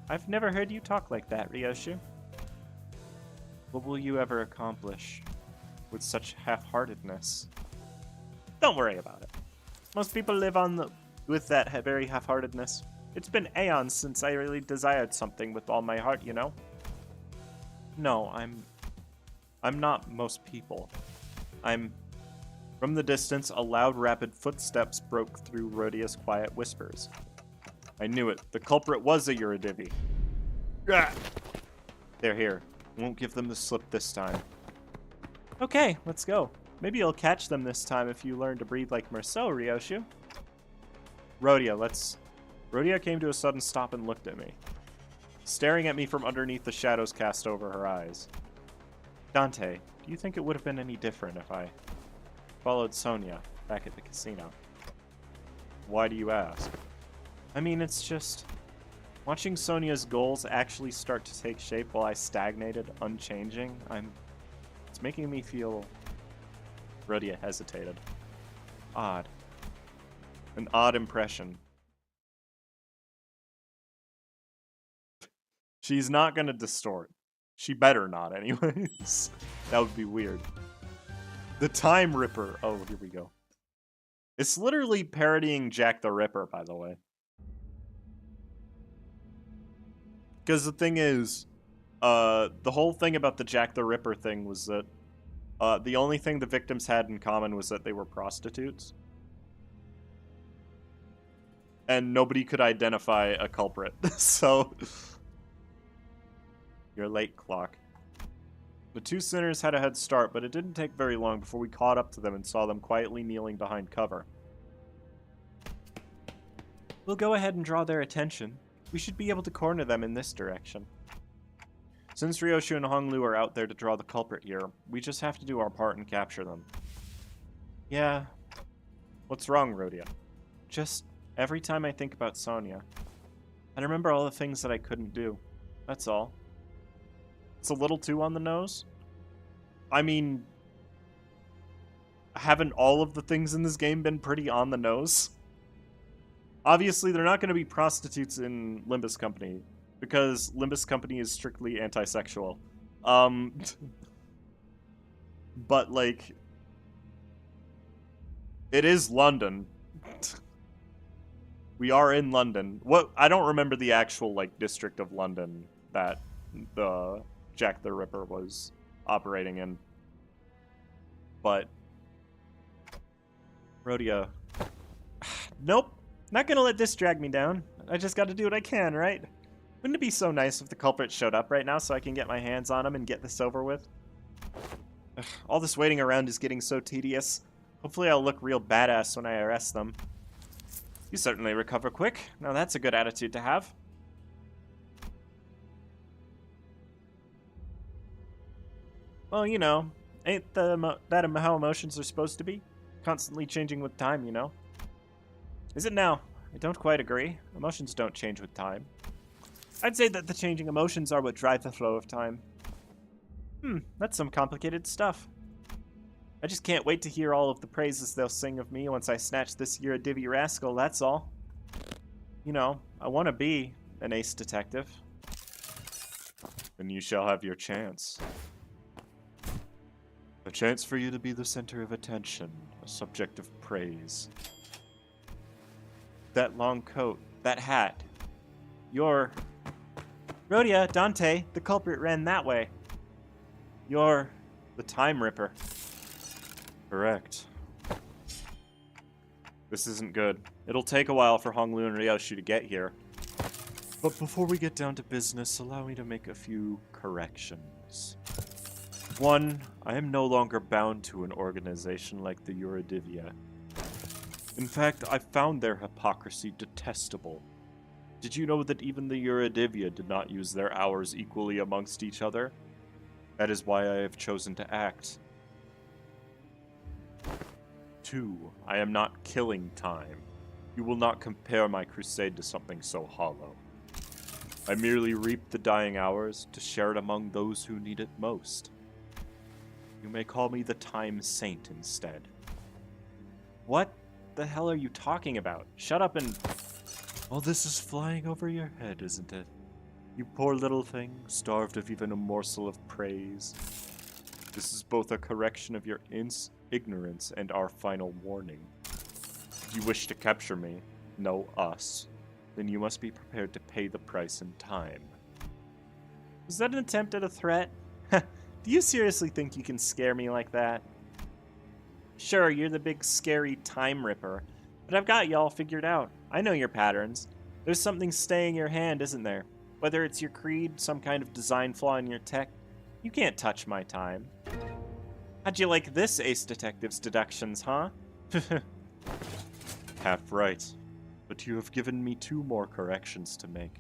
I've never heard you talk like that, Ryoshu. What will you ever accomplish with such half-heartedness? Don't worry about it. Most people live with that very half-heartedness. It's been aeons since I really desired something with all my heart, you know? No, I'm not most people. From the distance, a loud, rapid footsteps broke through Rhodia's quiet whispers. I knew it. The culprit was a Eurodivy. They're here. Won't give them the slip this time. Okay, let's go. Maybe you'll catch them this time if you learn to breathe like Merceau, Ryoshu. Rhodia came to a sudden stop and looked at me, staring at me from underneath the shadows cast over her eyes. Dante, do you think it would have been any different if I followed Sonia back at the casino? Why do you ask? I mean, it's just watching Sonia's goals actually start to take shape while I stagnated, unchanging. It's making me feel... Rhodia hesitated. Odd. An odd impression. She's not gonna distort. She better not, anyways. That would be weird. The Time Ripper. Oh, here we go. It's literally parodying Jack the Ripper, by the way. Because the thing is, the whole thing about the Jack the Ripper thing was that the only thing the victims had in common was that they were prostitutes. And nobody could identify a culprit, so... You're late, Clock. The two sinners had a head start, but it didn't take very long before we caught up to them and saw them quietly kneeling behind cover. We'll go ahead and draw their attention. We should be able to corner them in this direction. Since Ryoshu and Honglu are out there to draw the culprit here, we just have to do our part and capture them. Yeah. What's wrong, Rhodia? Just every time I think about Sonia, I remember all the things that I couldn't do. That's all. It's a little too on the nose. I mean, haven't all of the things in this game been pretty on the nose? Obviously, they're not going to be prostitutes in Limbus Company, because Limbus Company is strictly anti-sexual. But, like, it is London. We are in London. I don't remember the actual, like, district of London that the Jack the Ripper was operating in. But Rhodia. Nope. Not gonna let this drag me down. I just gotta do what I can, right? Wouldn't it be so nice if the culprit showed up right now so I can get my hands on him and get this over with? Ugh, all this waiting around is getting so tedious. Hopefully I'll look real badass when I arrest them. You certainly recover quick. Now that's a good attitude to have. Well, you know, ain't that how emotions are supposed to be? Constantly changing with time, you know? Is it now? I don't quite agree. Emotions don't change with time. I'd say that the changing emotions are what drive the flow of time. That's some complicated stuff. I just can't wait to hear all of the praises they'll sing of me once I snatch this Eurodivy rascal, that's all. You know, I want to be an ace detective. Then you shall have your chance. A chance for you to be the center of attention, a subject of praise. That long coat, that hat. You're... Rhodia, Dante, the culprit ran that way. You're the Time Ripper. Correct. This isn't good. It'll take a while for Honglu and Ryoshu to get here. But before we get down to business, allow me to make a few corrections. 1, I am no longer bound to an organization like the Eurodivia. In fact, I found their hypocrisy detestable. Did you know that even the Eurodivia did not use their hours equally amongst each other? That is why I have chosen to act. 2, I am not killing time. You will not compare my crusade to something so hollow. I merely reap the dying hours to share it among those who need it most. You may call me the Time Saint instead. What the hell are you talking about? Shut up and... Well, this is flying over your head, isn't it? You poor little thing, starved of even a morsel of praise. This is both a correction of your ignorance and our final warning. If you wish to capture me, no us, then you must be prepared to pay the price in time. Was that an attempt at a threat? Do you seriously think you can scare me like that? Sure, you're the big scary Time Ripper, but I've got y'all figured out. I know your patterns. There's something staying your hand, isn't there? Whether it's your creed, some kind of design flaw in your tech, you can't touch my time. How'd you like this, Ace Detective's deductions, huh? Half right, but you have given me 2 more corrections to make.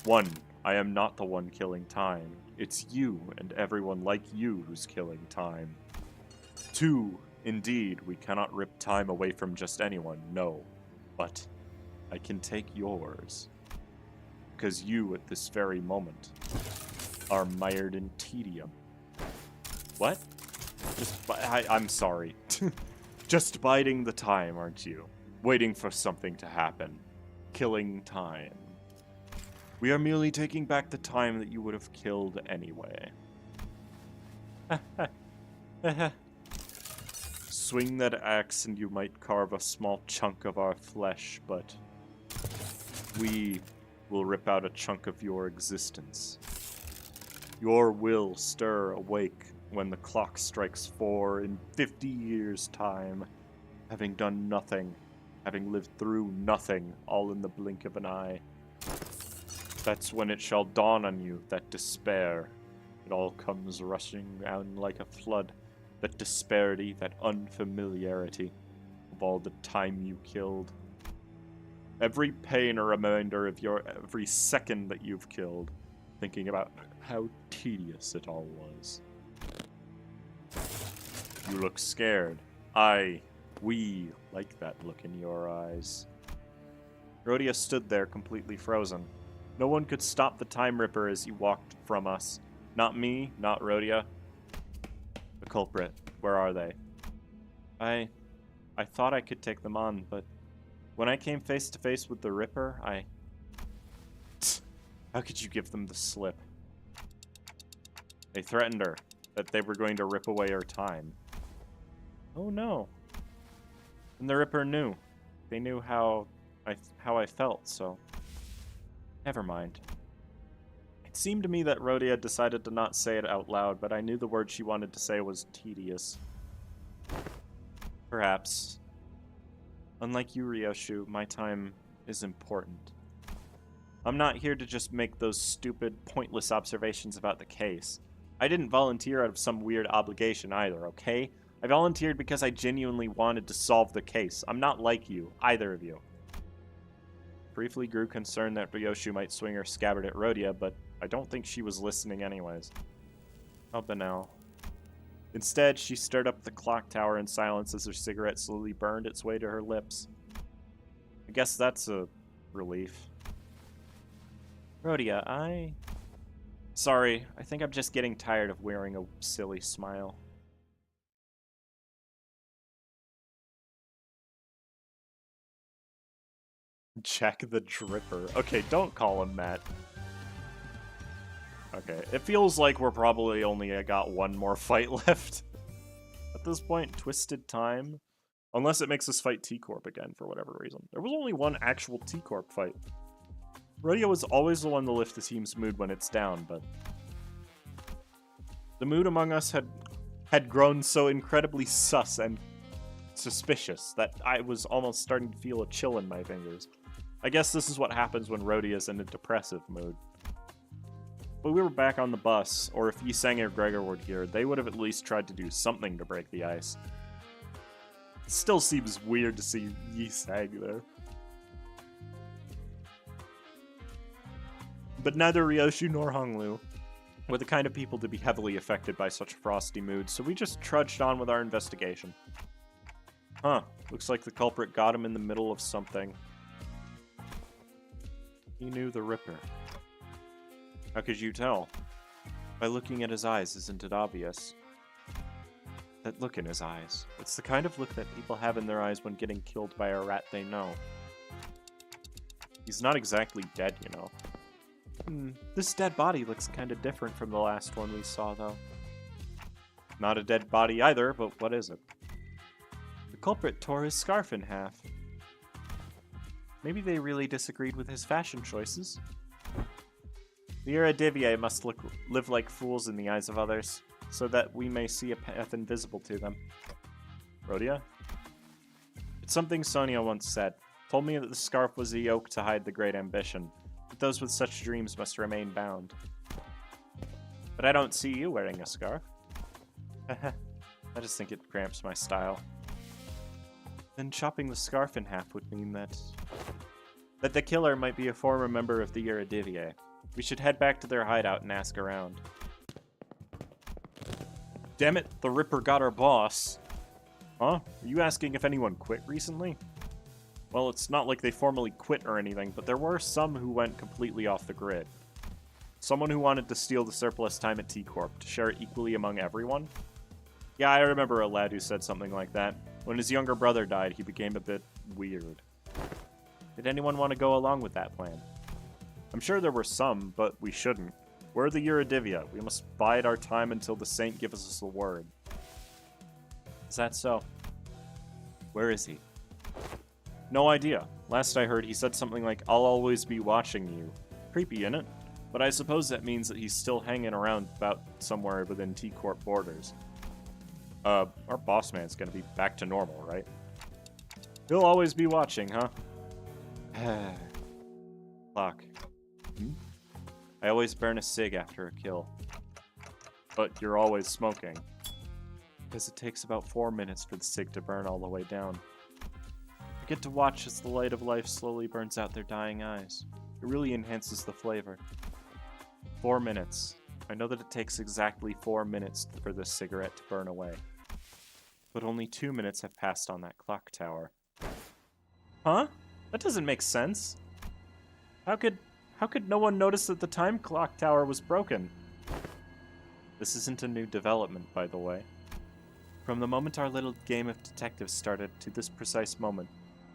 1, I am not the one killing time. It's you and everyone like you who's killing time. 2, indeed, we cannot rip time away from just anyone, no. But I can take yours. Because you, at this very moment, are mired in tedium. What? I'm sorry. Just biding the time, aren't you? Waiting for something to happen. Killing time. We are merely taking back the time that you would have killed anyway. Swing that axe and you might carve a small chunk of our flesh, but we will rip out a chunk of your existence. Your will stir awake when the clock strikes 4 in 50 years' time, having done nothing, having lived through nothing, all in the blink of an eye. That's when it shall dawn on you, that despair. It all comes rushing down like a flood. That disparity, that unfamiliarity of all the time you killed. Every pain a reminder of your every second that you've killed, thinking about how tedious it all was. You look scared. We like that look in your eyes. Rhodia stood there completely frozen. No one could stop the Time Ripper as he walked from us. Not me, not Rhodia. The culprit, where are they? I thought I could take them on, but when I came face to face with the Ripper, How could you give them the slip? They threatened her, that they were going to rip away her time. Oh no. And the Ripper knew. They knew how I felt, so... Never mind. It seemed to me that Rhodia decided to not say it out loud, but I knew the word she wanted to say was tedious. Perhaps. Unlike you, Ryoshu, my time is important. I'm not here to just make those stupid, pointless observations about the case. I didn't volunteer out of some weird obligation either, okay? I volunteered because I genuinely wanted to solve the case. I'm not like you, either of you. Briefly grew concerned that Ryoshu might swing her scabbard at Rhodia, but I don't think she was listening anyways. How banal. Instead, she stirred up the clock tower in silence as her cigarette slowly burned its way to her lips. I guess that's a relief. Rhodia, Sorry, I think I'm just getting tired of wearing a silly smile. Jack the Dripper. Okay, don't call him Matt. Okay, it feels like we're probably only got one more fight left. at this point. Twisted time. Unless it makes us fight T-Corp again for whatever reason. There was only one actual T-Corp fight. Rodeo is always the one to lift the team's mood when it's down, but... the mood among us had grown so incredibly sus and suspicious that I was almost starting to feel a chill in my fingers. I guess this is what happens when Rhodey is in a depressive mood. But we were back on the bus, or if Yisang or Gregor were here, they would have at least tried to do something to break the ice. It still seems weird to see Yisang there. But neither Ryoshu nor Honglu were the kind of people to be heavily affected by such a frosty mood, so we just trudged on with our investigation. Huh, looks like the culprit got him in the middle of something. He knew the Ripper. How could you tell? By looking at his eyes, isn't it obvious? That look in his eyes. It's the kind of look that people have in their eyes when getting killed by a rat they know. He's not exactly dead, you know. This dead body looks kind of different from the last one we saw, though. Not a dead body either, but what is it? The culprit tore his scarf in half. Maybe they really disagreed with his fashion choices. The Eredivier must live like fools in the eyes of others, so that we may see a path invisible to them. Rhodia? It's something Sonia once said. Told me that the scarf was a yoke to hide the great ambition, but those with such dreams must remain bound. But I don't see you wearing a scarf. I just think it cramps my style. Then chopping the scarf in half would mean that the killer might be a former member of the Eredivier. We should head back to their hideout and ask around. Damn it, the Ripper got our boss. Huh? Are you asking if anyone quit recently? Well, it's not like they formally quit or anything, but there were some who went completely off the grid. Someone who wanted to steal the surplus time at T-Corp to share it equally among everyone? Yeah, I remember a lad who said something like that. When his younger brother died, he became a bit weird. Did anyone want to go along with that plan? I'm sure there were some, but we shouldn't. We're the Eurodivia. We must bide our time until the saint gives us the word. Is that so? Where is he? No idea. Last I heard, he said something like, I'll always be watching you. Creepy, innit? But I suppose that means that he's still hanging around about somewhere within T-Corp borders. Our boss man's gonna be back to normal, right? He'll always be watching, huh? Clock. I always burn a cig after a kill. But you're always smoking. Because it takes about 4 minutes for the cig to burn all the way down. I get to watch as the light of life slowly burns out their dying eyes. It really enhances the flavor. 4 minutes. I know that it takes exactly 4 minutes for this cigarette to burn away. But only 2 minutes have passed on that clock tower. Huh? That doesn't make sense. How could no one notice that the time clock tower was broken? This isn't a new development, by the way. From the moment our little game of detective started to this precise moment,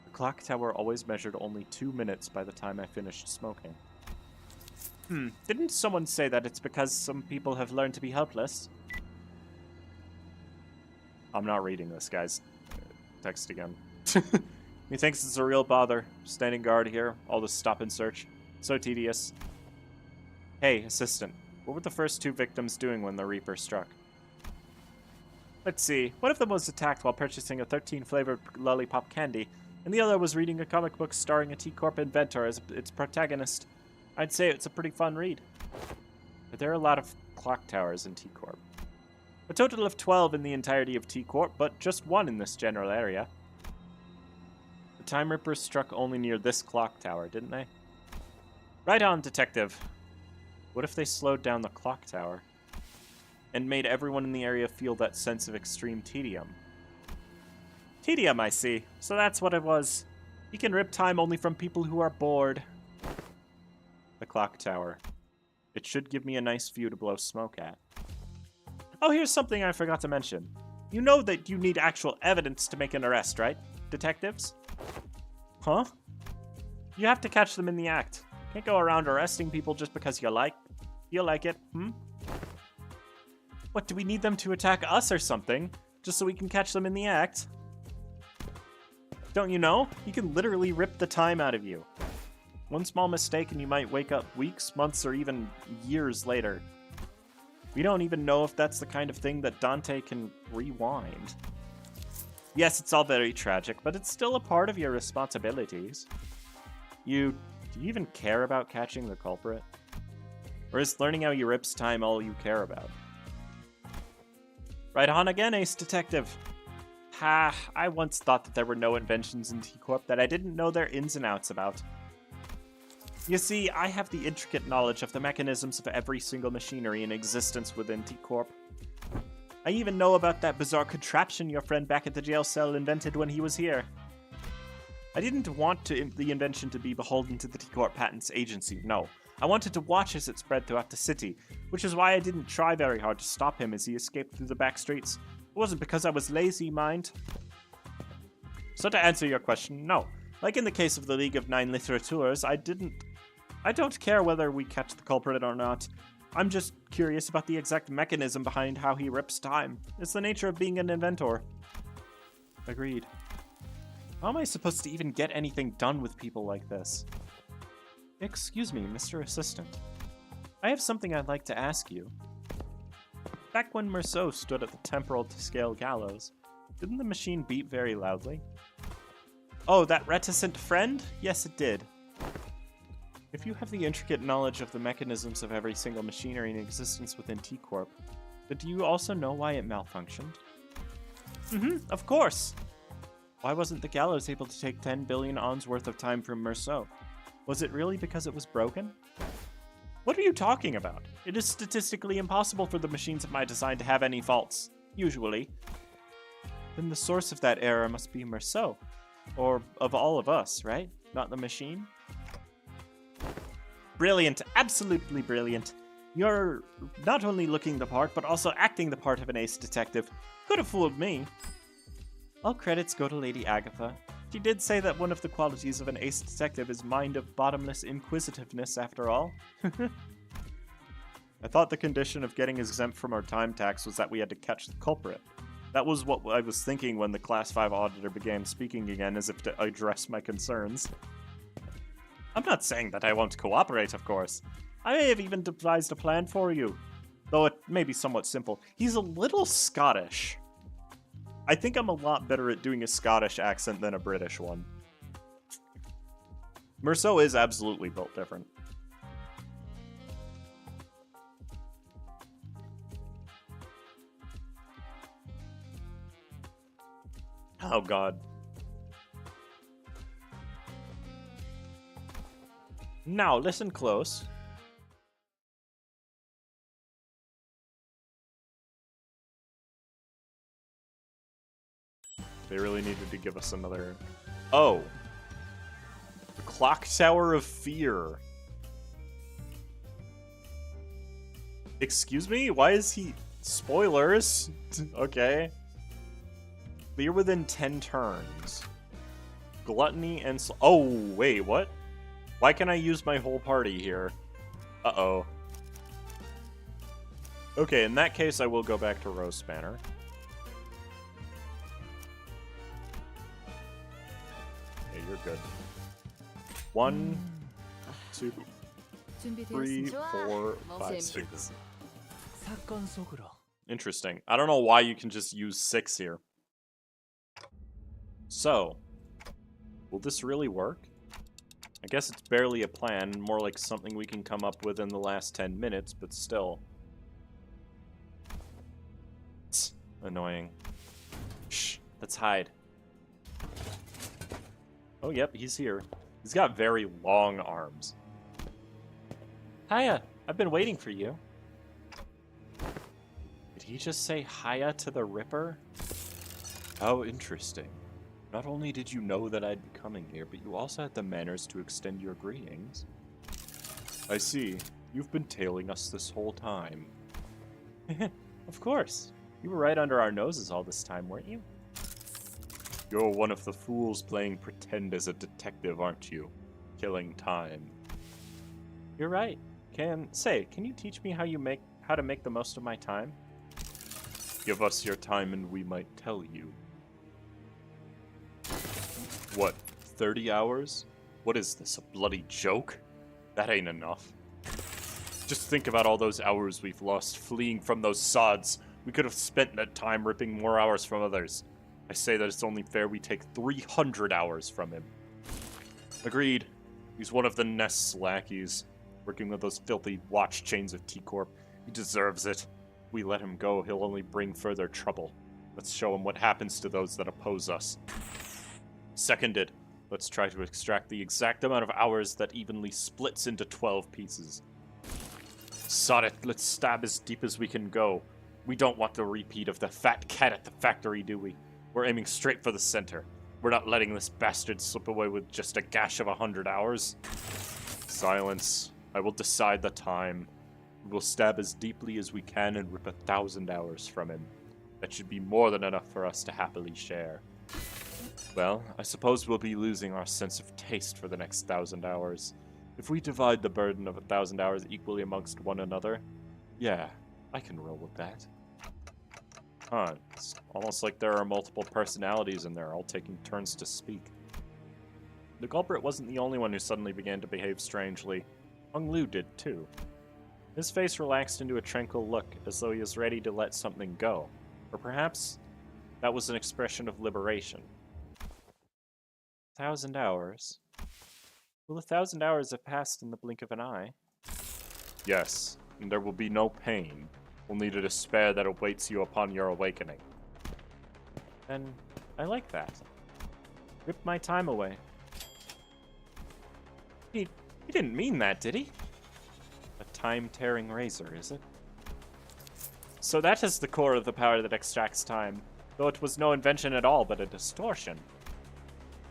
the clock tower always measured only 2 minutes by the time I finished smoking. Didn't someone say that it's because some people have learned to be helpless? I'm not reading this, guys. Text again. He thinks it's a real bother. Standing guard here, all this stop and search. So tedious. Hey, assistant. What were the first 2 victims doing when the Reaper struck? Let's see. One of them was attacked while purchasing a 13-flavored lollipop candy, and the other was reading a comic book starring a T-Corp inventor as its protagonist. I'd say it's a pretty fun read. But there are a lot of clock towers in T-Corp. A total of 12 in the entirety of T-Corp, but just 1 in this general area. The Time Rippers struck only near this clock tower, didn't they? Right on, detective. What if they slowed down the clock tower and made everyone in the area feel that sense of extreme tedium? Tedium, I see. So that's what it was. You can rip time only from people who are bored. The clock tower. It should give me a nice view to blow smoke at. Oh, here's something I forgot to mention. You know that you need actual evidence to make an arrest, right, detectives? Huh? You have to catch them in the act. Can't go around arresting people just because you like it, What, do we need them to attack us or something? just so we can catch them in the act. Don't you know? He can literally rip the time out of you. One small mistake and you might wake up weeks, months, or even years later. We don't even know if that's the kind of thing that Dante can rewind. Yes, it's all very tragic, but it's still a part of your responsibilities. Do you even care about catching the culprit? Or is learning how he rips time all you care about? Right on again, Ace Detective. Ha, I once thought that there were no inventions in T-Corp that I didn't know their ins and outs about. You see, I have the intricate knowledge of the mechanisms of every single machinery in existence within T-Corp. I even know about that bizarre contraption your friend back at the jail cell invented when he was here. I didn't want the invention to be beholden to the T-Corp Patents Agency, no. I wanted to watch as it spread throughout the city, which is why I didn't try very hard to stop him as he escaped through the back streets. It wasn't because I was lazy, mind. So to answer your question, no. Like in the case of the League of Nine Litterateurs, I don't care whether we catch the culprit or not. I'm just curious about the exact mechanism behind how he rips time. It's the nature of being an inventor. Agreed. How am I supposed to even get anything done with people like this? Excuse me, Mr. Assistant. I have something I'd like to ask you. Back when Merceau stood at the temporal to scale gallows, didn't the machine beep very loudly? Oh, that reticent friend? Yes, it did. If you have the intricate knowledge of the mechanisms of every single machinery in existence within T-Corp, but do you also know why it malfunctioned? Of course! Why wasn't the gallows able to take 10 billion ons worth of time from Merceau? Was it really because it was broken? What are you talking about? It is statistically impossible for the machines of my design to have any faults, usually. Then the source of that error must be Merceau. Or of all of us, right? Not the machine? Brilliant, absolutely brilliant. You're not only looking the part, but also acting the part of an ace detective. Could have fooled me. All credits go to Lady Agatha. She did say that one of the qualities of an ace detective is mind of bottomless inquisitiveness, after all. I thought the condition of getting exempt from our time tax was that we had to catch the culprit. That was what I was thinking when the Class 5 auditor began speaking again, as if to address my concerns. I'm not saying that I won't cooperate, of course. I may have even devised a plan for you, though it may be somewhat simple. He's a little Scottish. I think I'm a lot better at doing a Scottish accent than a British one. Merceau is absolutely built different. Oh god. Now, listen close. They really needed to give us another... Oh! The Clock Tower of Fear. Excuse me? Why is he... Spoilers? Okay. Clear within 10 turns. Gluttony and... Oh, wait, what? Why can I use my whole party here? Uh-oh. Okay, in that case, I will go back to Rose Spanner. Okay, you're good. 1, 2, 3, 4, 5, 6. 사건 속으로. Interesting. I don't know why you can just use 6 here. So, will this really work? I guess it's barely a plan, more like something we can come up with in the last 10 minutes, but still. It's annoying. Shh, let's hide. Oh, yep, he's here. He's got very long arms. Hiya, I've been waiting for you. Did he just say hiya to the Ripper? How interesting. Not only did you know that I'd be coming here, but you also had the manners to extend your greetings. I see. You've been tailing us this whole time. Of course. You were right under our noses all this time, weren't you? You're one of the fools playing pretend as a detective, aren't you? Killing time. You're right. Can you teach me how to make the most of my time? Give us your time and we might tell you. What, 30 hours? What is this, a bloody joke? That ain't enough. Just think about all those hours we've lost fleeing from those sods. We could have spent that time ripping more hours from others. I say that it's only fair we take 300 hours from him. Agreed. He's one of the Nest's lackeys, working with those filthy watch chains of T-Corp. He deserves it. If we let him go, he'll only bring further trouble. Let's show him what happens to those that oppose us. Seconded. Let's try to extract the exact amount of hours that evenly splits into 12 pieces. Sod it, let's stab as deep as we can go. We don't want the repeat of the fat cat at the factory, do we? We're aiming straight for the center. We're not letting this bastard slip away with just a gash of 100 hours. Silence. I will decide the time. We will stab as deeply as we can and rip 1,000 hours from him. That should be more than enough for us to happily share. Well, I suppose we'll be losing our sense of taste for the next 1,000 hours. If we divide the burden of 1,000 hours equally amongst one another, yeah, I can roll with that. Huh, it's almost like there are multiple personalities in there, all taking turns to speak. The culprit wasn't the only one who suddenly began to behave strangely. Hung Lu did too. His face relaxed into a tranquil look, as though he was ready to let something go. Or perhaps that was an expression of liberation. 1,000 hours? Will 1,000 hours have passed in the blink of an eye? Yes, and there will be no pain, only the despair that awaits you upon your awakening. And I like that. Rip my time away. He didn't mean that, did he? A time-tearing razor, is it? So that is the core of the power that extracts time, though it was no invention at all, but a distortion.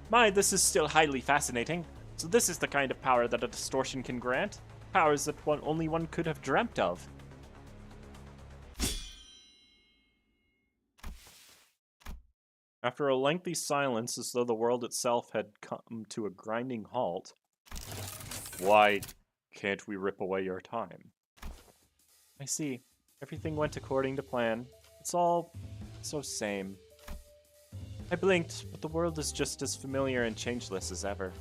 My, this is still highly fascinating. So this is the kind of power that a distortion can grant? Powers that only one could have dreamt of. After a lengthy silence, as though the world itself had come to a grinding halt, why can't we rip away your time? I see. Everything went according to plan. It's all so same. I blinked, but the world is just as familiar and changeless as ever.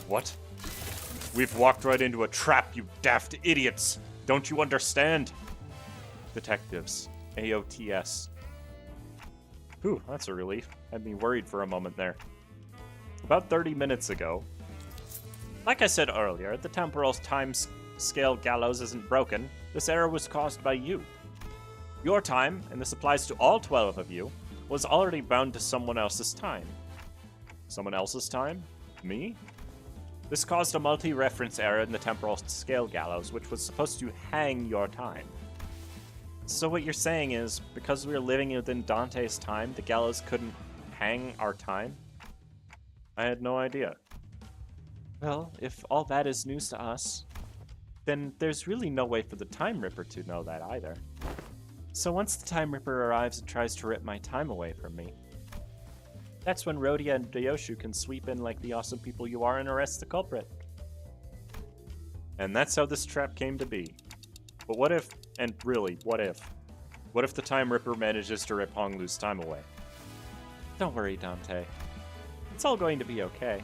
What? We've walked right into a trap, you daft idiots! Don't you understand? Detectives. AOTS. Whew, that's a relief. Had me worried for a moment there. About 30 minutes ago. Like I said earlier, the temporal time scale gallows isn't broken. This error was caused by you. Your time, and this applies to all 12 of you, was already bound to someone else's time. Someone else's time? Me? This caused a multi-reference error in the temporal scale gallows, which was supposed to hang your time. So what you're saying is, because we were living within Dante's time, the gallows couldn't hang our time? I had no idea. Well, if all that is news to us, then there's really no way for the Time Ripper to know that either. So once the Time Ripper arrives and tries to rip my time away from me, that's when Rhodia and Ryoshu can sweep in like the awesome people you are and arrest the culprit. And that's how this trap came to be. But what if, and really, what if? What if the Time Ripper manages to rip Hong Lu's time away? Don't worry, Dante. It's all going to be okay.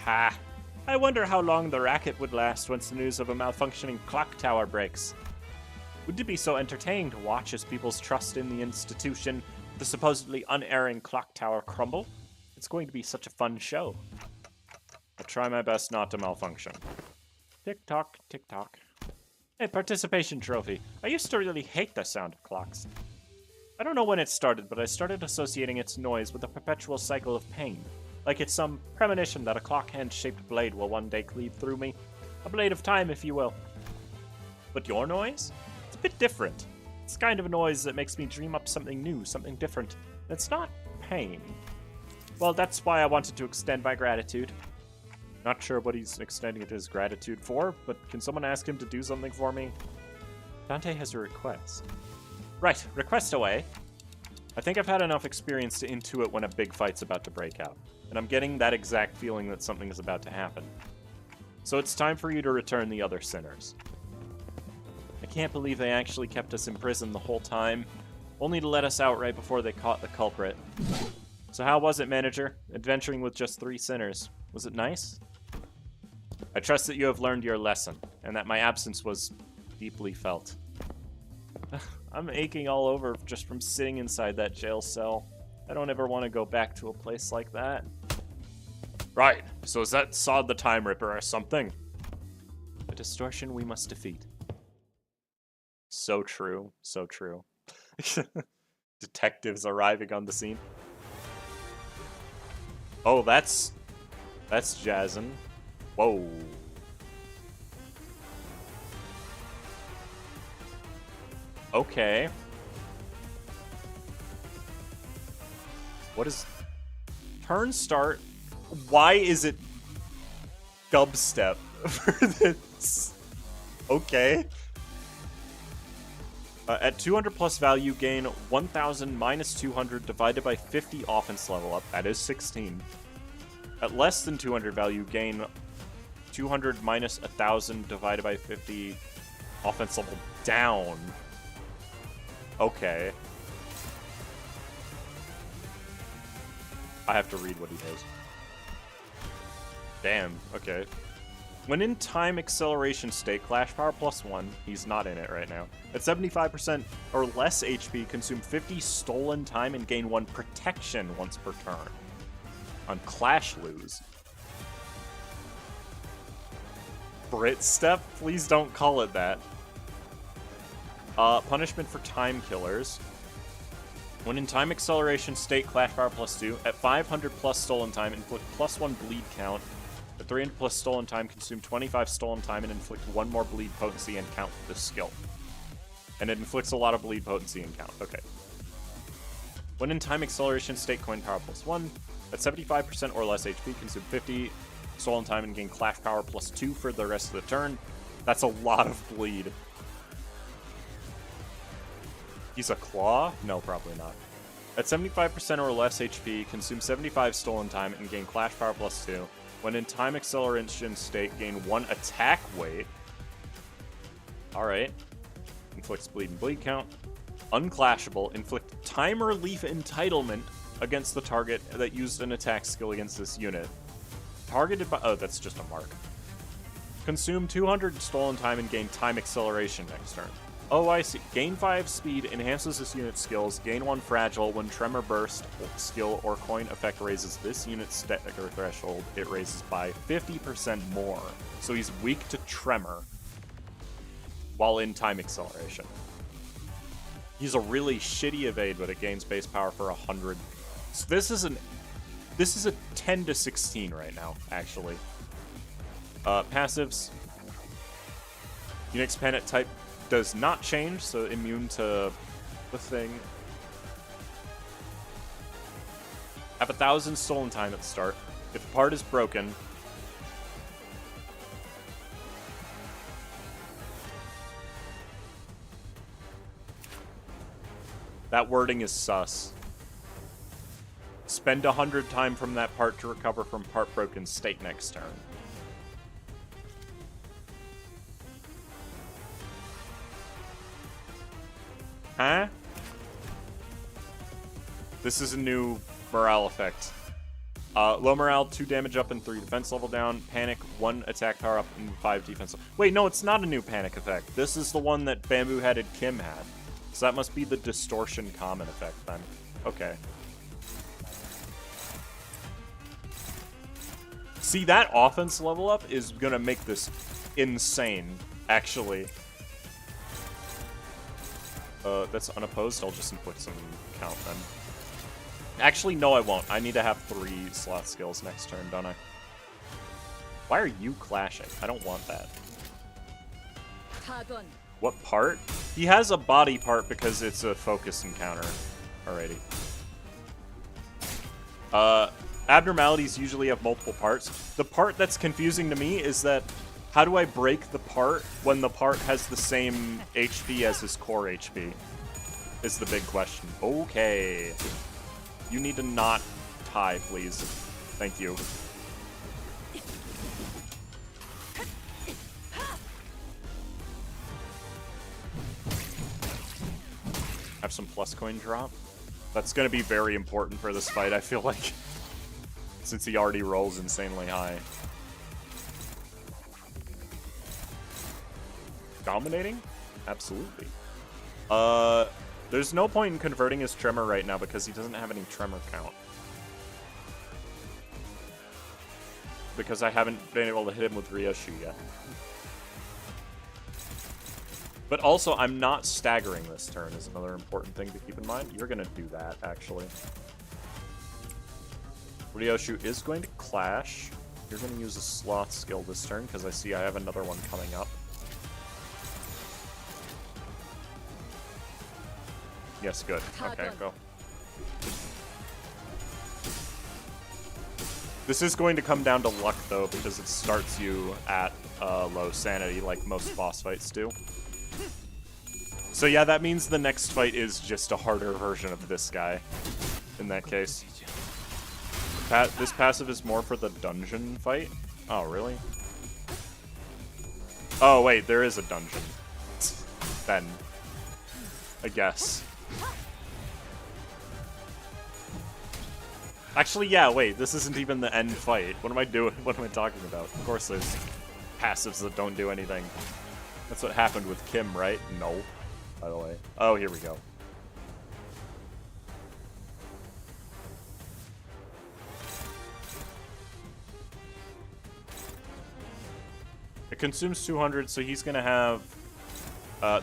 Ha! I wonder how long the racket would last once the news of a malfunctioning clock tower breaks. Would it be so entertaining to watch as people's trust in the institution, the supposedly unerring clock tower, crumble? It's going to be such a fun show. I'll try my best not to malfunction. Tick-tock, tick-tock. Hey, participation trophy. I used to really hate the sound of clocks. I don't know when it started, but I started associating its noise with a perpetual cycle of pain. Like it's some premonition that a clock hand-shaped blade will one day cleave through me. A blade of time, if you will. But your noise? It's a bit different. It's kind of a noise that makes me dream up something new, something different. It's not pain. Well, that's why I wanted to extend my gratitude. Not sure what he's extending his gratitude for, but can someone ask him to do something for me? Dante has a request. Right, request away. I think I've had enough experience to intuit when a big fight's about to break out, and I'm getting that exact feeling that something is about to happen. So it's time for you to return the other sinners. I can't believe they actually kept us in prison the whole time, only to let us out right before they caught the culprit. So how was it, manager? Adventuring with just 3 sinners. Was it nice? I trust that you have learned your lesson, and that my absence was deeply felt. I'm aching all over just from sitting inside that jail cell. I don't ever want to go back to a place like that. Right, so is that Sod the Time Ripper or something? A distortion we must defeat. So true, so true. Detectives arriving on the scene. Oh, that's jazzin'. Whoa. Okay. What is... Turn start? Why is it dubstep for this? Okay. At 200 plus value, gain 1,000 minus 200 divided by 50 offense level up. That is 16. At less than 200 value, gain 200 minus 1,000 divided by 50 offense level down. Okay. I have to read what he does. Damn, okay. When in time acceleration state, Clash Power +1, he's not in it right now. At 75% or less HP, consume 50 stolen time and gain 1 protection once per turn. On Clash lose. Brit step? Please don't call it that. Punishment for time killers. When in time acceleration state, Clash Power +2, at 500 plus stolen time, inflict +1 bleed count. At 300 plus stolen time, consume 25 stolen time and inflict 1 more bleed potency and count with this skill. And it inflicts a lot of bleed potency and count. Okay. When in time acceleration state, coin power +1. At 75% or less HP, consume 50 stolen time and gain Clash Power +2 for the rest of the turn. That's a lot of bleed. He's a claw? No, probably not. At 75% or less HP, consume 75 stolen time and gain Clash Power +2. When in time acceleration state, gain 1 attack weight. Alright. Inflicts bleed and bleed count. Unclashable. Inflict time relief entitlement against the target that used an attack skill against this unit. Targeted by... Oh, that's just a mark. Consume 200 stolen time and gain time acceleration next turn. Oh, I see. Gain 5 speed, enhances this unit's skills, gain 1 fragile. When Tremor burst skill or coin effect raises this unit's stagger threshold, it raises by 50% more. So he's weak to Tremor while in time acceleration. He's a really shitty evade, but it gains base power for 100. So this is a 10 to 16 right now, actually. Passives. Unix Panic type does not change, so immune to the thing. Have 1,000 stolen time at the start. If the part is broken, that wording is sus. Spend 100 time from that part to recover from part broken state next turn. Huh? This is a new morale effect. Low morale, 2 damage up and 3 defense level down. Panic, 1 attack power up and 5 defense level. Wait, no, it's not a new panic effect. This is the one that Bamboo-Headed Kim had. So that must be the distortion common effect then. Okay. See, that offense level up is gonna make this insane, actually. That's unopposed. I'll just inflict some count then. Actually, no, I won't. I need to have 3 slot skills next turn, don't I? Why are you clashing? I don't want that. What part? He has a body part because it's a focus encounter. Alrighty. Abnormalities usually have multiple parts. The part that's confusing to me is that how do I break the part when the part has the same HP as his core HP? Is the big question. Okay. You need to not tie, please. Thank you. Have some plus coin drop. That's going to be very important for this fight, I feel like. Since he already rolls insanely high. Dominating? Absolutely. There's no point in converting his Tremor right now because he doesn't have any Tremor count. Because I haven't been able to hit him with Ryoshu yet. But also, I'm not staggering this turn is another important thing to keep in mind. You're going to do that, actually. Ryoshu is going to clash. You're going to use a sloth skill this turn because I see I have another one coming up. Yes, good. Okay, go. This is going to come down to luck, though, because it starts you at low sanity, like most boss fights do. So yeah, that means the next fight is just a harder version of this guy, in that case. This passive is more for the dungeon fight? Oh, really? Oh, wait, there is a dungeon. Then. I guess. Actually, yeah, wait, this isn't even the end fight. What am I doing? What am I talking about? Of course there's passives that don't do anything. That's what happened with Kim, right? No, by the way. Oh, here we go. It consumes 200, so he's going to have...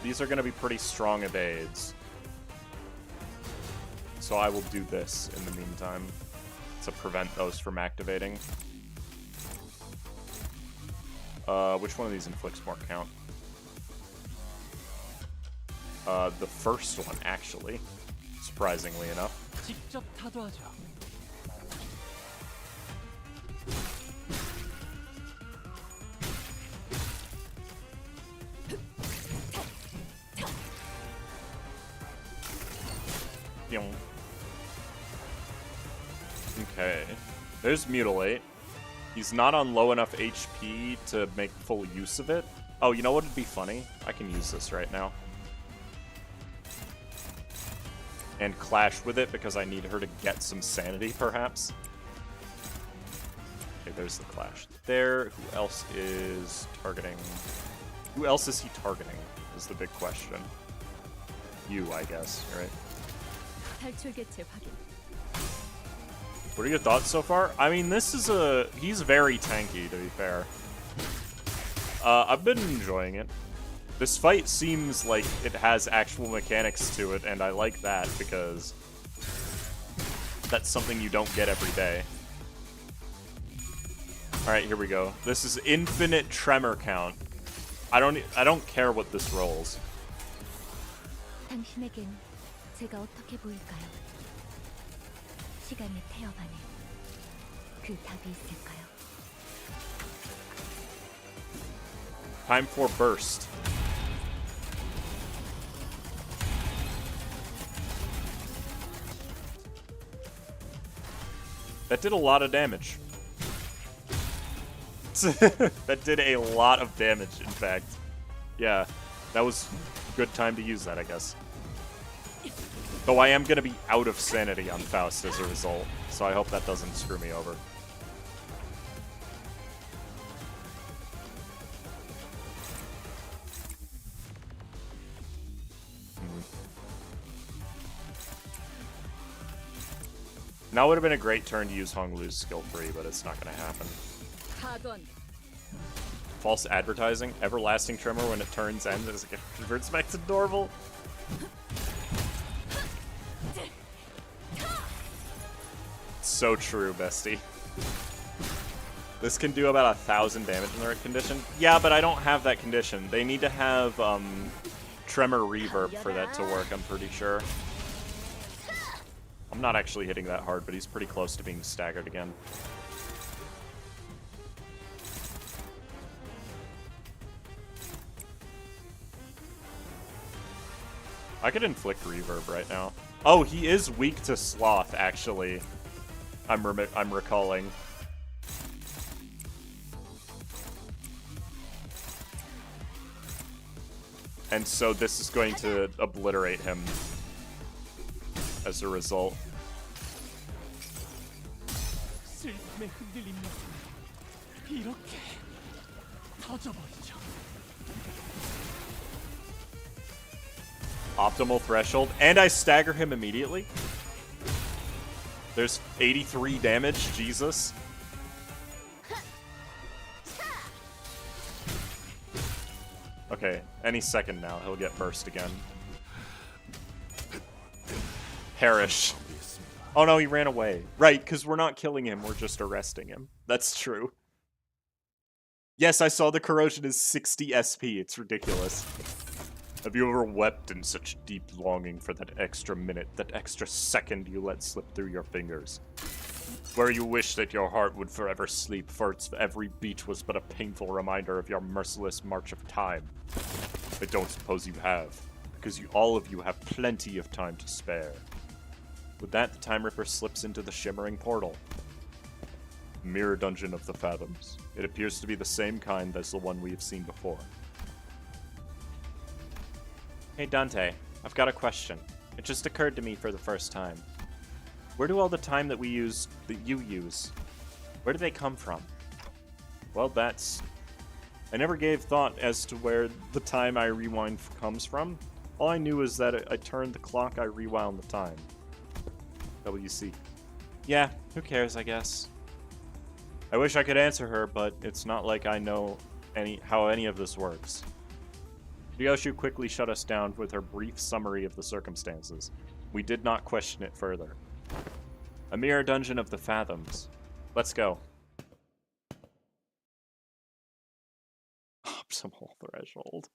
these are going to be pretty strong evades. So I will do this in the meantime to prevent those from activating. Which one of these inflicts more count? The first one, actually. Surprisingly enough. 직접 타도하자. Okay. There's Mutilate. He's not on low enough HP to make full use of it. Oh, you know what would be funny? I can use this right now. And clash with it because I need her to get some sanity, perhaps. Okay, there's the clash there. Who else is targeting? Who else is he targeting is the big question. You, I guess, right? 탈출 개체 확인. What are your thoughts so far? I mean, this is he's very tanky, to be fair. I've been enjoying it. This fight seems like it has actual mechanics to it, and I like that because that's something you don't get every day. Alright, here we go. This is infinite Tremor count. I don't care what this rolls. 당신에겐 제가 어떻게 보일까요? 시간의 태엽 안에 그 답이 있을까요? Time for burst. That did a lot of damage. That did a lot of damage, in fact. Yeah, that was a good time to use that, I guess. Though I am going to be out of sanity on Faust as a result, so I hope that doesn't screw me over. Now would have been a great turn to use Honglu's skill free, but it's not going to happen. False advertising, everlasting tremor when it turns ends as it converts back to normal. So true, bestie. This can do about 1,000 damage in the right condition. Yeah, but I don't have that condition. They need to have Tremor reverb for that to work, I'm pretty sure. I'm not actually hitting that hard, but he's pretty close to being staggered again. I could inflict reverb right now. Oh, he is weak to sloth, actually. I'm recalling. And so this is going to obliterate him as a result. 슬픔에 흔들린 모습을 이렇게 터져버리죠. Optimal threshold, and I stagger him immediately. There's 83 damage, Jesus. Okay, any second now, he'll get burst again. Perish. Oh no, he ran away. Right, because we're not killing him, we're just arresting him. That's true. Yes, I saw the corrosion is 60 SP, it's ridiculous. Have you ever wept in such deep longing for that extra minute, that extra second you let slip through your fingers? Where you wish that your heart would forever sleep, for its every beat was but a painful reminder of your merciless march of time. I don't suppose you have, because all of you have plenty of time to spare. With that, the Time Ripper slips into the shimmering portal. Mirror Dungeon of the Fathoms. It appears to be the same kind as the one we have seen before. Hey Dante, I've got a question. It just occurred to me for the first time. Where do all the time that you use, where do they come from? Well, I never gave thought as to where the time I rewind comes from. All I knew is that I turned the clock, I rewound the time. WC. Yeah, who cares, I guess. I wish I could answer her, but it's not like I know how any of this works. Ryoshu quickly shut us down with her brief summary of the circumstances. We did not question it further. A mirror dungeon of the Fathoms. Let's go. Optimal threshold.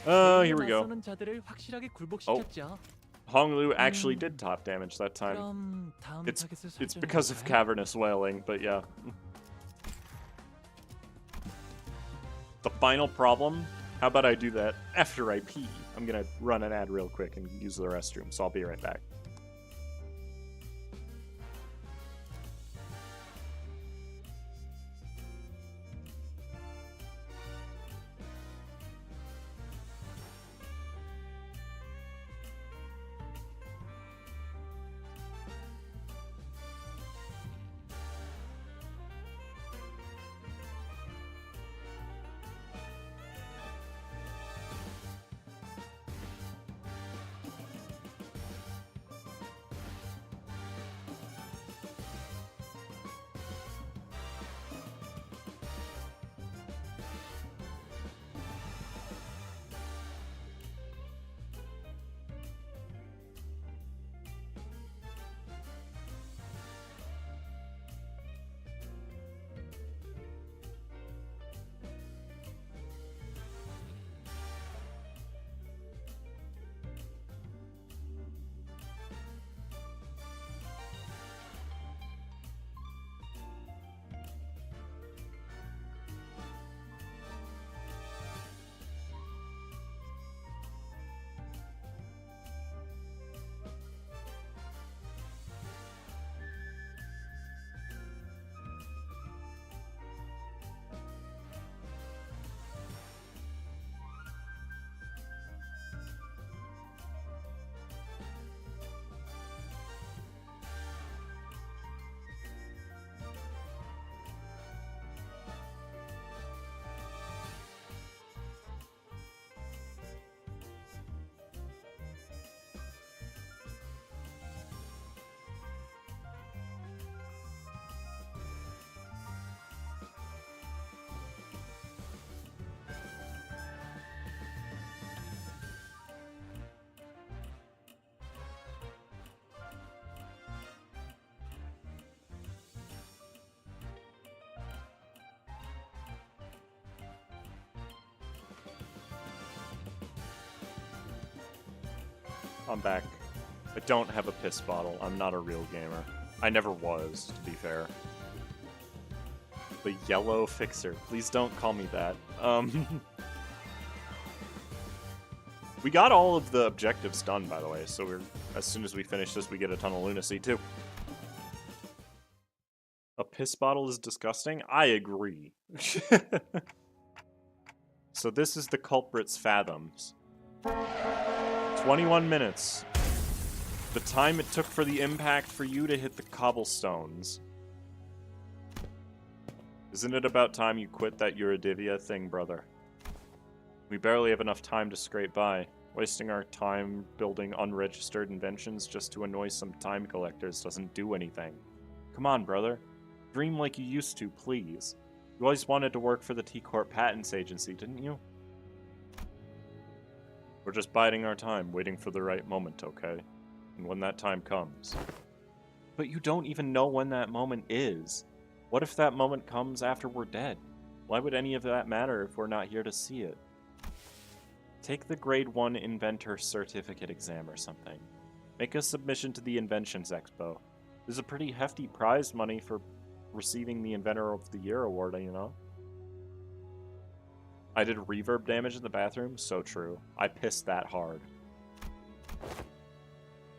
Oh, here we go. 맞서는 자들을 확실하게 굴복시켰죠. Honglu actually did top damage that time. 그럼 다음 It's 타겟을 because of 설정해볼까요? cavernous wailing, but yeah. The final problem? How about I do that after I pee? I'm gonna run an ad real quick and use the restroom, so I'll be right back. I'm back. I don't have a piss bottle. I'm not a real gamer. I never was, to be fair. The yellow fixer. Please don't call me that. We got all of the objectives done, by the way, so as soon as we finish this, we get a ton of lunacy, too. A piss bottle is disgusting? I agree. So this is the culprit's fathoms. 21 minutes. The time it took for the impact for you to hit the cobblestones. Isn't it about time you quit that Eurodivia thing, brother? We barely have enough time to scrape by. Wasting our time building unregistered inventions just to annoy some time collectors doesn't do anything. Come on, brother. Dream like you used to, please. You always wanted to work for the T-Corp Patents Agency, didn't you? We're just biding our time, waiting for the right moment, okay? And when that time comes. But you don't even know when that moment is. What if that moment comes after we're dead? Why would any of that matter if we're not here to see it? Take the Grade 1 Inventor Certificate exam or something. Make a submission to the Inventions Expo. There's a pretty hefty prize money for receiving the Inventor of the Year award, you know? I did reverb damage in the bathroom? So true. I pissed that hard.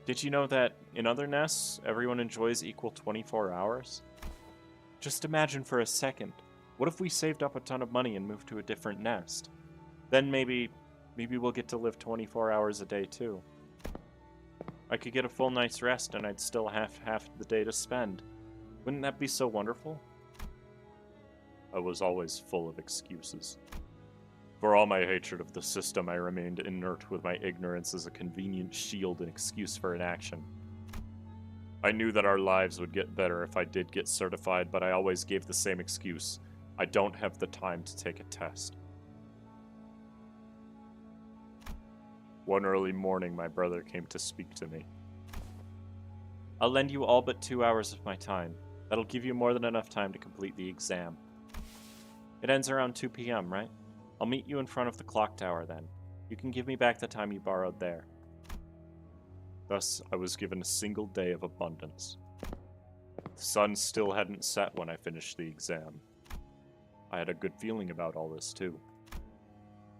Did you know that in other nests, everyone enjoys equal 24 hours? Just imagine for a second. What if we saved up a ton of money and moved to a different nest? Then maybe we'll get to live 24 hours a day too. I could get a full night's rest and I'd still have half the day to spend. Wouldn't that be so wonderful? I was always full of excuses. For all my hatred of the system, I remained inert with my ignorance as a convenient shield and excuse for inaction. I knew that our lives would get better if I did get certified, but I always gave the same excuse. I don't have the time to take a test. One early morning, my brother came to speak to me. I'll lend you all but 2 hours of my time. That'll give you more than enough time to complete the exam. It ends around 2 p.m., right? I'll meet you in front of the clock tower then. You can give me back the time you borrowed there. Thus, I was given a single day of abundance. The sun still hadn't set when I finished the exam. I had a good feeling about all this, too.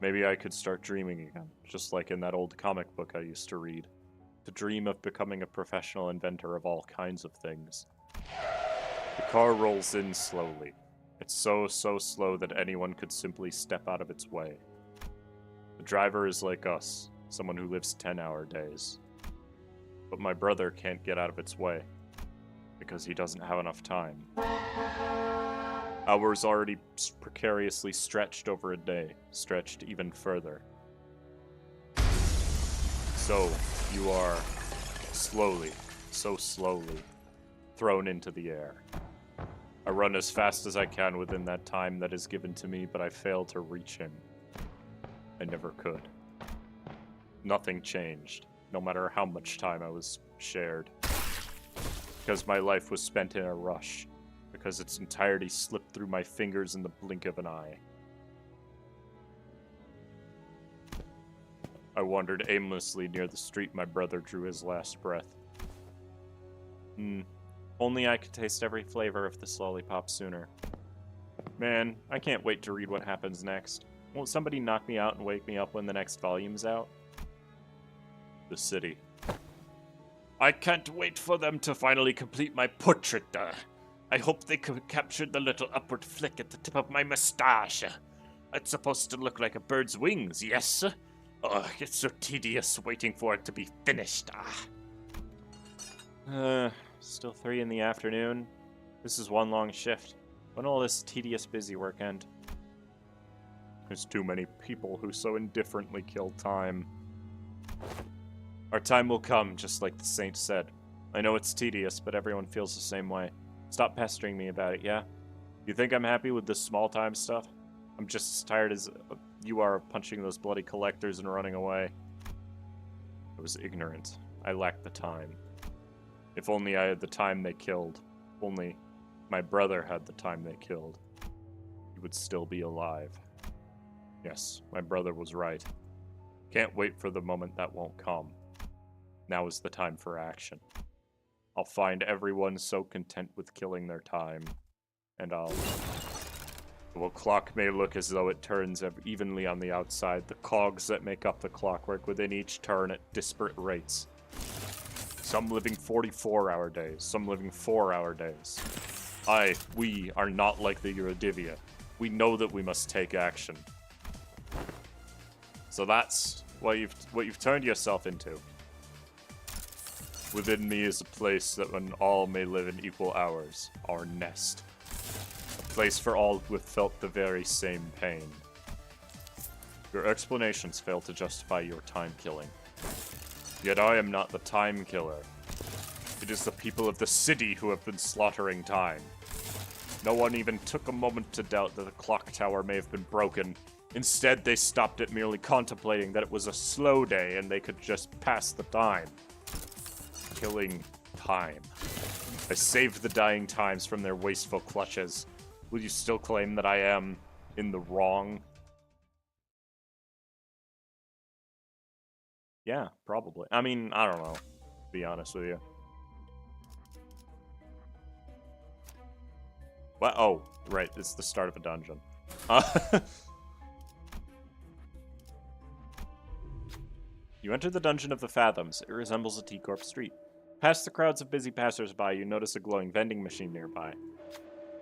Maybe I could start dreaming again, just like in that old comic book I used to read. To dream of becoming a professional inventor of all kinds of things. The car rolls in slowly. It's so slow that anyone could simply step out of its way. The driver is like us, someone who lives 10-hour days. But my brother can't get out of its way, because he doesn't have enough time. Hours already precariously stretched over a day, stretched even further. So, you are slowly, so slowly, thrown into the air. I run as fast as I can within that time that is given to me, but I fail to reach him. I never could. Nothing changed, no matter how much time I was shared. Because my life was spent in a rush. Because its entirety slipped through my fingers in the blink of an eye. I wandered aimlessly near the street my brother drew his last breath. Only I could taste every flavor of this lollipop sooner. Man, I can't wait to read what happens next. Won't somebody knock me out and wake me up when the next volume's out? The city. I can't wait for them to finally complete my portrait. I hope they captured the little upward flick at the tip of my mustache. It's supposed to look like a bird's wings, yes? Oh, it's so tedious waiting for it to be finished. Still 3 in the afternoon. This is one long shift. When will this tedious busy work end? There's too many people who so indifferently kill time. Our time will come, just like the saint said. I know it's tedious, but everyone feels the same way. Stop pestering me about it, yeah? You think I'm happy with this small time stuff? I'm just as tired as you are of punching those bloody collectors and running away. I was ignorant. I lacked the time. If only I had the time they killed. If only my brother had the time they killed. He would still be alive. Yes, my brother was right. Can't wait for the moment that won't come. Now is the time for action. I'll find everyone so content with killing their time. And the clock may look as though it turns evenly on the outside. The cogs that make up the clockwork within each turn at disparate rates. Some living 44-hour days, some living 4-hour days. We are not like the Eurodivia. We know that we must take action. So that's what you've turned yourself into. Within me is a place that when all may live in equal hours, our nest. A place for all who have felt the very same pain. Your explanations fail to justify your time killing. Yet I am not the time killer. It is the people of the city who have been slaughtering time. No one even took a moment to doubt that the clock tower may have been broken. Instead, they stopped it merely contemplating that it was a slow day and they could just pass the time. Killing time. I saved the dying times from their wasteful clutches. Will you still claim that I am in the wrong? Yeah, probably. I mean, I don't know, to be honest with you. What? Oh, right, it's the start of a dungeon. You enter the Dungeon of the Fathoms. It resembles a T-Corp street. Past the crowds of busy passersby, you notice a glowing vending machine nearby.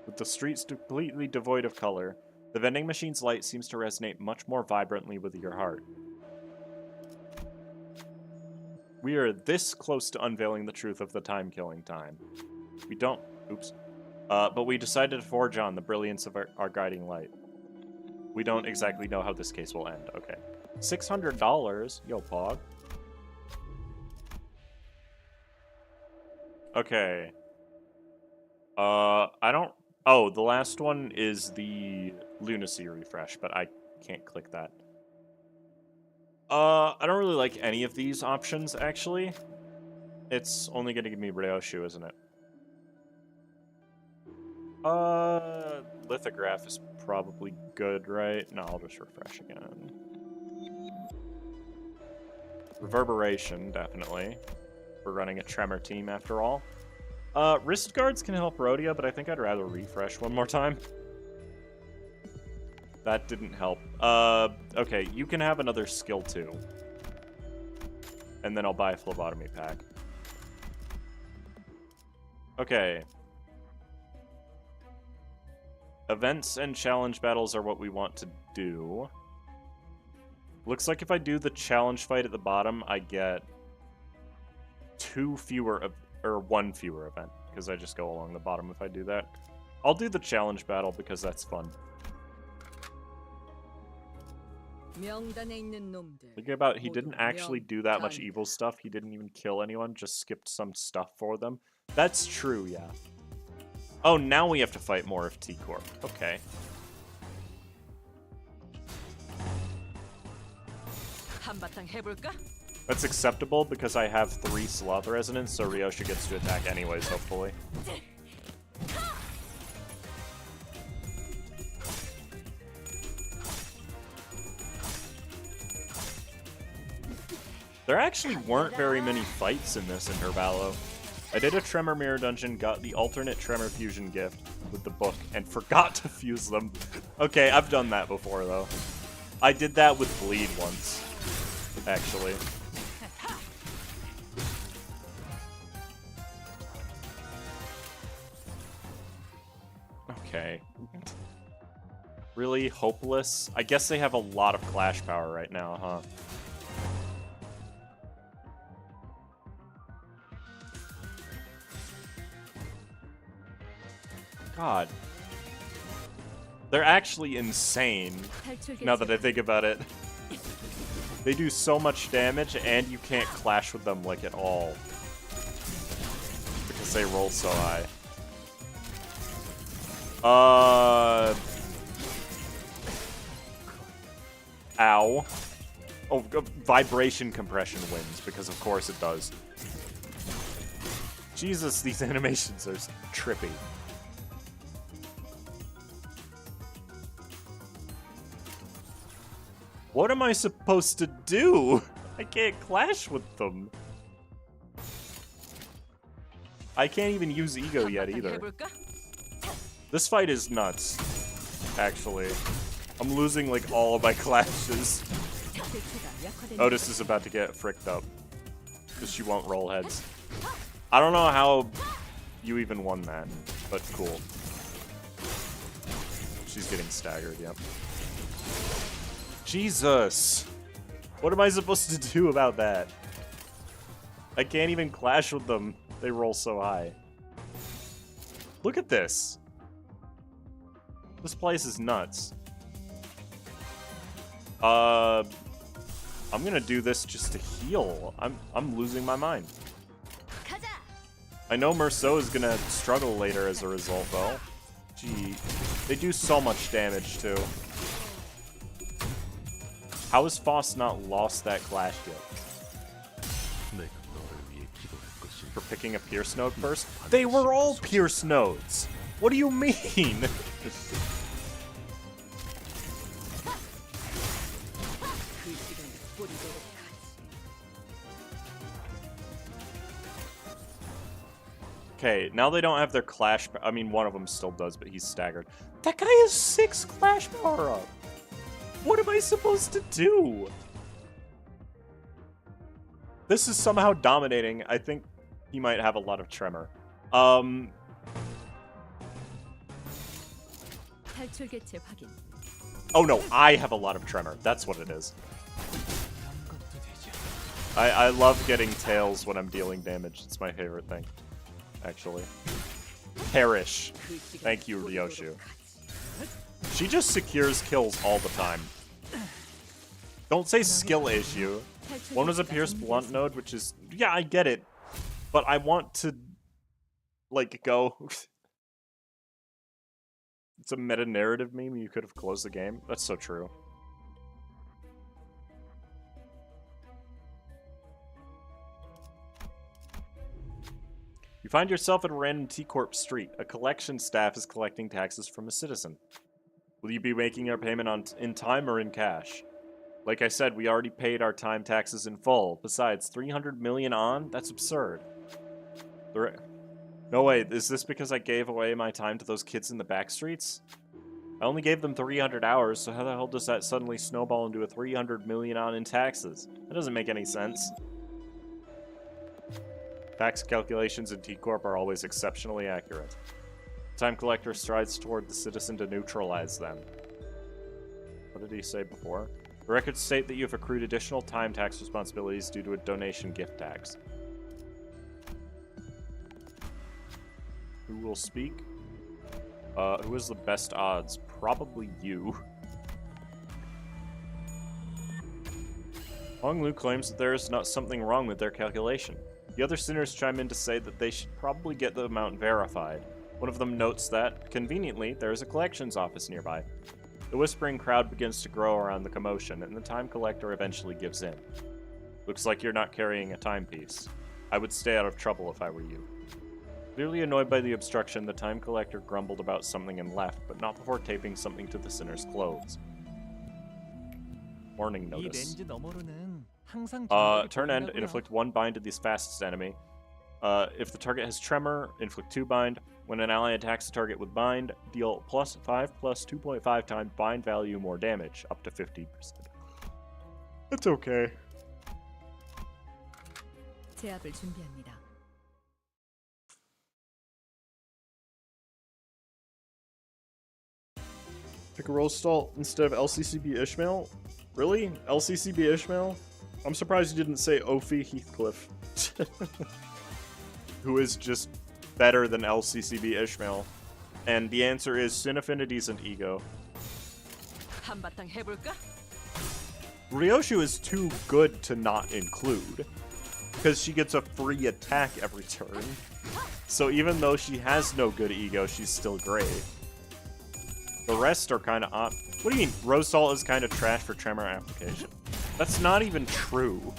With the streets completely devoid of color, the vending machine's light seems to resonate much more vibrantly with your heart. We are this close to unveiling the truth of the time-killing time. We don't... Oops. But we decided to forge on the brilliance of our guiding light. We don't exactly know how this case will end. Okay. $600? Yo, Pog. Okay. I don't... Oh, the last one is the lunacy refresh, but I can't click that. I don't really like any of these options, actually. It's only going to give me Ryoshu, isn't it? Lithograph is probably good, right? No, I'll just refresh again. Reverberation, definitely. We're running a Tremor team, after all. Wrist guards can help Rhodia, but I think I'd rather refresh one more time. That didn't help. Okay, you can have another skill too. And then I'll buy a phlebotomy pack. Okay. Events and challenge battles are what we want to do. Looks like if I do the challenge fight at the bottom, I get one fewer event, because I just go along the bottom if I do that. I'll do the challenge battle because that's fun. Thinking about he didn't actually do that much evil stuff. He didn't even kill anyone, just skipped some stuff for them. That's true, yeah. Oh, now we have to fight more of T-Corp. Okay. That's acceptable because I have 3 Sloth Resonance, so Ryoshu gets to attack anyways, hopefully. There actually weren't very many fights in this intervallo. I did a Tremor Mirror Dungeon, got the alternate Tremor Fusion gift with the book, and forgot to fuse them. Okay, I've done that before, though. I did that with Bleed once, actually. Okay. Really hopeless? I guess they have a lot of Clash power right now, huh? God. They're actually insane, now that I think about it. They do so much damage, and you can't clash with them, like, at all. Because they roll so high. Ow. Oh, vibration compression wins, because of course it does. Jesus, these animations are trippy. What am I supposed to do? I can't clash with them. I can't even use Ego yet either. This fight is nuts, actually. I'm losing like all of my clashes. Otis is about to get fricked up. Because she won't roll heads. I don't know how you even won that, but cool. She's getting staggered, yep. Jesus! What am I supposed to do about that? I can't even clash with them. They roll so high. Look at this. This place is nuts. I'm gonna do this just to heal. I'm losing my mind. I know Merceau is gonna struggle later as a result, though. Gee, they do so much damage too. How has Foss not lost that clash yet? For picking a Pierce node first? They were all Pierce nodes! What do you mean? Okay, now they don't have their clash. I mean, one of them still does, but he's staggered. That guy has 6 clash power up. What am I supposed to do? This is somehow dominating. I think he might have a lot of Tremor. Oh no, I have a lot of Tremor. That's what it is. I love getting tails when I'm dealing damage. It's my favorite thing, actually. Perish. Thank you, Ryoshu. She just secures kills all the time. Don't say skill issue. One was a Pierce Blunt node, which is... Yeah, I get it. But I want to... Like, go... It's a meta-narrative meme. You could have closed the game. That's so true. You find yourself at a random T-Corp street. A collection staff is collecting taxes from a citizen. Will you be making your payment in time or in cash? Like I said, we already paid our time taxes in full. Besides, 300 million on? That's absurd. No way, is this because I gave away my time to those kids in the back streets? I only gave them 300 hours, so how the hell does that suddenly snowball into a 300 million on in taxes? That doesn't make any sense. Tax calculations in T-Corp are always exceptionally accurate. Time Collector strides toward the citizen to neutralize them. What did he say before? The records state that you have accrued additional time tax responsibilities due to a donation gift tax. Who will speak? Who has the best odds? Probably you. Hong Lu claims that there is not something wrong with their calculation. The other sinners chime in to say that they should probably get the amount verified. One of them notes that, conveniently, there is a collections office nearby. The whispering crowd begins to grow around the commotion, and the time collector eventually gives in. Looks like you're not carrying a timepiece. I would stay out of trouble if I were you. Clearly annoyed by the obstruction, the time collector grumbled about something and left, but not before taping something to the sinner's clothes. Warning notice. Turn end, inflict 1 bind to the fastest enemy. If the target has Tremor, inflict 2 bind. When an ally attacks the target with bind, deal +5 plus 2.5 times bind value more damage, up to 50%. That's okay. 제압을 준비합니다. Pick a role stall instead of LCCB Ishmael? Really? LCCB Ishmael? I'm surprised you didn't say Ophi Heathcliff. Who is just better than LCCB Ishmael. And the answer is Sin Affinities and Ego. 한바탕 해볼까? Ryoshu is too good to not include. Because she gets a free attack every turn. So even though she has no good ego, she's still great. The rest are kind of odd. What do you mean? Rose Salt is kind of trash for Tremor application. That's not even true.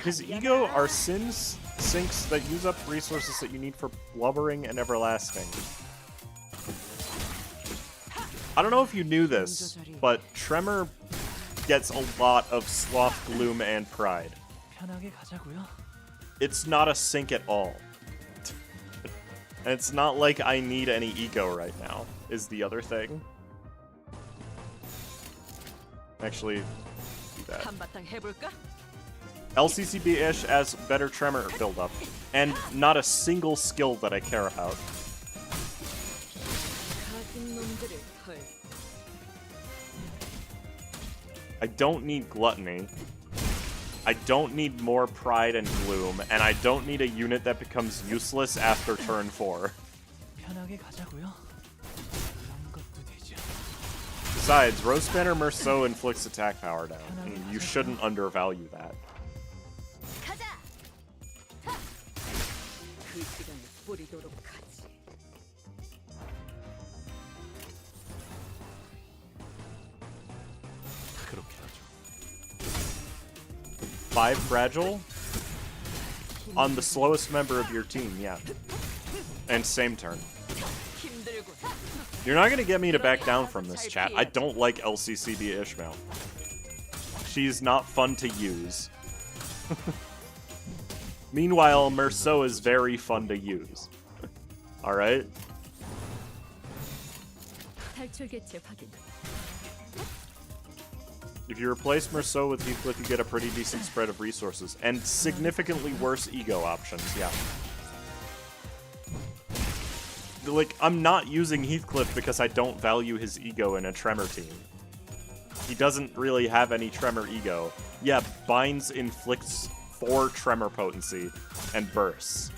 His ego are sinks that use up resources that you need for blubbering and everlasting. I don't know if you knew this, but Tremor gets a lot of sloth, gloom, and pride. It's not a sink at all. And it's not like I need any ego right now, is the other thing. Actually, do that. LCCB-ish as better Tremor build-up, and not a single skill that I care about. I don't need gluttony. I don't need more pride and gloom, and I don't need a unit that becomes useless after turn 4. 편하게 가자고요. 그런 것도 되죠. Besides, Roast Banner Merceau inflicts attack power down, and you shouldn't undervalue that. 가자. 그 시간을 뿌리도록 하지. 그렇게 하죠. 5 fragile on the slowest member of your team, yeah. And same turn. 힘들군. You're not gonna get me to back down from this, chat. I don't like LCCB Ishmael. She's not fun to use. Meanwhile, Merceau is very fun to use. Alright? 탈출 개체 확인. If you replace Merceau with Heathcliff, you get a pretty decent spread of resources. And significantly worse ego options, yeah. Like, I'm not using Heathcliff because I don't value his ego in a Tremor team. He doesn't really have any Tremor ego. Yeah, Binds inflicts 4 Tremor potency and bursts.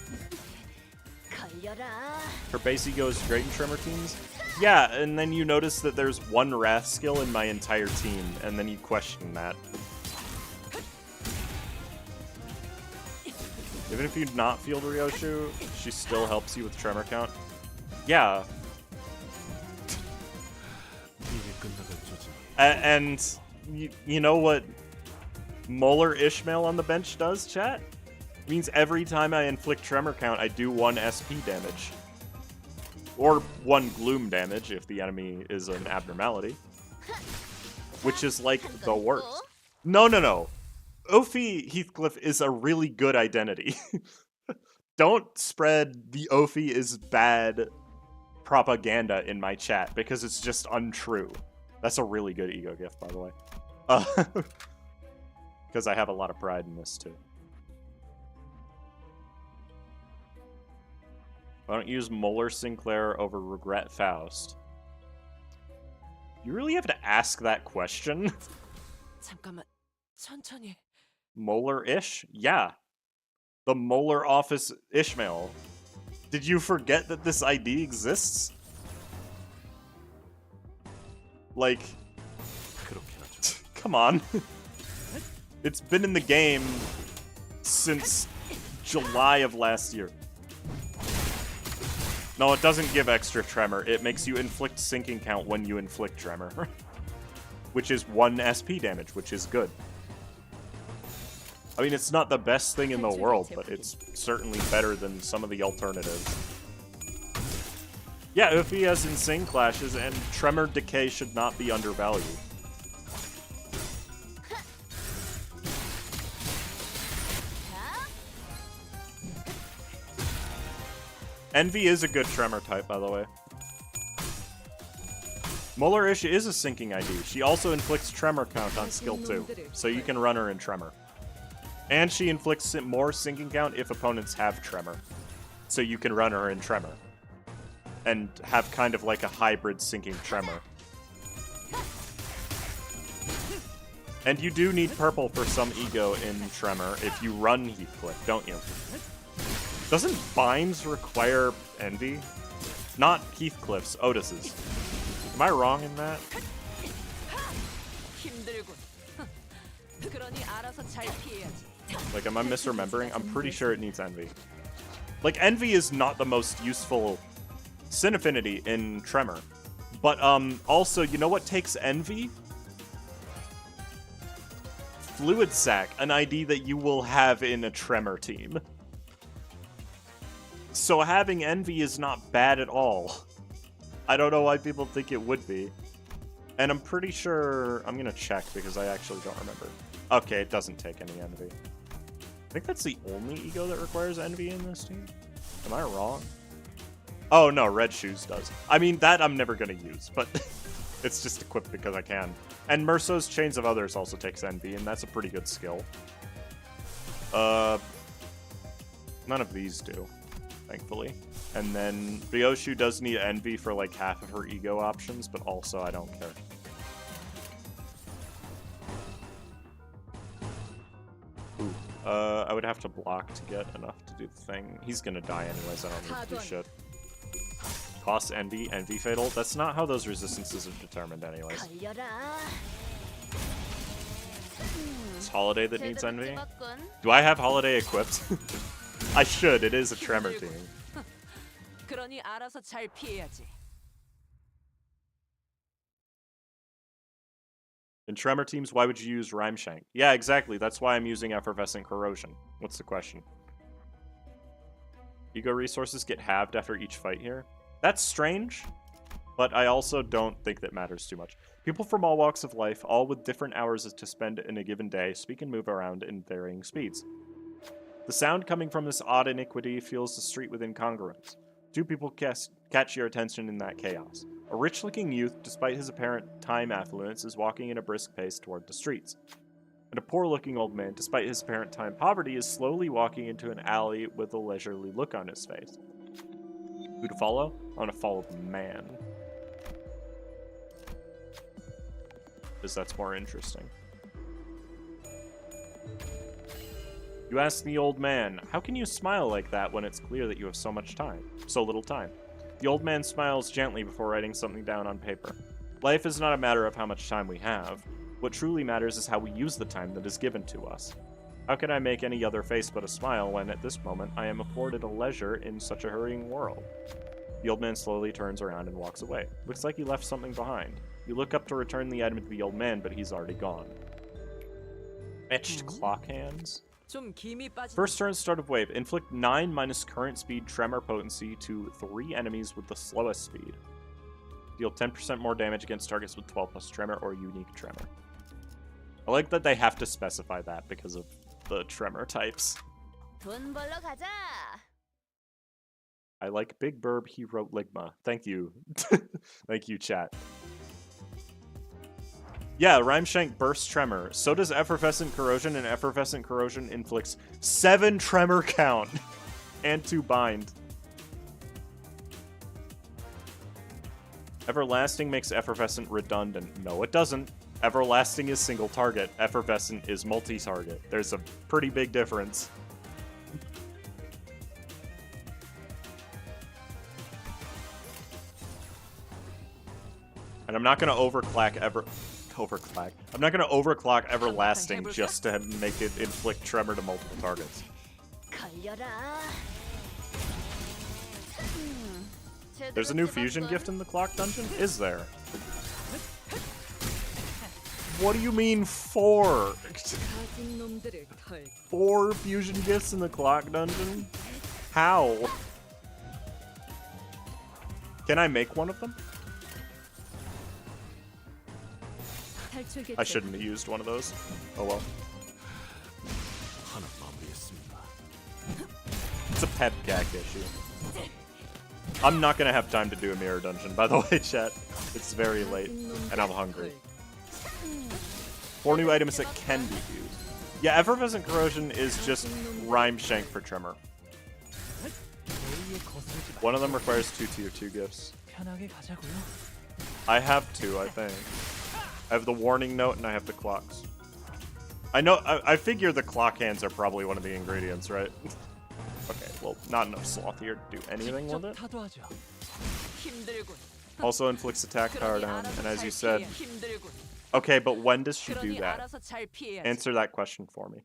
걸려라. Her base ego is great in Tremor teams? Yeah, and then you notice that there's 1 Wrath skill in my entire team, and then you question that. Even if you not field Ryoshu, she still helps you with Tremor count. Yeah. And you know what Molar Ishmael on the bench does, chat? It means every time I inflict Tremor count, I do 1 SP damage. Or 1 gloom damage if the enemy is an abnormality. Which is like the worst. No. Ophi Heathcliff is a really good identity. Don't spread the Ophi is bad propaganda in my chat because it's just untrue. That's a really good ego gift, by the way. Because I have a lot of pride in this too. Why don't you use Molar Sinclair over Regret Faust? You really have to ask that question? 잠깐만. 천천히. Molar-ish? Yeah. The Molar Office Ishmael. Did you forget that this ID exists? Like... Come on. It's been in the game since July of last year. No, it doesn't give extra Tremor. It makes you inflict sinking count when you inflict Tremor. Which is 1 SP damage, which is good. I mean, it's not the best thing in the world, but it's certainly better than some of the alternatives. Yeah, Uffy has insane clashes, and Tremor Decay should not be undervalued. Envy is a good Tremor type, by the way. Molar-ish is a sinking ID. She also inflicts Tremor count on skill 2, so you can run her in Tremor. And she inflicts more sinking count if opponents have Tremor, so you can run her in Tremor. And have kind of like a hybrid sinking Tremor. And you do need purple for some ego in Tremor if you run Heathcliff, don't you? Doesn't Binds require Envy? Not Heathcliff's, Otis's. Am I wrong in that? Like, am I misremembering? I'm pretty sure it needs Envy. Like, Envy is not the most useful Sin Affinity in Tremor. But, also, you know what takes Envy? Fluid Sac, an ID that you will have in a Tremor team. So having Envy is not bad at all. I don't know why people think it would be. And I'm pretty sure... I'm gonna check because I actually don't remember. Okay, it doesn't take any Envy. I think that's the only ego that requires Envy in this team. Am I wrong? Oh no, Red Shoes does. I mean, that I'm never gonna use, but it's just equipped because I can. And Merceau's Chains of Others also takes Envy, and that's a pretty good skill. None of these do. Thankfully. And then Ryoshu does need Envy for like half of her ego options, but also I don't care. I would have to block to get enough to do the thing. He's gonna die anyways, I don't need to do shit. Cost envy, envy fatal. That's not how those resistances are determined anyways. It's Holiday that needs envy. Do I have Holiday equipped? I should, it is a Tremor team. 그러니 알아서 잘 피해야지. In Tremor teams, why would you use Rhyme Shank? Yeah, exactly. That's why I'm using Effervescent Corrosion. What's the question? Ego resources get halved after each fight here. That's strange, but I also don't think that matters too much. People from all walks of life, all with different hours to spend in a given day, speak and move around in varying speeds. The sound coming from this odd iniquity fills the street with incongruence. Two people catch your attention in that chaos. A rich-looking youth, despite his apparent time affluence, is walking at a brisk pace toward the streets. And a poor-looking old man, despite his apparent time poverty, is slowly walking into an alley with a leisurely look on his face. Who to follow? I want to follow the man. Because that's more interesting. You ask the old man, how can you smile like that when it's clear that you have so little time? The old man smiles gently before writing something down on paper. Life is not a matter of how much time we have. What truly matters is how we use the time that is given to us. How can I make any other face but a smile when at this moment I am afforded a leisure in such a hurrying world? The old man slowly turns around and walks away. Looks like he left something behind. You look up to return the item to the old man, but he's already gone. Etched clock hands? First turn, start of wave. Inflict 9 minus current speed tremor potency to 3 enemies with the slowest speed. Deal 10% more damage against targets with 12 plus tremor or unique tremor. I like that they have to specify that because of the tremor types. I like Big Burb, he wrote Ligma. Thank you. Thank you, chat. Yeah, Rhymeshank bursts Tremor. So does Effervescent Corrosion, and Effervescent Corrosion inflicts 7 Tremor count and 2 bind. Everlasting makes Effervescent redundant. No, it doesn't. Everlasting is single target. Effervescent is multi-target. There's a pretty big difference. And I'm not gonna overclock I'm not gonna overclock Everlasting just to make it inflict Tremor to multiple targets. There's a new fusion gift in the clock dungeon? Is there? What do you mean 4? 4 fusion gifts in the clock dungeon? How? Can I make one of them? I shouldn't have used one of those. Oh well. It's a pet gag issue. I'm not gonna have time to do a mirror dungeon, by the way, chat. It's very late, and I'm hungry. 4 new items that can be used. Yeah, Effervescent Corrosion is just Rhymeshank for Tremor. One of them requires 2 tier 2 gifts. I have 2, I think. I have the warning note and I have the clocks. I know, I figure the clock hands are probably one of the ingredients, right? Okay, well, not enough sloth here to do anything with it. Also inflicts attack power down, and as you said... Okay, but when does she do that? Answer that question for me.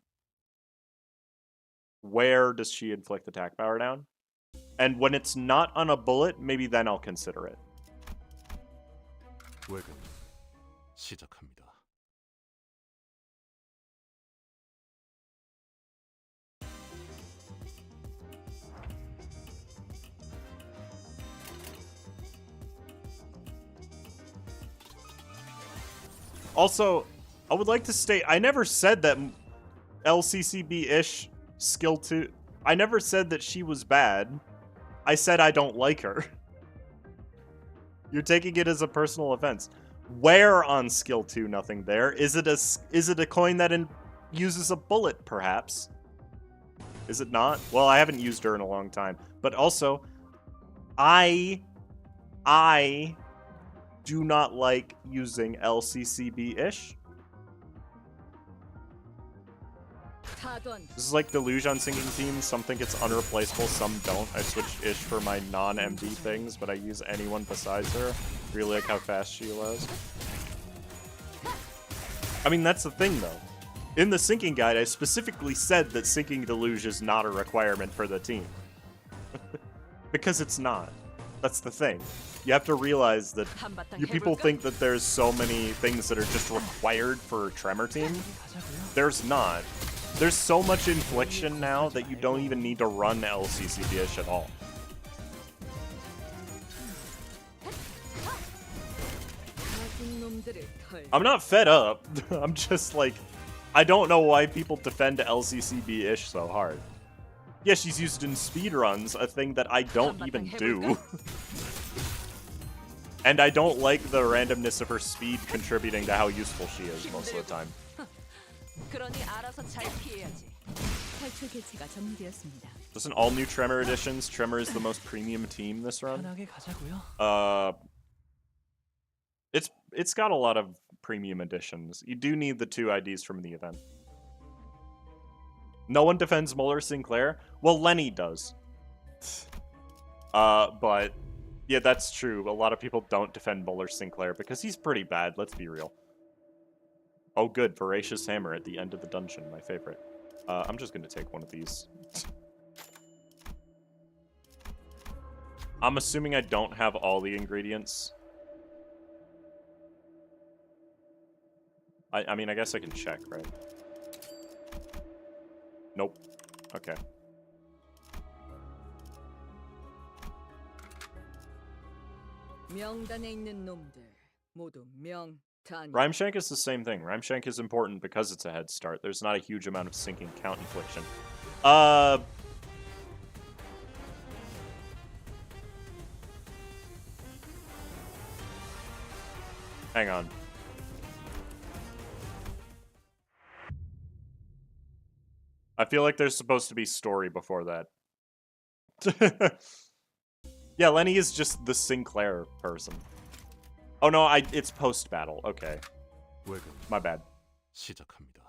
Where does she inflict attack power down? And when it's not on a bullet, maybe then I'll consider it. 시작합니다. Also, I would like to state, I never said that LCCB-ish skill 2... I never said that she was bad. I said I don't like her. You're taking it as a personal offense. Where on skill 2 nothing there? Is it a coin that uses a bullet, perhaps? Is it not? Well, I haven't used her in a long time. But also, I do not like using LCCB-ish. 하던 This is like Deluge on sinking teams. Some think it's unreplaceable, some don't. I switched Ish for my non-MD things, but I use anyone besides her. Really like how fast she allows. I mean, that's the thing, though. In the sinking guide, I specifically said that sinking Deluge is not a requirement for the team. Because it's not. That's the thing. You have to realize that you people think that there's so many things that are just required for a Tremor team. There's not. There's so much infliction now that you don't even need to run LCCB-ish at all. 가진 놈들을 털. I'm not fed up. I'm just like, I don't know why people defend LCCB-ish so hard. Yeah, she's used in speedruns, a thing that I don't even do. And I don't like the randomness of her speed contributing to how useful she is most of the time. 그러니 알아서 잘 피해야지. 탈출 개체가 정리되었습니다. Listen, all new Tremor editions. Tremor is the most premium team this run. 편하게 가자고요. It's got a lot of premium editions. You do need the 2 IDs from the event. No one defends Muller Sinclair. Well, Lenny does. But yeah, that's true. A lot of people don't defend Muller Sinclair because he's pretty bad. Let's be real. Oh, good. Voracious Hammer at the end of the dungeon. My favorite. I'm just going to take one of these. I'm assuming I don't have all the ingredients. I mean, I guess I can check, right? Nope. Okay. 명단에 있는 놈들 모두 명단. Rhymeshank is the same thing. Rhymeshank is important because it's a head start. There's not a huge amount of sinking count infliction. Hang on. I feel like there's supposed to be story before that. Yeah, Lenny is just the Sinclair person. Oh no, it's post-battle. Okay. 왜군 My bad. 시작합니다.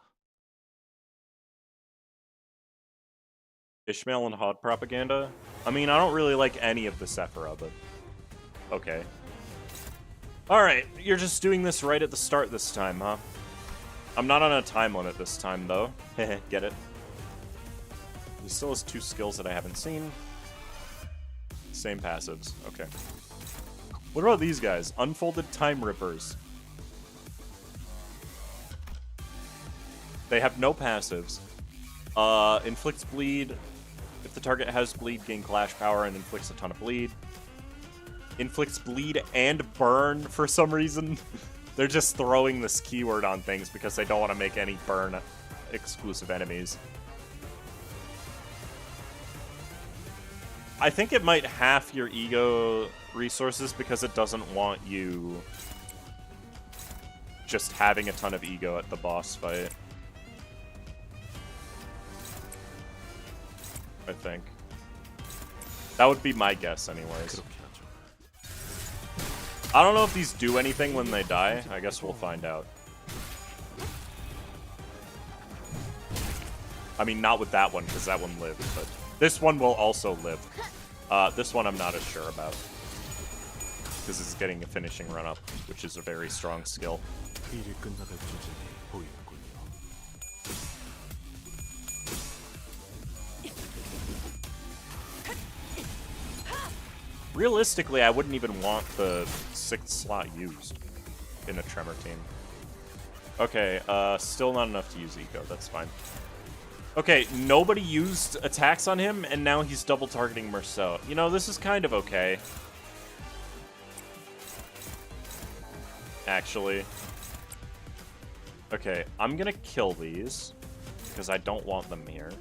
Ishmael and Hod propaganda? I mean, I don't really like any of the Sephira, but... Okay. Alright, you're just doing this right at the start this time, huh? I'm not on a time limit this time, though. Heh, get it? He still has 2 skills that I haven't seen. Same passives. Okay. What about these guys? Unfolded Time Rippers. They have no passives. Inflicts bleed. If the target has bleed, gain clash power and inflicts a ton of bleed. Inflicts bleed and burn for some reason. They're just throwing this keyword on things because they don't want to make any burn exclusive enemies. I think it might half your ego resources because it doesn't want you just having a ton of ego at the boss fight. I think. That would be my guess anyways. 그렇게 하죠. I don't know if these do anything when they die. I guess we'll find out. I mean, not with that one, because that one lived, but this one will also live. This one I'm not as sure about. Because it's getting a finishing run-up, which is a very strong skill. 일이 끝나갈 조짐이 보이는군요. Realistically, I wouldn't even want the 6th slot used in a Tremor team. Okay, still not enough to use Eco, that's fine. Okay, nobody used attacks on him, and now he's double targeting Merceau. You know, this is kind of okay. Actually. Okay, I'm gonna kill these, because I don't want them here.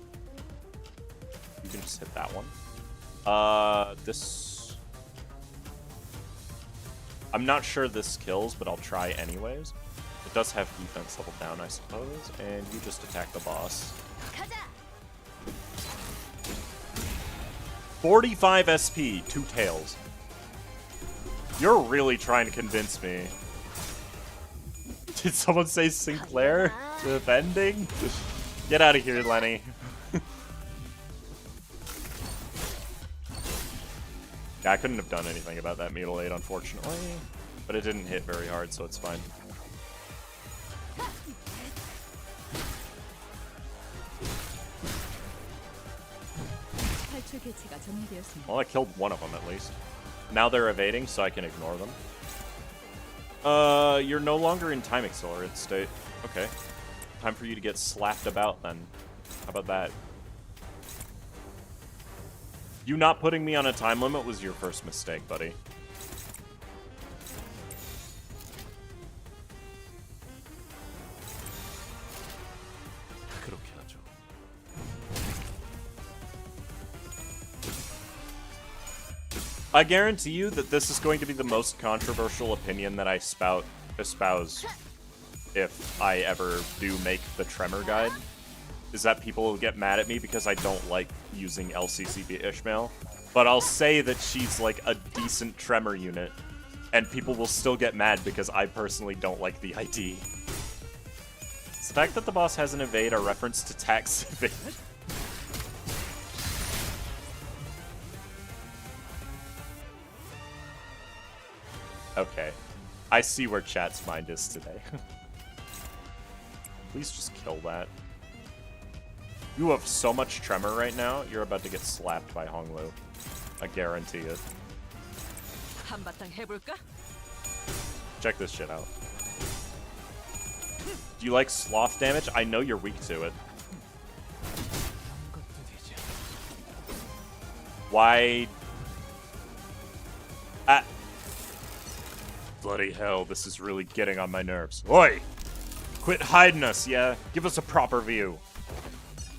You can just hit that one. This... I'm not sure this kills, but I'll try anyways. It does have defense level down, I suppose, and you just attack the boss. 45 SP, 2 tails. You're really trying to convince me. Did someone say Sinclair defending? Get out of here, Lenny. Yeah, I couldn't have done anything about that mutilate, unfortunately. But it didn't hit very hard, so it's fine. Well, I killed one of them at least. Now they're evading, so I can ignore them. You're no longer in time accelerated state. Okay. Time for you to get slapped about then. How about that? You not putting me on a time limit was your first mistake, buddy. 그렇게 하죠. I guarantee you that this is going to be the most controversial opinion that I espouse if I ever do make the Tremor guide. Is that people will get mad at me because I don't like using LCCB Ishmael. But I'll say that she's like a decent Tremor unit, and people will still get mad because I personally don't like the ID. Is the fact that the boss has an evade a reference to tax evade? Okay. I see where chat's mind is today. Please just kill that. You have so much Tremor right now, you're about to get slapped by Honglu. I guarantee it. Check this shit out. Do you like sloth damage? I know you're weak to it. Why? Ah. Bloody hell, this is really getting on my nerves. Oi! Quit hiding us, yeah? Give us a proper view.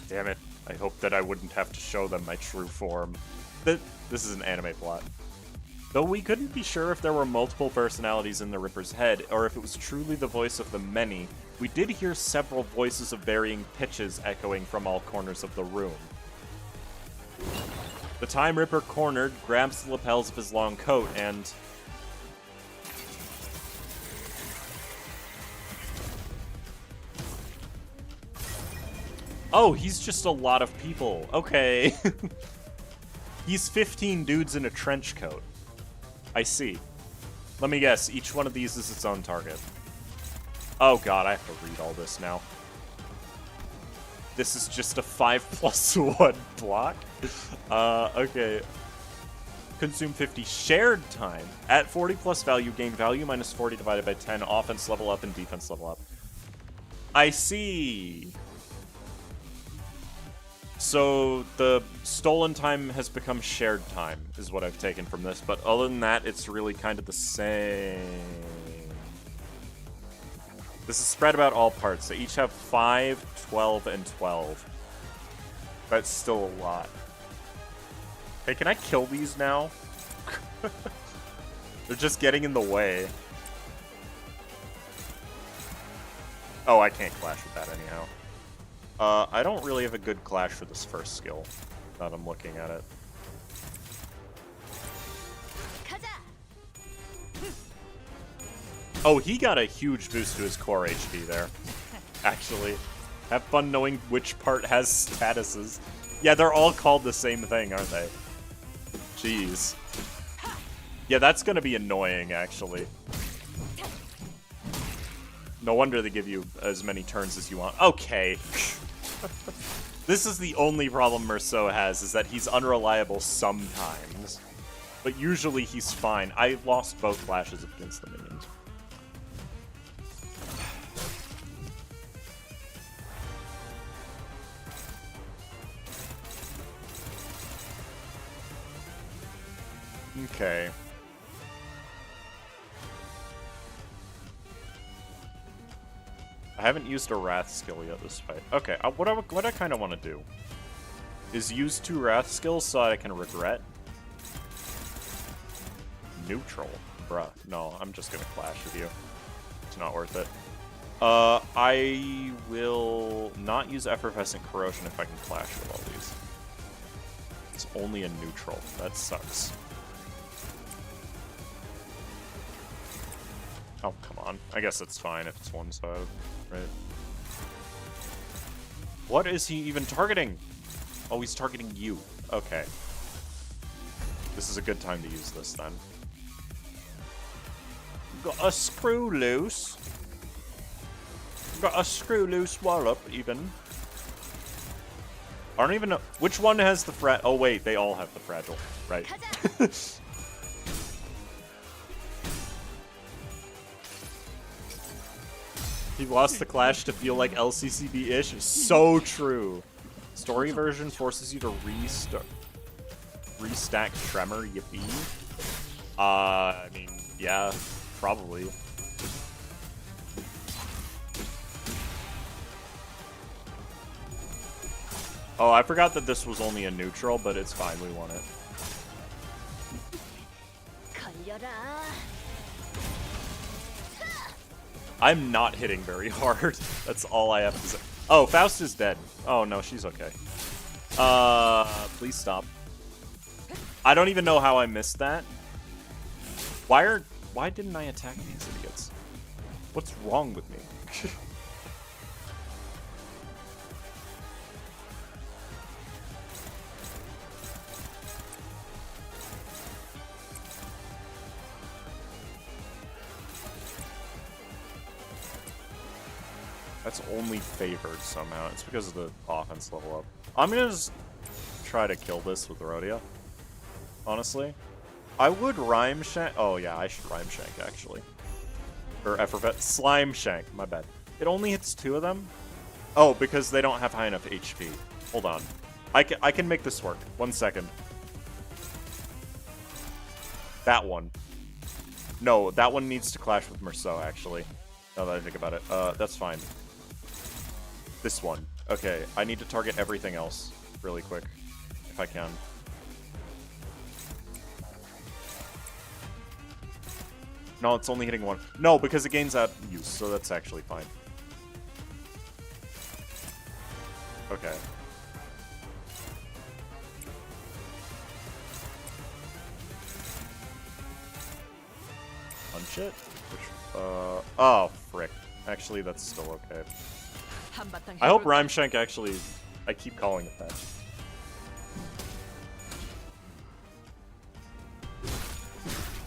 Damn it. I hope that I wouldn't have to show them my true form. This is an anime plot. Though we couldn't be sure if there were multiple personalities in the Ripper's head, or if it was truly the voice of the many, we did hear several voices of varying pitches echoing from all corners of the room. The time Ripper cornered, grabs the lapels of his long coat, and... Oh, he's just a lot of people. Okay. He's 15 dudes in a trench coat. I see. Let me guess, each one of these is its own target. Oh god, I have to read all this now. This is just a 5+1 block? Okay. Consume 50 shared time. At 40 plus value, gain value minus 40 divided by 10. Offense level up and defense level up. I see. So the stolen time has become shared time, is what I've taken from this. But other than that, it's really kind of the same. This is spread about all parts. They each have 5, 12, and 12. That's still a lot. Hey, can I kill these now? They're just getting in the way. Oh, I can't clash with that anyhow. I don't really have a good clash for this first skill, now that I'm looking at it. Oh, he got a huge boost to his core HP there, actually. Have fun knowing which part has statuses. Yeah, they're all called the same thing, aren't they? Jeez. Yeah, that's gonna be annoying, actually. No wonder they give you as many turns as you want. Okay. This is the only problem Merceau has, is that he's unreliable sometimes. But usually he's fine. I lost both clashes against the minions. Okay. I haven't used a Wrath skill yet this fight. Okay, what I kind of want to do is use 2 Wrath skills so I can regret. Neutral. Bruh. No, I'm just going to clash with you. It's not worth it. I will not use Effervescent Corrosion if I can clash with all these. It's only a neutral. That sucks. Oh, come on. I guess it's fine if it's one-sided, right? What is he even targeting? Oh, he's targeting you. Okay. This is a good time to use this then. Got a screw loose. Got a screw loose wallop even. I don't even know which one has the oh wait, they all have the fragile, right? He lost the clash to feel like LCCB-ish. So true. Story version forces you to restack Tremor, yippee. I mean, yeah, probably. Oh, I forgot that this was only a neutral, but it's fine, we won it. I'm not hitting very hard. That's all I have to say. Oh, Faust is dead. Oh, no, she's okay. Please stop. I don't even know how I missed that. Why didn't I attack these idiots? What's wrong with me? That's only favored somehow. It's because of the offense level up. I'm gonna just try to kill this with Rodeo. Honestly. I would Rhyme Shank. Oh yeah, I should Rhyme Shank actually. Or Effervet. Slime Shank, my bad. It only hits 2 of them? Oh, because they don't have high enough HP. Hold on. I can make this work. 1 second. That one. No, that one needs to clash with Merceau, actually. Now that I think about it. That's fine. This one. Okay, I need to target everything else really quick, if I can. No, it's only hitting 1. No, because it gains out use, so that's actually fine. Okay. Punch it? Oh, frick. Actually, that's still okay. I hope Rhyme Shank actually... I keep calling it that.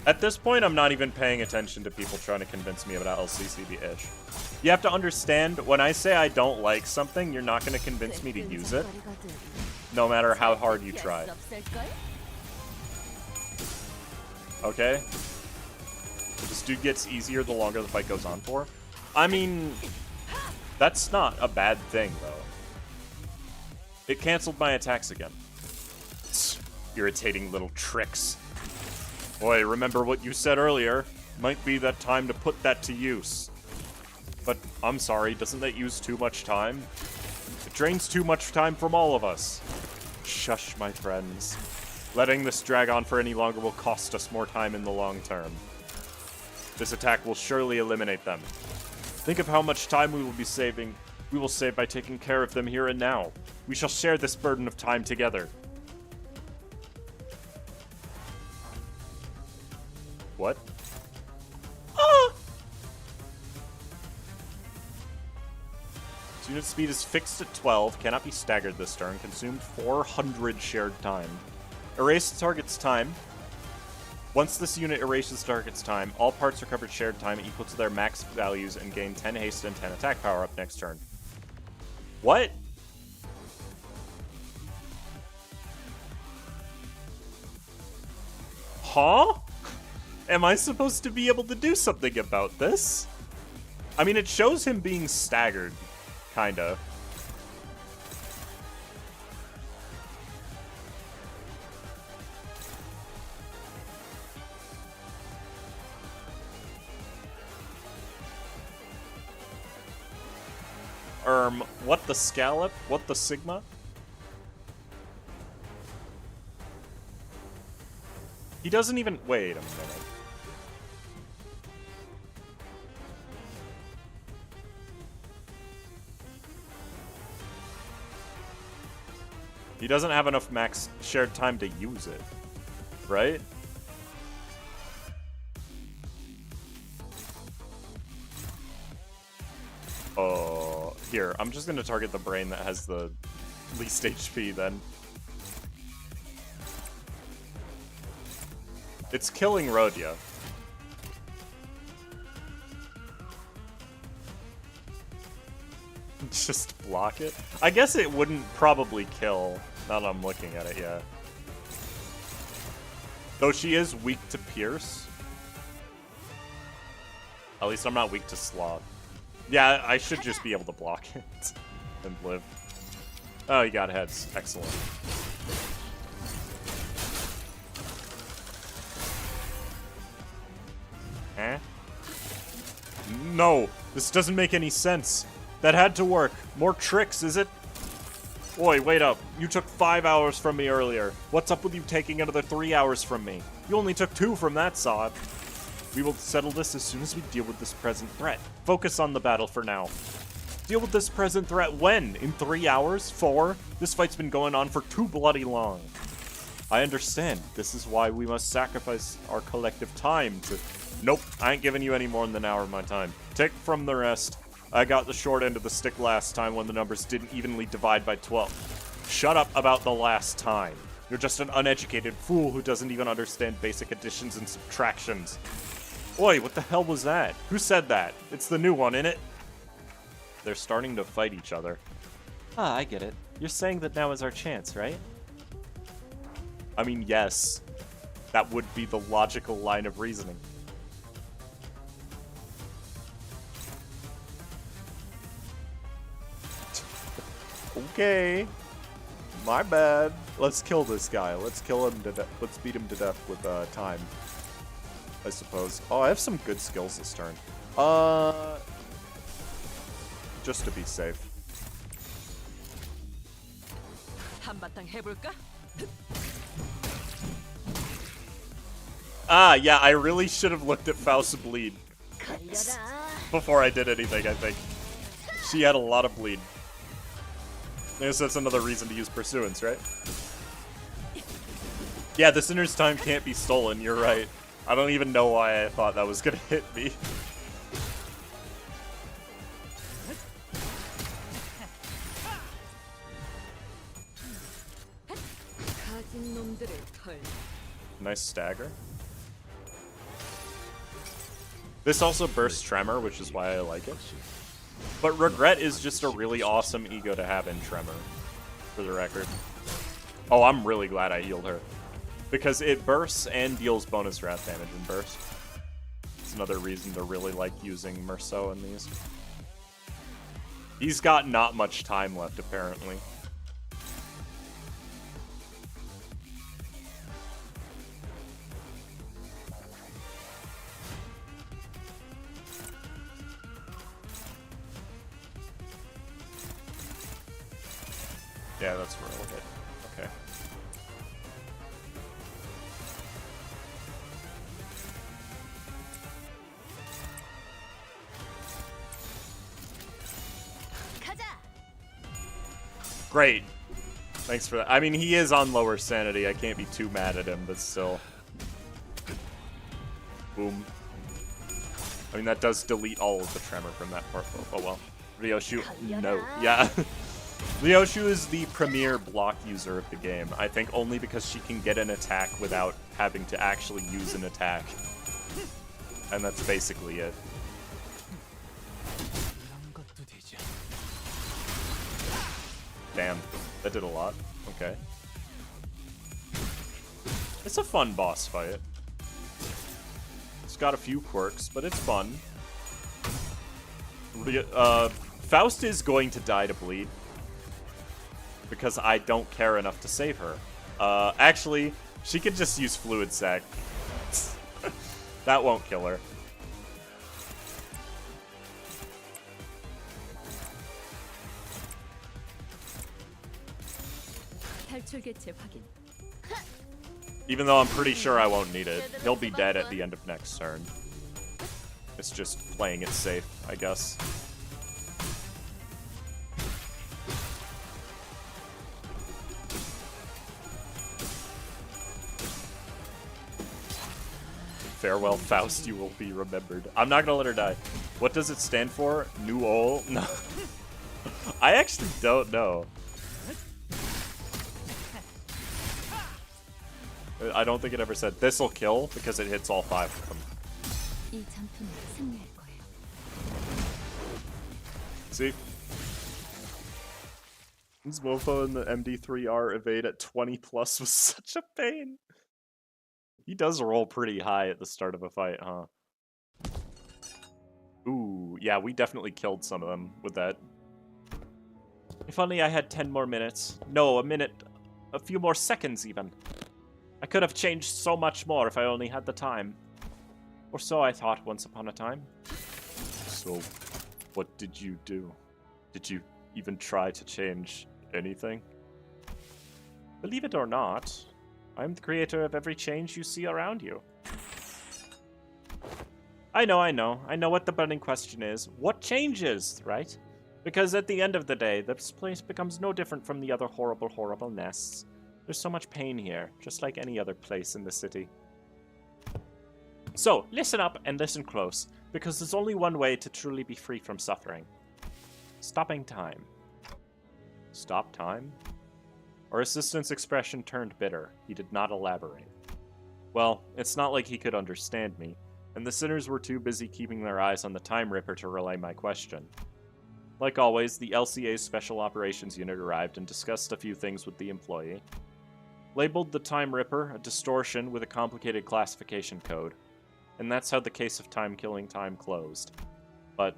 At this point, I'm not even paying attention to people trying to convince me about LCCB-ish. You have to understand, when I say I don't like something, you're not going to convince me to use it. No matter how hard you try. Okay? This dude gets easier the longer the fight goes on for. I mean, that's not a bad thing, though. It canceled my attacks again. Irritating little tricks. Boy, remember what you said earlier. Might be that time to put that to use. But, I'm sorry, doesn't that use too much time? It drains too much time from all of us. Shush, my friends. Letting this drag on for any longer will cost us more time in the long term. This attack will surely eliminate them. Think of how much time we will be saving. We will save by taking care of them here and now. We shall share this burden of time together. What? Ah! Unit speed is fixed at 12, cannot be staggered this turn, consumed 400 shared time. Erase the target's time. Once this unit erases the target's time, all parts recovered shared time equal to their max values and gain 10 haste and 10 attack power up next turn. What? Huh? Am I supposed to be able to do something about this? I mean, it shows him being staggered, kinda. What the scallop? What the sigma? He doesn't even... Wait a minute. He doesn't have enough max shared time to use it, right? Here, I'm just gonna target the brain that has the least HP then. It's killing Rhodia. Just block it? I guess it wouldn't probably kill, now that I'm looking at it, yeah. Though she is weak to pierce. At least I'm not weak to sloth. Yeah, I should just be able to block it and live. Oh, you got heads. Excellent. Eh? No, this doesn't make any sense. That had to work. More tricks, is it? Oi, wait up. You took 5 hours from me earlier. What's up with you taking another 3 hours from me? You only took 2 from that sod. We will settle this as soon as we deal with this present threat. Focus on the battle for now. Deal with this present threat when? In 3 hours? 4? This fight's been going on for too bloody long. I understand. This is why we must sacrifice our collective time to... Nope, I ain't giving you any more than an hour of my time. Take from the rest. I got the short end of the stick last time when the numbers didn't evenly divide by 12. Shut up about the last time. You're just an uneducated fool who doesn't even understand basic additions and subtractions. Oi, what the hell was that? Who said that? It's the new one, innit? They're starting to fight each other. Ah, I get it. You're saying that now is our chance, right? I mean, yes. That would be the logical line of reasoning. Okay. My bad. Let's kill this guy. Let's kill him to death. Let's beat him to death with time. I suppose. Oh, I have some good skills this turn. Just to be safe. 한바탕 해볼까? Ah, yeah, I really should have looked at Faust's bleed before I did anything, I think. She had a lot of bleed. I guess that's another reason to use Pursuance, right? Yeah, the Sinner's time can't be stolen, you're right. I don't even know why I thought that was gonna hit me. 가진 놈들을 털. Nice stagger. This also bursts Tremor, which is why I like it. But Regret is just a really awesome ego to have in Tremor, for the record. Oh, I'm really glad I healed her. Because it bursts and deals bonus wrath damage in burst. It's another reason to really like using Merceau in these. He's got not much time left, apparently. Yeah, that's where I'll hit. Okay. Great. Thanks for that. I mean, he is on lower sanity. I can't be too mad at him, but still. Boom. I mean, that does delete all of the Tremor from that part. Oh well. Ryoshu, no. Yeah. Ryoshu is the premier block user of the game. I think only because she can get an attack without having to actually use an attack. And that's basically it. Damn, that did a lot. Okay. It's a fun boss fight. It's got a few quirks, but it's fun. Faust is going to die to bleed. Because I don't care enough to save her. Actually, she could just use Fluid Sac. That won't kill her. Even though I'm pretty sure I won't need it. He'll be dead at the end of next turn. It's just playing it safe, I guess. Farewell, Faust, you will be remembered. I'm not gonna let her die. What does it stand for? New ol? No. I actually don't know. I don't think it ever said this'll kill because it hits all 5 of them. 이 전투는 승리할 거야. See? This mofo in the MD3R evade at 20 plus was such a pain. He does roll pretty high at the start of a fight, huh? Ooh, yeah, we definitely killed some of them with that. If only I had 10 more minutes. No, a minute. A few more seconds, even. I could have changed so much more if I only had the time. Or so I thought once upon a time. So, what did you do? Did you even try to change anything? Believe it or not, I'm the creator of every change you see around you. I know. I know what the burning question is. What changes, right? Because at the end of the day, this place becomes no different from the other horrible, horrible nests. There's so much pain here, just like any other place in the city. So, listen up and listen close, because there's only one way to truly be free from suffering. Stopping time. Stop time? Our assistant's expression turned bitter. He did not elaborate. Well, it's not like he could understand me, and the sinners were too busy keeping their eyes on the Time Ripper to relay my question. Like always, the LCA's Special Operations Unit arrived and discussed a few things with the employee. Labeled the Time Ripper a distortion with a complicated classification code. And that's how the case of time-killing time closed. But...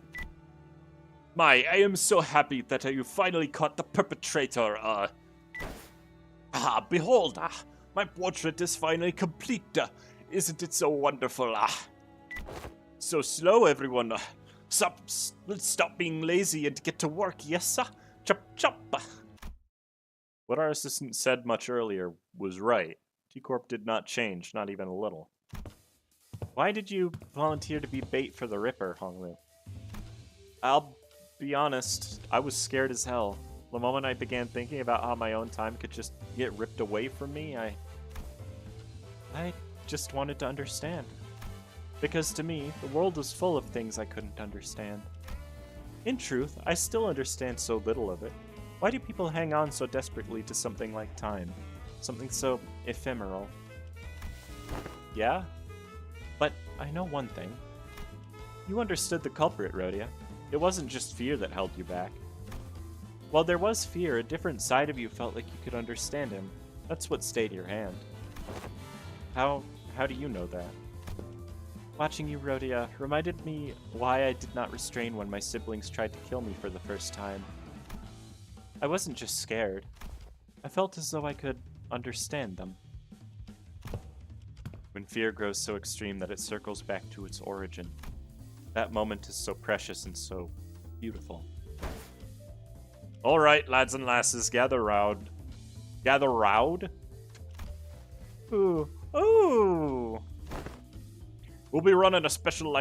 I am so happy that you finally caught the perpetrator, behold, my portrait is finally complete. Isn't it so wonderful? So slow, everyone. Let's stop being lazy and get to work, yes, sir? Chop, chop. What our assistant said much earlier was right. T-Corp did not change, not even a little. Why did you volunteer to be bait for the Ripper, Honglu? I'll be honest, I was scared as hell. The moment I began thinking about how my own time could just get ripped away from me, I just wanted to understand. Because to me, the world was full of things I couldn't understand. In truth, I still understand so little of it. Why do people hang on so desperately to something like time? Something so ephemeral? Yeah? But I know one thing. You understood the culprit, Rhodia. It wasn't just fear that held you back. While there was fear, a different side of you felt like you could understand him. That's what stayed your hand. How do you know that? Watching you, Rhodia, reminded me why I did not restrain when my siblings tried to kill me for the first time. I wasn't just scared. I felt as though I could understand them. When fear grows so extreme that it circles back to its origin, that moment is so precious and so beautiful. All right, lads and lasses, gather round. Gather round? Ooh. Ooh! We'll be running a special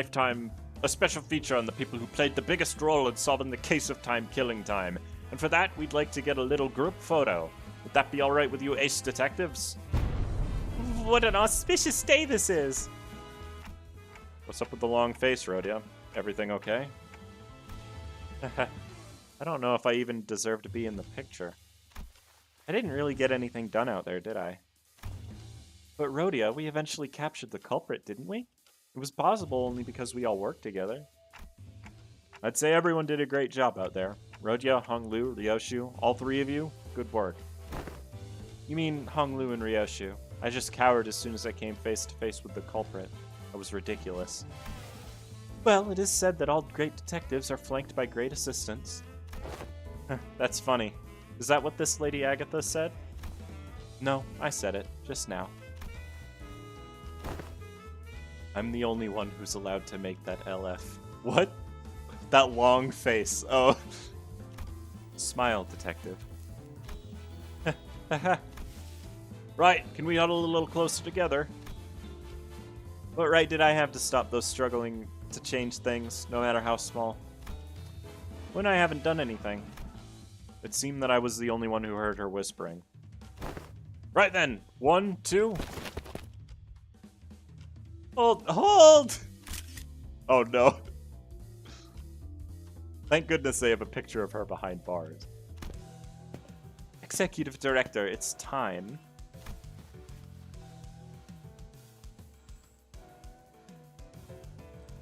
feature on the people who played the biggest role in solving the case of time-killing time. And for that, we'd like to get a little group photo. Would that be alright with you ace detectives? What an auspicious day this is! What's up with the long face, Rhodia? Everything okay? I don't know if I even deserve to be in the picture. I didn't really get anything done out there, did I? But Rhodia, we eventually captured the culprit, didn't we? It was possible only because we all worked together. I'd say everyone did a great job out there. Rhodia, Honglu, Ryoshu, all three of you, good work. You mean Honglu and Ryoshu? I just cowered as soon as I came face to face with the culprit. That was ridiculous. Well, it is said that all great detectives are flanked by great assistants. That's funny. Is that what this Lady Agatha said? No, I said it, just now. I'm the only one who's allowed to make that LF. What? That long face. Oh. Smile, detective. Right, can we huddle a little closer together? What right did I have to stop those struggling to change things, no matter how small? When I haven't done anything. It seemed that I was the only one who heard her whispering. Right then, 1, 2... Hold! Oh no. Thank goodness they have a picture of her behind bars. Executive Director, it's time.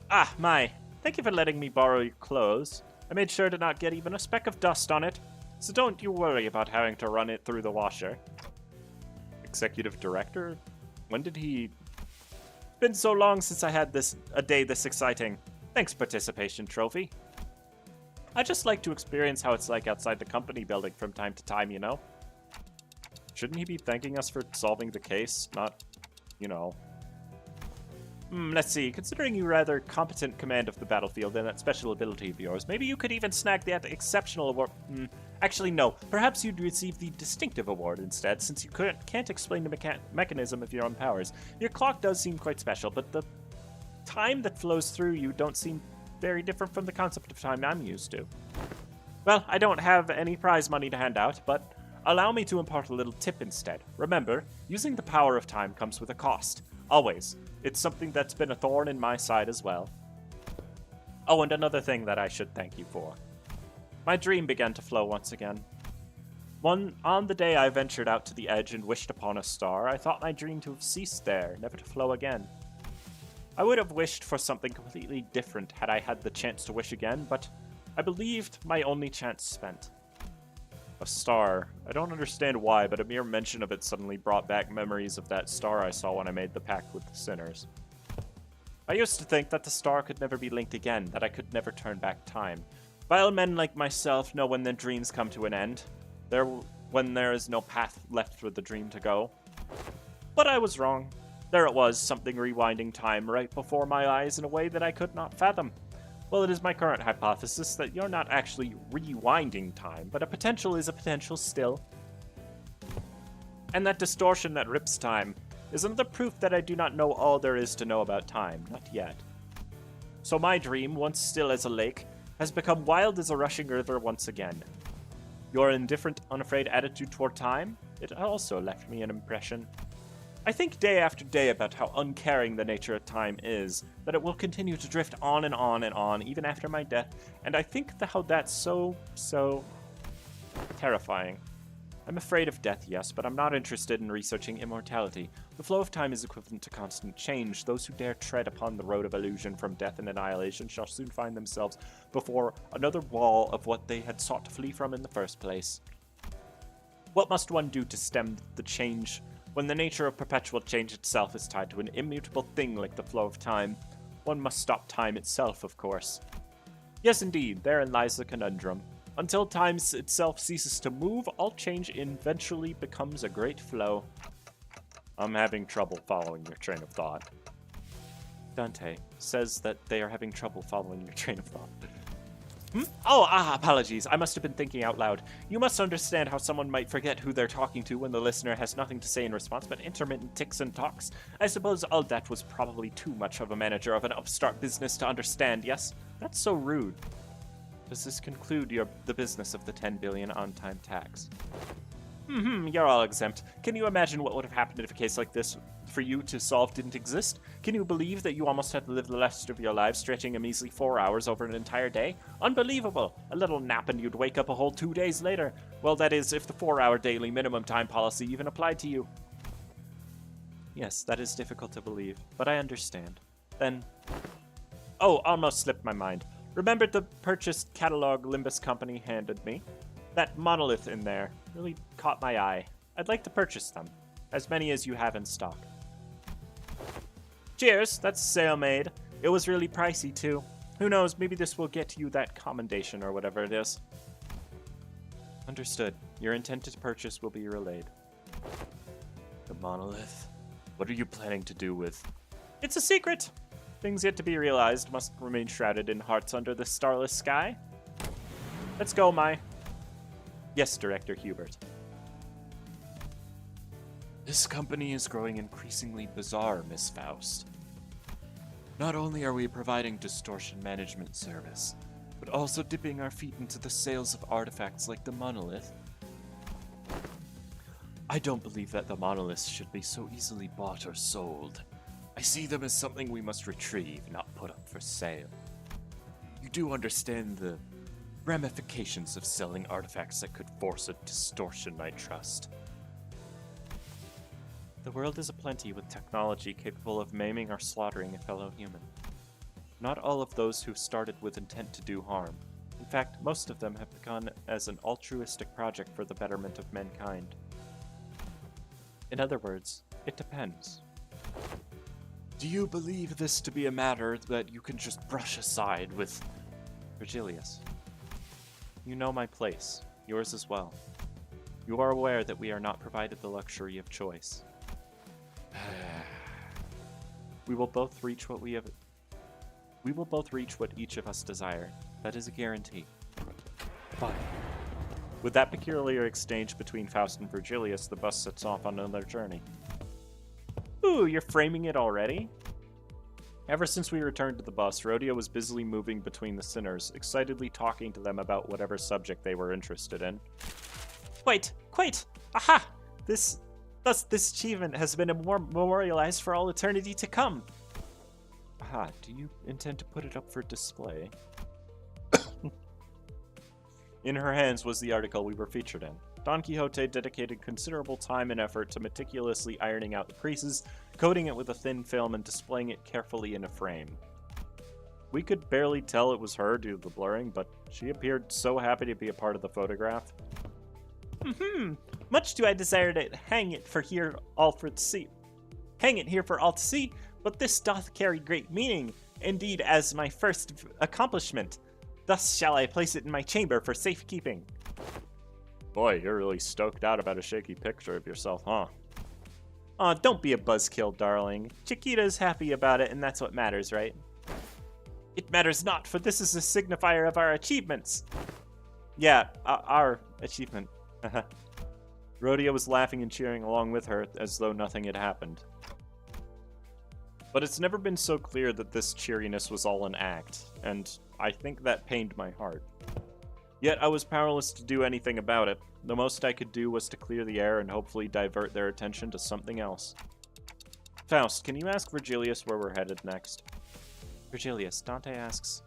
Ah, Mai. Thank you for letting me borrow your clothes. I made sure to not get even a speck of dust on it, so don't you worry about having to run it through the washer. Executive Director? When did he... Been so long since I had a day this exciting. Thanks, participation trophy. I just like to experience how it's like outside the company building from time to time, you know? Shouldn't he be thanking us for solving the case? Not, you know... Let's see. Considering you rather competent command of the battlefield and that special ability of yours, maybe you could even snag that exceptional award. Actually, no. Perhaps you'd receive the distinctive award instead, since you can't explain the mechanism of your own powers. Your clock does seem quite special, but the time that flows through you don't seem very different from the concept of time I'm used to. Well, I don't have any prize money to hand out, but allow me to impart a little tip instead. Remember, using the power of time comes with a cost. Always. It's something that's been a thorn in my side as well. Oh, and another thing that I should thank you for. My dream began to flow once again. On the day I ventured out to the edge and wished upon a star, I thought my dream to have ceased there, never to flow again. I would have wished for something completely different had I had the chance to wish again, but I believed my only chance spent. A star. I don't understand why, but a mere mention of it suddenly brought back memories of that star I saw when I made the pact with the sinners. I used to think that the star could never be linked again, that I could never turn back time. Vile men like myself know when their dreams come to an end, when there is no path left for the dream to go. But I was wrong. There it was, something rewinding time right before my eyes in a way that I could not fathom. Well, it is my current hypothesis that you're not actually rewinding time, but a potential is a potential still. And that distortion that rips time is another proof that I do not know all there is to know about time, not yet. So my dream, once still as a lake, has become wild as a rushing river once again. Your indifferent, unafraid attitude toward time, it also left me an impression. I think day after day about how uncaring the nature of time is, that it will continue to drift on and on and on, even after my death, and I think how that's so terrifying. I'm afraid of death, yes, but I'm not interested in researching immortality. The flow of time is equivalent to constant change. Those who dare tread upon the road of illusion from death and annihilation shall soon find themselves before another wall of what they had sought to flee from in the first place. What must one do to stem the change when the nature of perpetual change itself is tied to an immutable thing like the flow of time? One must stop time itself, of course. Yes, indeed, therein lies the conundrum. Until time itself ceases to move, all change eventually becomes a great flow. I'm having trouble following your train of thought. Dante says that they are having trouble following your train of thought. Oh, apologies. I must have been thinking out loud. You must understand how someone might forget who they're talking to when the listener has nothing to say in response but intermittent ticks and talks. I suppose all that was probably too much of a manager of an upstart business to understand, yes? That's so rude. Does this conclude the business of the 10 billion on-time tax? You're all exempt. Can you imagine what would have happened if a case like this for you to solve didn't exist? Can you believe that you almost had to live the rest of your life stretching a measly 4 hours over an entire day? Unbelievable! A little nap and you'd wake up a whole 2 days later. Well, that is, if the 4-hour daily minimum time policy even applied to you. Yes, that is difficult to believe, but I understand. Then... Oh, almost slipped my mind. Remember the purchased catalog Limbus Company handed me? That monolith in there really caught my eye. I'd like to purchase them. As many as you have in stock. Cheers, that's sale made. It was really pricey too. Who knows, maybe this will get you that commendation or whatever it is. Understood. Your intended purchase will be relayed. The monolith? What are you planning to do with... It's a secret! Things yet to be realized must remain shrouded in hearts under the starless sky. Let's go, Mai. Yes, Director Hubert. This company is growing increasingly bizarre, Miss Faust. Not only are we providing distortion management service, but also dipping our feet into the sales of artifacts like the monolith. I don't believe that the monoliths should be so easily bought or sold. I see them as something we must retrieve, not put up for sale. You do understand the ramifications of selling artifacts that could force a distortion, I trust. The world is aplenty with technology capable of maiming or slaughtering a fellow human. Not all of those who started with intent to do harm. In fact, most of them have begun as an altruistic project for the betterment of mankind. In other words, it depends. Do you believe this to be a matter that you can just brush aside with Virgilius? You know my place, yours as well. You are aware that we are not provided the luxury of choice. We will both reach what each of us desire. That is a guarantee. Fine. With that peculiar exchange between Faust and Virgilius, the bus sets off on another journey. Ooh, you're framing it already? Ever since we returned to the bus, Rodeo was busily moving between the sinners, excitedly talking to them about whatever subject they were interested in. Wait! Aha! This achievement has been memorialized for all eternity to come. Aha, do you intend to put it up for display? In her hands was the article we were featured in. Don Quixote dedicated considerable time and effort to meticulously ironing out the creases, coating it with a thin film, and displaying it carefully in a frame. We could barely tell it was her due to the blurring, but she appeared so happy to be a part of the photograph. Much do I desire to hang it here for all to see, but this doth carry great meaning, indeed as my first accomplishment. Thus shall I place it in my chamber for safekeeping. Boy, you're really stoked out about a shaky picture of yourself, huh? Aw, don't be a buzzkill, darling. Chiquita's happy about it, and that's what matters, right? It matters not, for this is a signifier of our achievements. Yeah, our achievement. Rodeo was laughing and cheering along with her as though nothing had happened. But it's never been so clear that this cheeriness was all an act, and I think that pained my heart. Yet I was powerless to do anything about it. The most I could do was to clear the air and hopefully divert their attention to something else. Faust, can you ask Virgilius where we're headed next? Virgilius, Dante asks.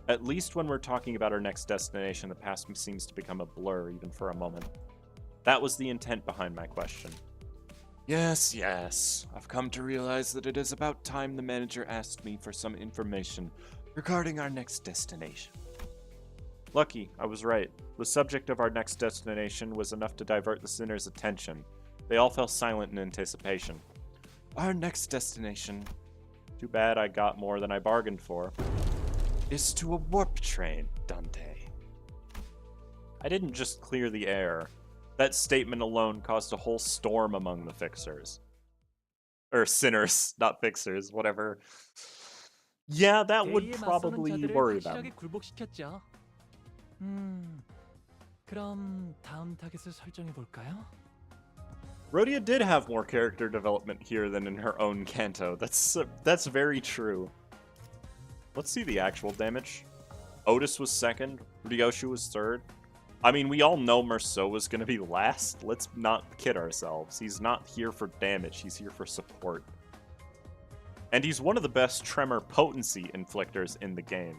At least when we're talking about our next destination, the past seems to become a blur, even for a moment. That was the intent behind my question. Yes. I've come to realize that it is about time the manager asked me for some information regarding our next destination. Lucky, I was right. The subject of our next destination was enough to divert the sinners' attention. They all fell silent in anticipation. Our next destination, too bad I got more than I bargained for, is to a warp train, Dante. I didn't just clear the air. That statement alone caused a whole storm among the fixers. Or sinners, not fixers, whatever. Yeah, that would probably worry about me. 굴복시켰죠. 그럼 다음 타겟을 설정해 볼까요? Rhodia did have more character development here than in her own Kanto. That's very true. Let's see the actual damage. Otis was second. Ryoshu was third. I mean, we all know Merceau was going to be last. Let's not kid ourselves. He's not here for damage. He's here for support. And he's one of the best Tremor potency inflictors in the game.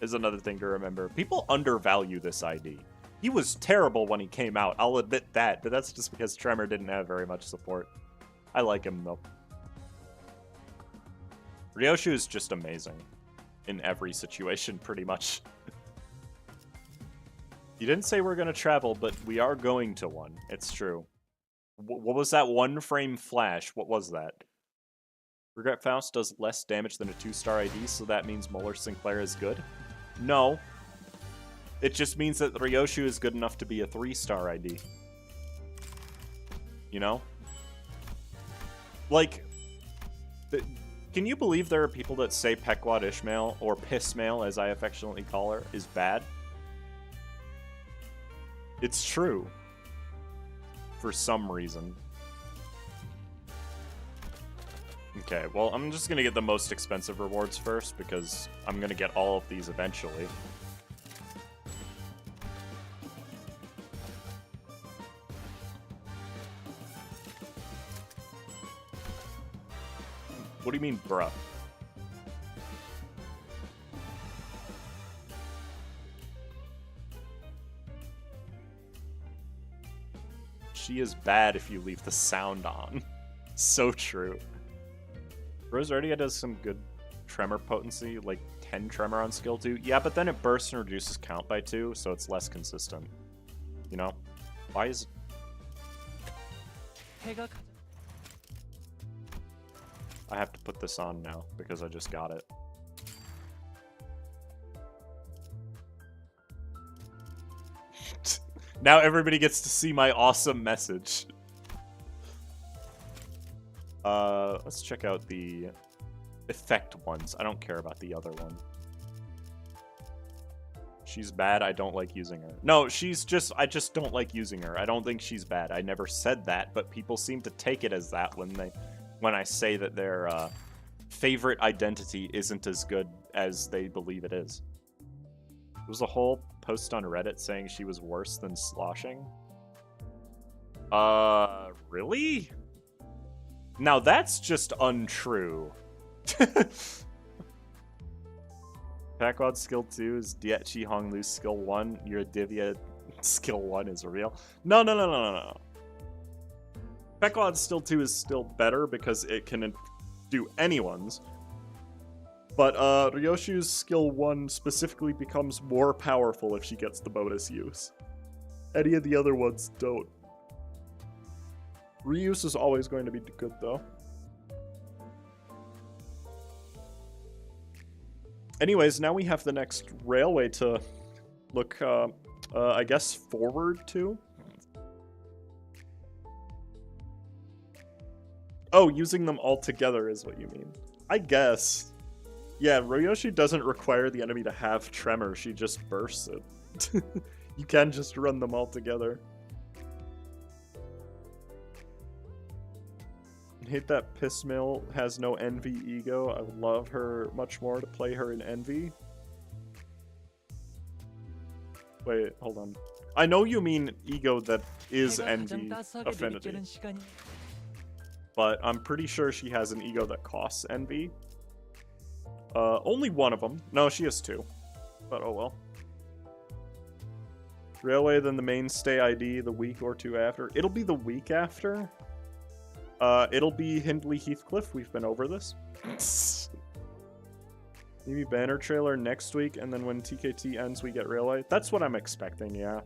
Is another thing to remember. People undervalue this ID. He was terrible when he came out, I'll admit that, but that's just because Tremor didn't have very much support. I like him, though. Ryoshu is just amazing. In every situation, pretty much. You didn't say we're going to travel, but we are going to one. It's true. What was that one frame flash? What was that? Regret Faust does less damage than a 2-star ID, so that means Muller Sinclair is good? No. It just means that Ryoshu is good enough to be a 3-star ID. You know? Like, can you believe there are people that say Pequod Ishmael, or Pissmail as I affectionately call her, is bad? It's true. For some reason. Okay, well, I'm just gonna get the most expensive rewards first, because I'm gonna get all of these eventually. What do you mean, bruh? She is bad if you leave the sound on. So true. Rosaria does some good tremor potency, like 10 tremor on skill 2. Yeah, but then it bursts and reduces count by 2, so it's less consistent. You know? Why is... 해가 가장 I have to put this on now, because I just got it. Now everybody gets to see my awesome message. Let's check out the effect ones. I don't care about the other one. She's bad, I don't like using her. No, I just don't like using her. I don't think she's bad. I never said that, but people seem to take it as that when I say that their favorite identity isn't as good as they believe it is. There was a whole post on Reddit saying she was worse than sloshing. Really? Now that's just untrue. Packwad skill 2 is Dietchi Honglu skill 1. Your Divya skill 1 is real. No. Packwad skill 2 is still better because it can do anyone's. But Ryoshu's skill 1 specifically becomes more powerful if she gets the bonus use. Any of the other ones don't. Reuse is always going to be good, though. Anyways, now we have the next railway to look, I guess, forward to. Oh, using them all together is what you mean. I guess. Yeah, Ryoshu doesn't require the enemy to have Tremor, she just bursts it. You can just run them all together. I hate that Pissmill has no Envy ego. I would love her much more to play her in Envy. Wait, hold on. I know you mean ego that is 해가 Envy 가장 따스하게 affinity. 느껴지는 시간이 But I'm pretty sure she has an ego that costs Envy. Only one of them. No, she has 2. But oh well. Railway, then the mainstay ID the week or 2 after. It'll be the week after. It'll be Hindley Heathcliff. We've been over this. Maybe banner trailer next week, and then when TKT ends, we get Railway. That's what I'm expecting, yeah.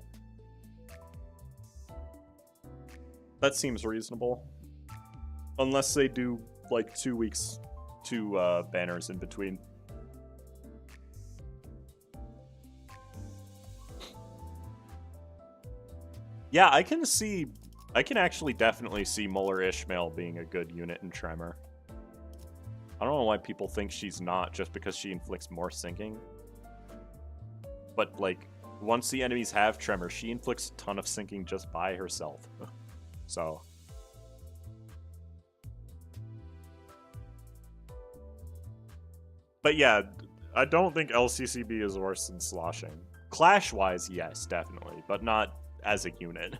That seems reasonable. Unless they do, like, 2 weeks, 2 banners in between. Yeah, I can actually definitely see Muller Ishmael being a good unit in Tremor. I don't know why people think she's not, just because she inflicts more sinking. But, like, once the enemies have Tremor, she inflicts a ton of sinking just by herself. So... But yeah, I don't think LCCB is worse than sloshing. Clash-wise, yes, definitely, but not as a unit.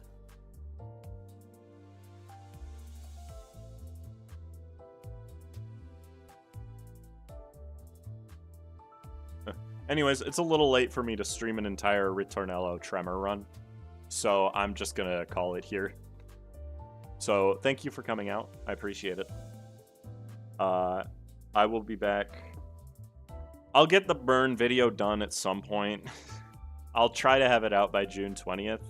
Anyways, it's a little late for me to stream an entire Ritornello Tremor run, so I'm just gonna call it here. So, thank you for coming out. I appreciate it. I will be back. I'll get the burn video done at some point. I'll try to have it out by June 20th.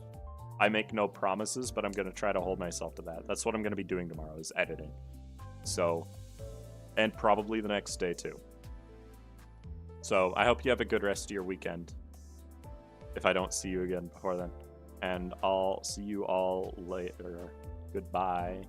I make no promises, but I'm going to try to hold myself to that. That's what I'm going to be doing tomorrow, is editing. So, and probably the next day too. So, I hope you have a good rest of your weekend. If I don't see you again before then. And I'll see you all later. Goodbye.